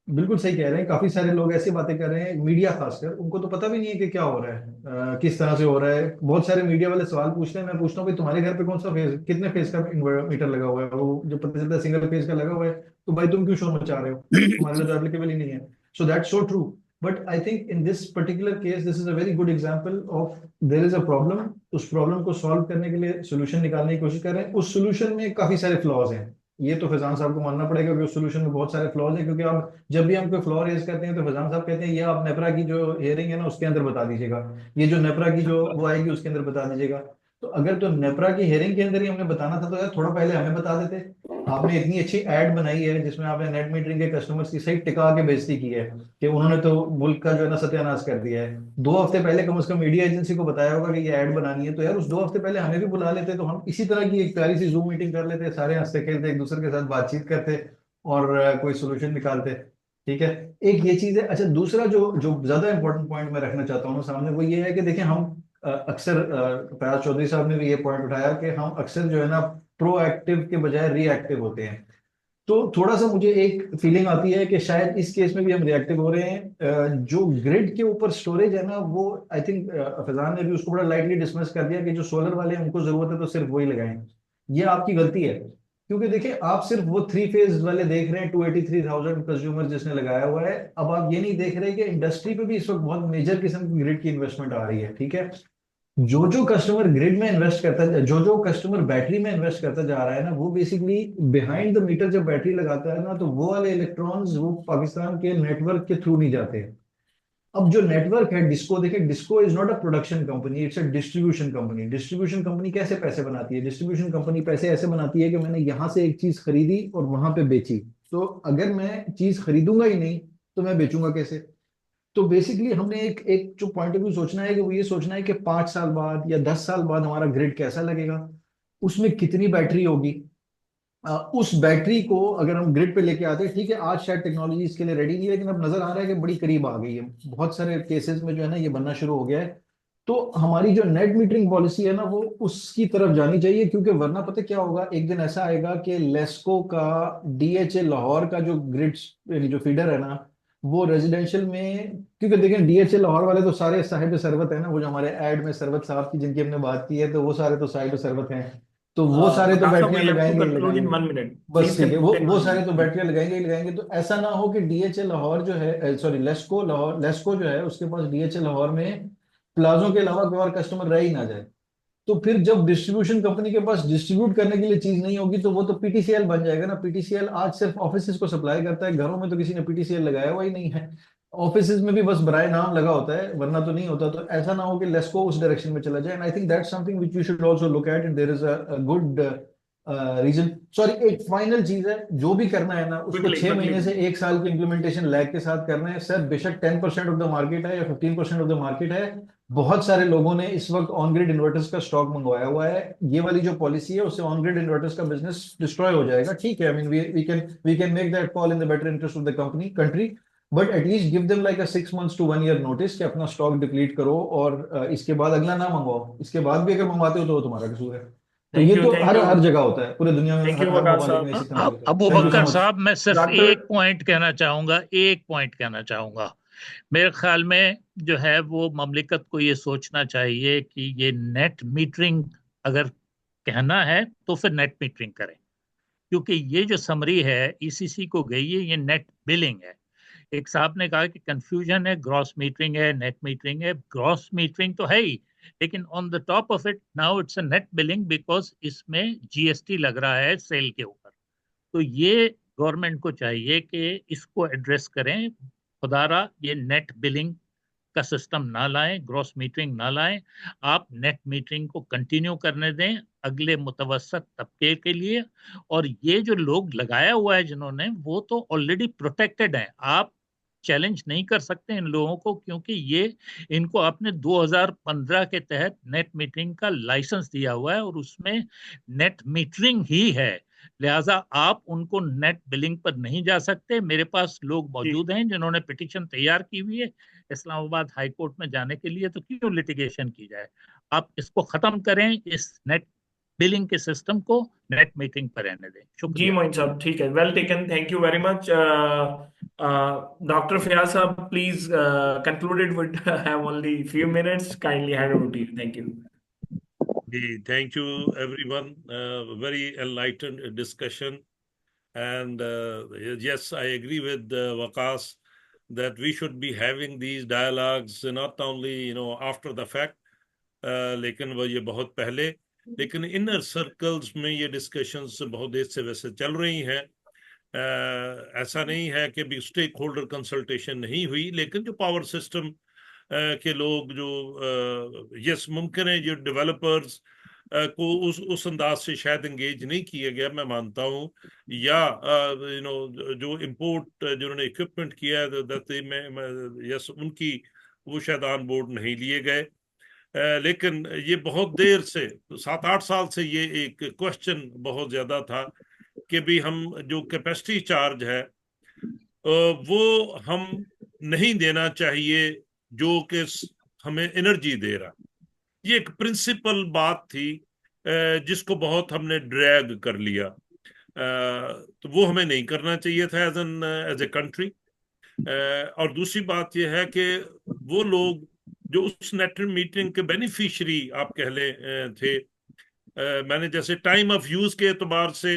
बिल्कुल सही कह रहे हैं। काफी सारे लोग ऐसी बातें कर रहे हैं, मीडिया खासकर, उनको तो पता भी नहीं है कि क्या हो रहा है, किस तरह से हो रहा है। बहुत सारे मीडिया वाले सवाल पूछते हैं, मैं पूछता हूँ भाई तुम्हारे घर पे कौन सा फेज, कितने फेज का मीटर लगा हुआ है, वो जो पता चलता है सिंगल फेज का लगा हुआ है, तो भाई तुम क्यों शोर मचा रहे हो, तुम्हारे लिए तो एप्लीकेबल ही नहीं है। So that's so true. But I think in this particular case this is a very good example of their is a problem. उस प्रॉब्लम को सॉल्व करने के लिए सोल्यूशन निकालने की कोशिश कर रहे हैं। उस सोल्यूशन में काफी सारे फ्लॉज हैं, ये तो फैजान साहब को मानना पड़ेगा कि उस सोल्यूशन में बहुत सारे फ्लॉज हैं। क्योंकि आप जब भी हम कोई फ्लॉ रेज करते हैं तो फैजान साहब कहते हैं ये आप नेपरा की जो हियरिंग है ना उसके अंदर बता दीजिएगा, ये जो नेपरा की जो वो आएगी उसके अंदर बता दीजिएगा। तो अगर तो नेपरा की हियरिंग के अंदर ही हमने बताना था तो यार थोड़ा पहले हमें बता देते। आपने इतनी अच्छी एड बनाई है जिसमें आपने नेट मीटरिंग के कस्टमर्स की सही टिका के बेइज्जती की है कि उन्होंने तो मुल्क का जो है ना सत्यानाश कर दिया है। 2 हफ्ते पहले कम से कम मीडिया एजेंसी को बताया होगा कि ये ऐड बनानी है, तो यार उस 2 हफ्ते पहले हमें भी बुला लेते तो हम इसी तरह की एक प्यारी सी जूम मीटिंग कर लेते, सारे हंसते खेलते एक दूसरे के साथ बातचीत करते और कोई सोल्यूशन निकालते। ठीक है, एक ये चीज है। अच्छा, दूसरा जो जो ज्यादा इंपॉर्टेंट पॉइंट मैं रखना चाहता हूँ सामने, वो ये है कि देखिए हम अक्सर फयाज चौधरी साहब ने भी ये पॉइंट उठाया कि हम अक्सर जो है ना प्रोएक्टिव के बजाय रिएक्टिव होते हैं। तो थोड़ा सा मुझे एक फीलिंग आती है कि शायद इस केस में भी हम रिएक्टिव हो रहे हैं। जो ग्रिड के ऊपर स्टोरेज है ना, वो आई थिंक फैजान ने भी उसको बड़ा लाइटली डिसमिस कर दिया कि जो सोलर वाले हैं उनको जरूरत है तो सिर्फ वही लगाएं। ये आपकी गलती है, क्योंकि देखिए आप सिर्फ वो 3 फेज वाले देख रहे हैं, 283,000 कंज्यूमर जिसने लगाया हुआ है। अब आप ये नहीं देख रहे कि इंडस्ट्री पे भी इस वक्त बहुत मेजर किस्म की ग्रिड की इन्वेस्टमेंट आ रही है। ठीक है, जो जो कस्टमर ग्रिड में इन्वेस्ट करता है, जो जो कस्टमर बैटरी में इन्वेस्ट करता जा रहा है ना, वो बेसिकली बिहाइंड द मीटर जब बैटरी लगाता है ना, तो वो वाले इलेक्ट्रॉन्स वो पाकिस्तान के नेटवर्क के थ्रू नहीं जाते। अब जो नेटवर्क है डिस्को, देखिए disco is not a production company, it's a distribution company. Distribution company कैसे पैसे बनाती है? डिस्ट्रीब्यूशन कंपनी पैसे ऐसे बनाती है कि मैंने यहाँ से एक चीज खरीदी और वहां पे बेची, तो अगर मैं चीज खरीदूंगा ही नहीं तो मैं बेचूंगा कैसे? तो बेसिकली हमने एक एक जो पॉइंट ऑफ व्यू सोचना है कि वो ये सोचना है कि 5 साल बाद या 10 साल बाद हमारा ग्रिड कैसा लगेगा, उसमें कितनी बैटरी होगी। उस बैटरी को अगर हम ग्रिड पे लेके आते हैं, ठीक है आज शायद टेक्नोलॉजी इसके लिए रेडी नहीं है, लेकिन अब नजर आ रहा है कि बड़ी करीब आ गई है, बहुत सारे केसेस में जो है ना ये बनना शुरू हो गया है। तो हमारी जो नेट मीटरिंग पॉलिसी है ना वो उसकी तरफ जानी चाहिए, क्योंकि वरना पता क्या होगा, एक दिन ऐसा आएगा कि लेस्को का डीएचए लाहौर का जो ग्रिड जो फीडर है ना, वो रेजिडेंशियल में, क्योंकि देखें डीएचए लाहौर वाले तो सारे साहिब सरवत है ना, वो जो हमारे ऐड में सरवत साहब की जिनकी हमने बात की है, तो वो सारे तो साहिब सरवत हैं। तो वो सारे तो वकार साहब, बैटरियां वी हैव टू लगाएंगे ही कंक्लूड इन लगाएंगे। 1 मिनट, बस प्लीज ठीक है, वो कंक्लूड इन वो 1 सारे तो मिनट। बैटरियां लगाएंगे ही लगाएंगे। तो ऐसा ना हो कि डीएचए लाहौर जो है, सॉरी लेस्को लाहौर, लेस्को जो है उसके पास डीएचए लाहौर में प्लाजो के अलावा कोई और कस्टमर रह ही ना जाए। तो फिर जब डिस्ट्रीब्यूशन कंपनी के पास डिस्ट्रीब्यूट करने के लिए चीज नहीं होगी तो वो तो पीटीसीएल बन जाएगा ना। पीटीसीएल आज सिर्फ ऑफिस को सप्लाई करता है, घरों में तो किसी ने पीटीसीएल लगाया हुआ ही नहीं है। ऑफिस में भी बस बराए नाम लगा होता है, वरना तो नहीं होता। तो ऐसा ना हो कि लेस्को उस डायरेक्शन में चला जाए। And I think that's something which you should also look at, and there is a good reason. Sorry, एक फाइनल चीज है, जो भी करना है ना उसको क्विकली 6 महीने से क्विकली 1 साल की इंप्लीमेंटेशन लैग के साथ करना है। सर बेशक 10% ऑफ द मार्केट है या 15% ऑफ द मार्केट है, बहुत सारे लोगों ने इस वक्त ऑन ग्रिड इन्वर्टर्स का स्टॉक मंगवाया हुआ है। ये वाली जो पॉलिसी है उससे ऑन ग्रिड इन्वर्टर्स का बिजनेस डिस्ट्रॉय हो जाएगा। ठीक है, I mean we can make that call in the better interest of the country, but at least give them like a 6 months to 1 year notice कि अपना स्टॉक डिप्लीट करो, और इसके बाद अगला ना मंगवाओ। इसके बाद भी अगर मंगवाते हो तो वो तुम्हारा कसूर है। तो ये तो थैंक हर यू हर जगह होता है, पूरे दुनिया में थैंक हर यू हर वकार ममालिक में साहब। इसी तरह से होता है। Abu thank you so Bakar much. साहब, मैं सिर्फ डॉक्टर एक पॉइंट कहना चाहूंगा, एक पॉइंट कहना चाहूंगा। मेरे ख्याल में जो है वो ममलिकत को ये सोचना चाहिए कि ये नेट मीटरिंग अगर कहना है तो फिर नेट मीटरिंग करें, क्योंकि ये जो समरी है ईसीसी को गई है, ये नेट बिलिंग है। एक साहब ने कहा कि कंफ्यूजन है, ग्रॉस मीटरिंग है, नेट मीटरिंग है। ग्रॉस मीटरिंग तो है ही, लेकिन on the top of it now it's a net billing, because इसमें जीएसटी लग रहा है सेल के ऊपर। तो ये गवर्नमेंट को चाहिए कि इसको एड्रेस करें। खुदारा ये नेट बिलिंग का सिस्टम ना लाएं, ग्रॉस मीटरिंग ना लाएं। आप नेट मीटरिंग को कंटिन्यू करने दें अगले मुतवसत तबके के लिए। और ये जो लोग लगाया हुआ है जिन्होंने, वो तो ऑलरेडी प्रोटेक्टेड हैं। आप चैलेंज नहीं कर सकते इन लोगों को, क्योंकि ये इनको आपने 2015 के तहत नेट मीटरिंग का लाइसेंस दिया हुआ है और उसमें नेट मीटरिंग ही है। लिहाजा आप उनको नेट बिलिंग पर नहीं जा सकते। मेरे पास लोग मौजूद हैं जिन्होंने पिटीशन तैयार की हुई है इस्लामाबाद हाई कोर्ट में जाने के लिए, तो क्यों लिटिगेशन की जाए। आप इसको खत्म करें, इस नेट बिलिंग के सिस्टम को नेट मीटिंग पर रहने दें। जी शुक्रिया। मोइन साहब, ठीक है, well taken, thank you very much. Dr. Fayaz Sahab, please conclude it. Would have only few minutes. Kindly hand over to you. Thank you. Thank you, everyone. Very enlightened discussion. And yes, I agree with Waqas that we should be having these dialogues not only after the fact, लेकिन वो ये बहुत पहले, लेकिन इनर सर्कल्स में ये डिस्कशंस बहुत देर से वैसे चल रही हैं। ऐसा नहीं है कि भी स्टेक होल्डर कंसल्टेशन नहीं हुई, लेकिन जो पावर सिस्टम के लोग जो यस मुमकिन है जो डेवलपर्स को उस अंदाज से शायद एंगेज नहीं किया गया, मैं मानता हूँ, या जो इम्पोर्ट जिन्होंने इक्विपमेंट किया है यस उनकी वो शायद ऑन बोर्ड नहीं लिए गए। लेकिन ये बहुत देर से 7-8 साल से ये एक क्वेश्चन बहुत ज्यादा था कि भी हम जो कैपेसिटी चार्ज है वो हम नहीं देना चाहिए जो कि हमें एनर्जी दे रहा। ये एक प्रिंसिपल बात थी जिसको बहुत हमने ड्रैग कर लिया, तो वो हमें नहीं करना चाहिए था एज ए कंट्री। और दूसरी बात यह है कि वो लोग जो उस नेट मीटरिंग के बेनिफिशियरी आप कह ले थे, मैंने जैसे टाइम ऑफ यूज के एतबार से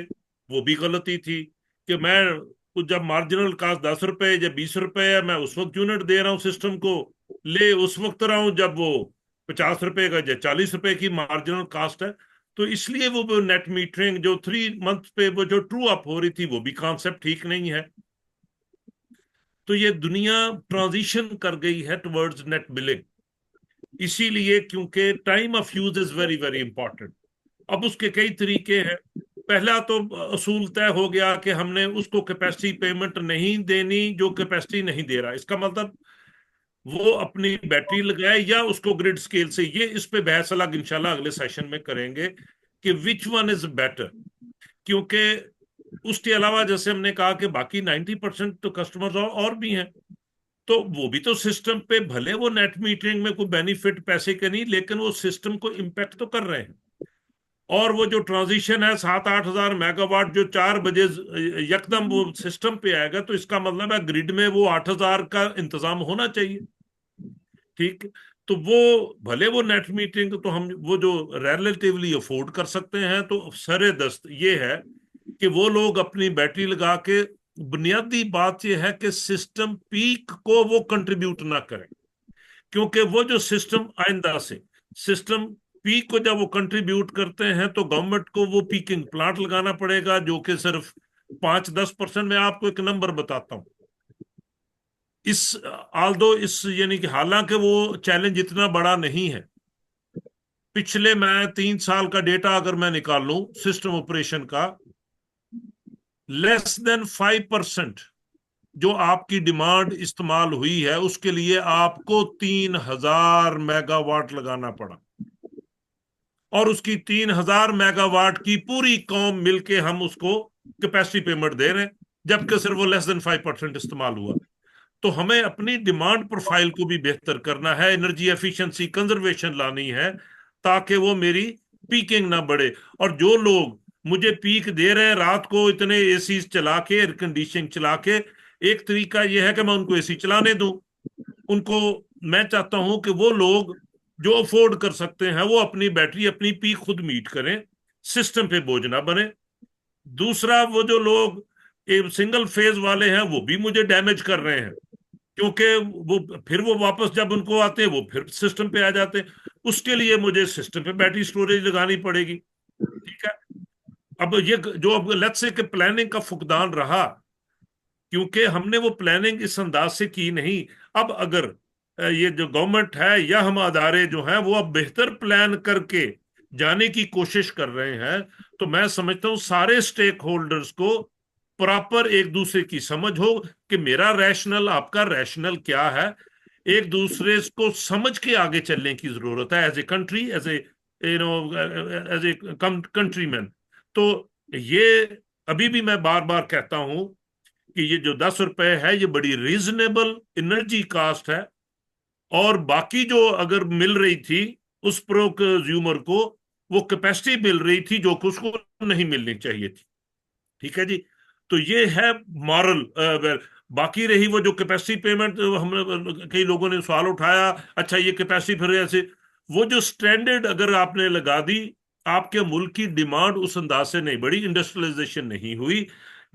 वो भी गलती थी कि मैं जब मार्जिनल कास्ट 10 रुपए या 20 रुपए है, मैं उस वक्त यूनिट दे रहा हूँ सिस्टम को, ले उस वक्त रहा हूँ जब वो 50 रुपए का या 40 रुपए की मार्जिनल कास्ट है। तो इसलिए वो नेट मीटरिंग जो 3 मंथ पे वो जो ट्रू अप हो रही थी वो भी कॉन्सेप्ट ठीक नहीं है। तो ये दुनिया ट्रांजिशन कर गई है टुवर्ड्स नेट बिलिंग, इसीलिए क्योंकि time of use is very very important. अब उसके कई तरीके हैं। पहला तो असूल तय हो गया कि हमने उसको कैपेसिटी पेमेंट नहीं देनी जो कैपेसिटी नहीं दे रहा। इसका मतलब वो अपनी बैटरी लगाए या उसको ग्रिड स्केल से, ये इस पे बहस अलग इंशाल्लाह अगले सेशन में करेंगे कि विच वन इज बेटर। क्योंकि उसके अलावा जैसे हमने कहा कि बाकी 90% तो कस्टमर्स और भी हैं, तो वो भी तो सिस्टम पे भले वो नेट मीटरिंग में कोई बेनिफिट पैसे के नहीं, लेकिन वो सिस्टम को इम्पैक्ट तो कर रहे हैं। और वो जो ट्रांजिशन है 7-8 हजार मेगावाट जो 4 बजे यकदम वो सिस्टम पे आएगा, तो इसका मतलब है ग्रिड में वो 8,000 का इंतजाम होना चाहिए। ठीक, तो वो भले वो नेट मीटरिंग तो हम वो जो रिलेटिवली अफोर्ड कर सकते हैं, तो सरे दस्त ये है कि वो लोग अपनी बैटरी लगा के, बुनियादी बात ये है कि सिस्टम पीक को वो कंट्रीब्यूट ना करें, क्योंकि वो जो सिस्टम आइंदा से सिस्टम पीक को जब वो कंट्रीब्यूट करते हैं तो गवर्नमेंट को वो पीकिंग प्लांट लगाना पड़ेगा, जो कि सिर्फ 5-10%। में आपको एक नंबर बताता हूं, इस यानी कि हालांकि वो चैलेंज इतना बड़ा नहीं है। पिछले मैं 3 साल का डेटा अगर मैं निकाल लूं सिस्टम ऑपरेशन का, लेस देन 5% जो आपकी डिमांड इस्तेमाल हुई है उसके लिए आपको 3,000 मेगावाट लगाना पड़ा, और उसकी 3,000 मेगावाट की पूरी कौम मिलके हम उसको कैपेसिटी पेमेंट दे रहे हैं, जबकि सिर्फ वो लेस देन 5% इस्तेमाल हुआ। तो हमें अपनी डिमांड प्रोफाइल को भी बेहतर करना है, एनर्जी एफिशिएंसी कंजर्वेशन लानी है, ताकि वो मेरी पीकिंग ना बढ़े। और जो लोग मुझे पीक दे रहे हैं रात को इतने एसी चला के, एयर कंडीशनिंग चला के, एक तरीका यह है कि मैं उनको एसी चलाने दूं। उनको मैं चाहता हूं कि वो लोग जो अफोर्ड कर सकते हैं वो अपनी बैटरी अपनी पीक खुद मीट करें, सिस्टम पे बोझ ना बने। दूसरा, वो जो लोग सिंगल फेज वाले हैं वो भी मुझे डैमेज कर रहे हैं, क्योंकि वो वापस जब उनको आते हैं वो फिर सिस्टम पे आ जाते हैं। उसके लिए मुझे सिस्टम पे बैटरी स्टोरेज लगानी पड़ेगी। ठीक है, अब ये जो अब लेट्स से कि प्लानिंग का फुकदान रहा, क्योंकि हमने वो प्लानिंग इस अंदाज से की नहीं। अब अगर ये जो गवर्नमेंट है या हम अदारे जो हैं वो अब बेहतर प्लान करके जाने की कोशिश कर रहे हैं, तो मैं समझता हूं सारे स्टेक होल्डर्स को प्रॉपर एक दूसरे की समझ हो कि मेरा रैशनल आपका रैशनल क्या है, एक दूसरे को समझ के आगे चलने की जरूरत है as a country, as a countryman. तो ये अभी भी मैं बार बार कहता हूं कि ये जो 10 रुपए है ये बड़ी रीजनेबल एनर्जी कास्ट है, और बाकी जो अगर मिल रही थी उस प्रो कंज्यूमर को वो कैपेसिटी मिल रही थी जो कि उसको नहीं मिलनी चाहिए थी। ठीक है जी, तो ये है मॉरल बाकी रही वो जो कैपेसिटी पेमेंट, हमने कई लोगों ने सवाल उठाया, अच्छा ये कैपेसिटी फिर ऐसे, वो जो स्टैंडर्ड अगर आपने लगा दी, आपके मुल्क की डिमांड उस अंदाज से नहीं बढ़ी, इंडस्ट्रियलाइजेशन नहीं हुई।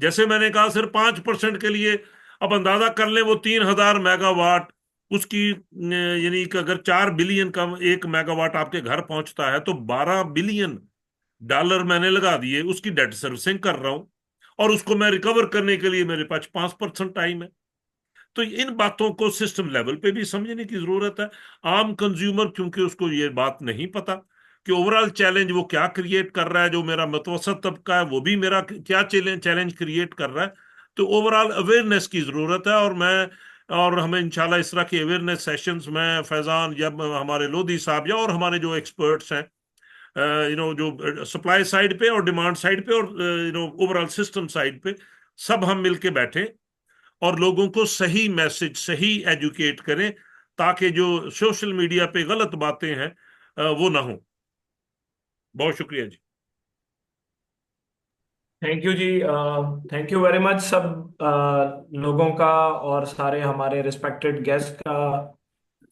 जैसे मैंने कहा सिर्फ 5% के लिए, अब अंदाजा कर लें वो 3000 मेगावाट, उसकी यानी कि अगर 4 बिलियन का 1 मेगावाट आपके घर पहुंचता है तो 12 बिलियन डॉलर मैंने लगा दिए, उसकी डेट सर्विसिंग कर रहा हूं, और उसको मैं रिकवर करने के लिए मेरे पास 5% टाइम है। तो इन बातों को सिस्टम लेवल पे भी समझने की जरूरत है। आम कंज्यूमर क्योंकि उसको ये बात नहीं पता कि ओवरऑल चैलेंज वो क्या क्रिएट कर रहा है, जो मेरा मुतवसत तबका है वो भी मेरा क्या चैलेंज क्रिएट कर रहा है। तो ओवरऑल अवेयरनेस की जरूरत है, और हमें इंशाल्लाह इस तरह के अवेयरनेस सेशंस में फैजान या हमारे लोधी साहब या और हमारे जो एक्सपर्ट्स हैं, जो सप्लाई साइड पे और डिमांड साइड पे और ओवरऑल सिस्टम साइड पे, सब हम मिलके बैठे और लोगों को सही मैसेज, सही एजुकेट करें, ताकि जो सोशल मीडिया पे गलत बातें हैं वो ना हो। बहुत शुक्रिया जी। थैंक यू जी, थैंक यू वेरी मच सब लोगों का, और सारे हमारे रिस्पेक्टेड गेस्ट का,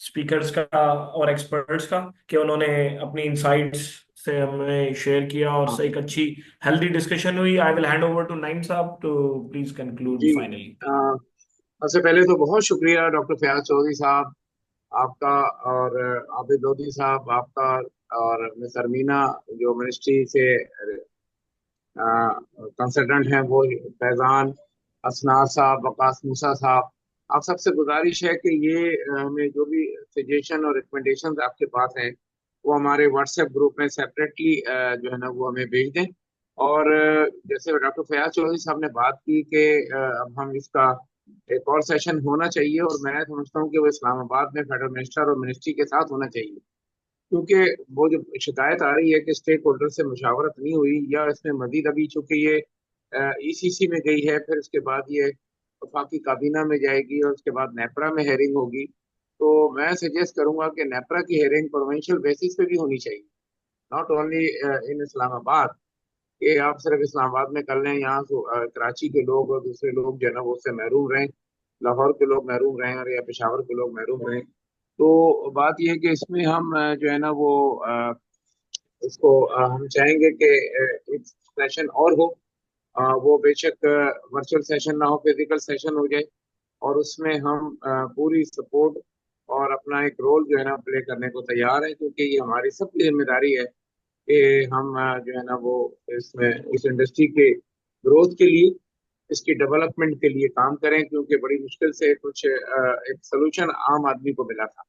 स्पीकर्स का और एक्सपर्ट्स का, कि उन्होंने अपनी इंसाइट्स से हमें शेयर किया और हाँ एक अच्छी हेल्दी डिस्कशन हुई। I will hand over to Naim साहब टू प्लीज कंक्लूड जी। फाइनली। सबसे पहले तो बहुत शुक्रिया डॉक्टर फयाज चौधरी साहब आपका, और आबिद लोधी साहब आपका, और मिस अरमीना जो मिनिस्ट्री से कंसल्टेंट हैं, वो फैजान, असनाद साहब, वकास मूसा साहब, आप सबसे गुजारिश है कि ये हमें जो भी सजेशन और रिकमेंडेशन आपके पास हैं वो हमारे व्हाट्सएप ग्रुप में सेपरेटली जो है ना वो हमें भेज दें। और जैसे डॉक्टर फयाज चौधरी साहब ने बात की कि अब हम इसका एक और सेशन होना चाहिए, और मैं समझता हूँ कि वो इस्लामाबाद में फेडरल मिनिस्टर और मिनिस्ट्री के साथ होना चाहिए, क्योंकि वो जो शिकायत आ रही है कि स्टेक होल्डर से मुशावरत नहीं हुई, या इसमें मजीद अभी चूंकि ये ईसीसी में गई है, फिर उसके बाद ये वफाकी काबीना में जाएगी और उसके बाद नेपरा में हेयरिंग होगी, तो मैं सजेस्ट करूंगा कि नेपरा की हेयरिंग प्रोविंशियल बेसिस पे भी होनी चाहिए, नॉट ओनली इन इस्लामाबाद, कि आप सिर्फ इस्लामाबाद में कर लें, यहाँ कराची के लोग और दूसरे लोग जो है ना वो उससे महरूम रहें, लाहौर के लोग महरूम रहें, और या पेशावर के लोग महरूम रहें। तो बात यह है कि इसमें हम जो है ना वो इसको हम चाहेंगे कि एक सेशन और हो, वो बेशक वर्चुअल सेशन ना हो, फिजिकल सेशन हो जाए, और उसमें हम पूरी सपोर्ट और अपना एक रोल जो है ना प्ले करने को तैयार है, क्योंकि ये हमारी सबकी जिम्मेदारी है कि हम जो है ना वो इसमें इस इंडस्ट्री के ग्रोथ के लिए, इसकी डेवलपमेंट के लिए काम करें, क्योंकि बड़ी मुश्किल से कुछ एक सोल्यूशन आम आदमी को मिला था,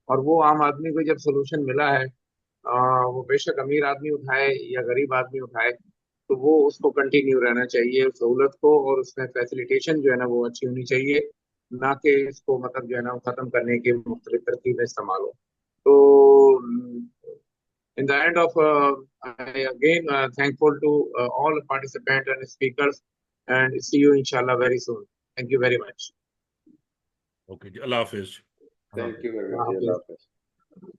और वो आम आदमी को जब सोल्यूशन मिला है, वो बेशक अमीर आदमी उठाए या गरीब आदमी उठाए, तो वो उसको कंटिन्यू रहना चाहिए उस सहूलत को, और उसमें फैसिलिटेशन जो है ना वो अच्छी होनी चाहिए, ना कि इसको मतलब जो है ना वो खत्म करने की मुख्तलिफ तरकीबें इस्तेमाल हो। तो in the end of I again thankful to all participants and speakers, and see you inshallah very soon. Thank you very much. Okay जी, अल्लाह हाफिज। Thank you very much, Allah Allah Hafiz. Hafiz.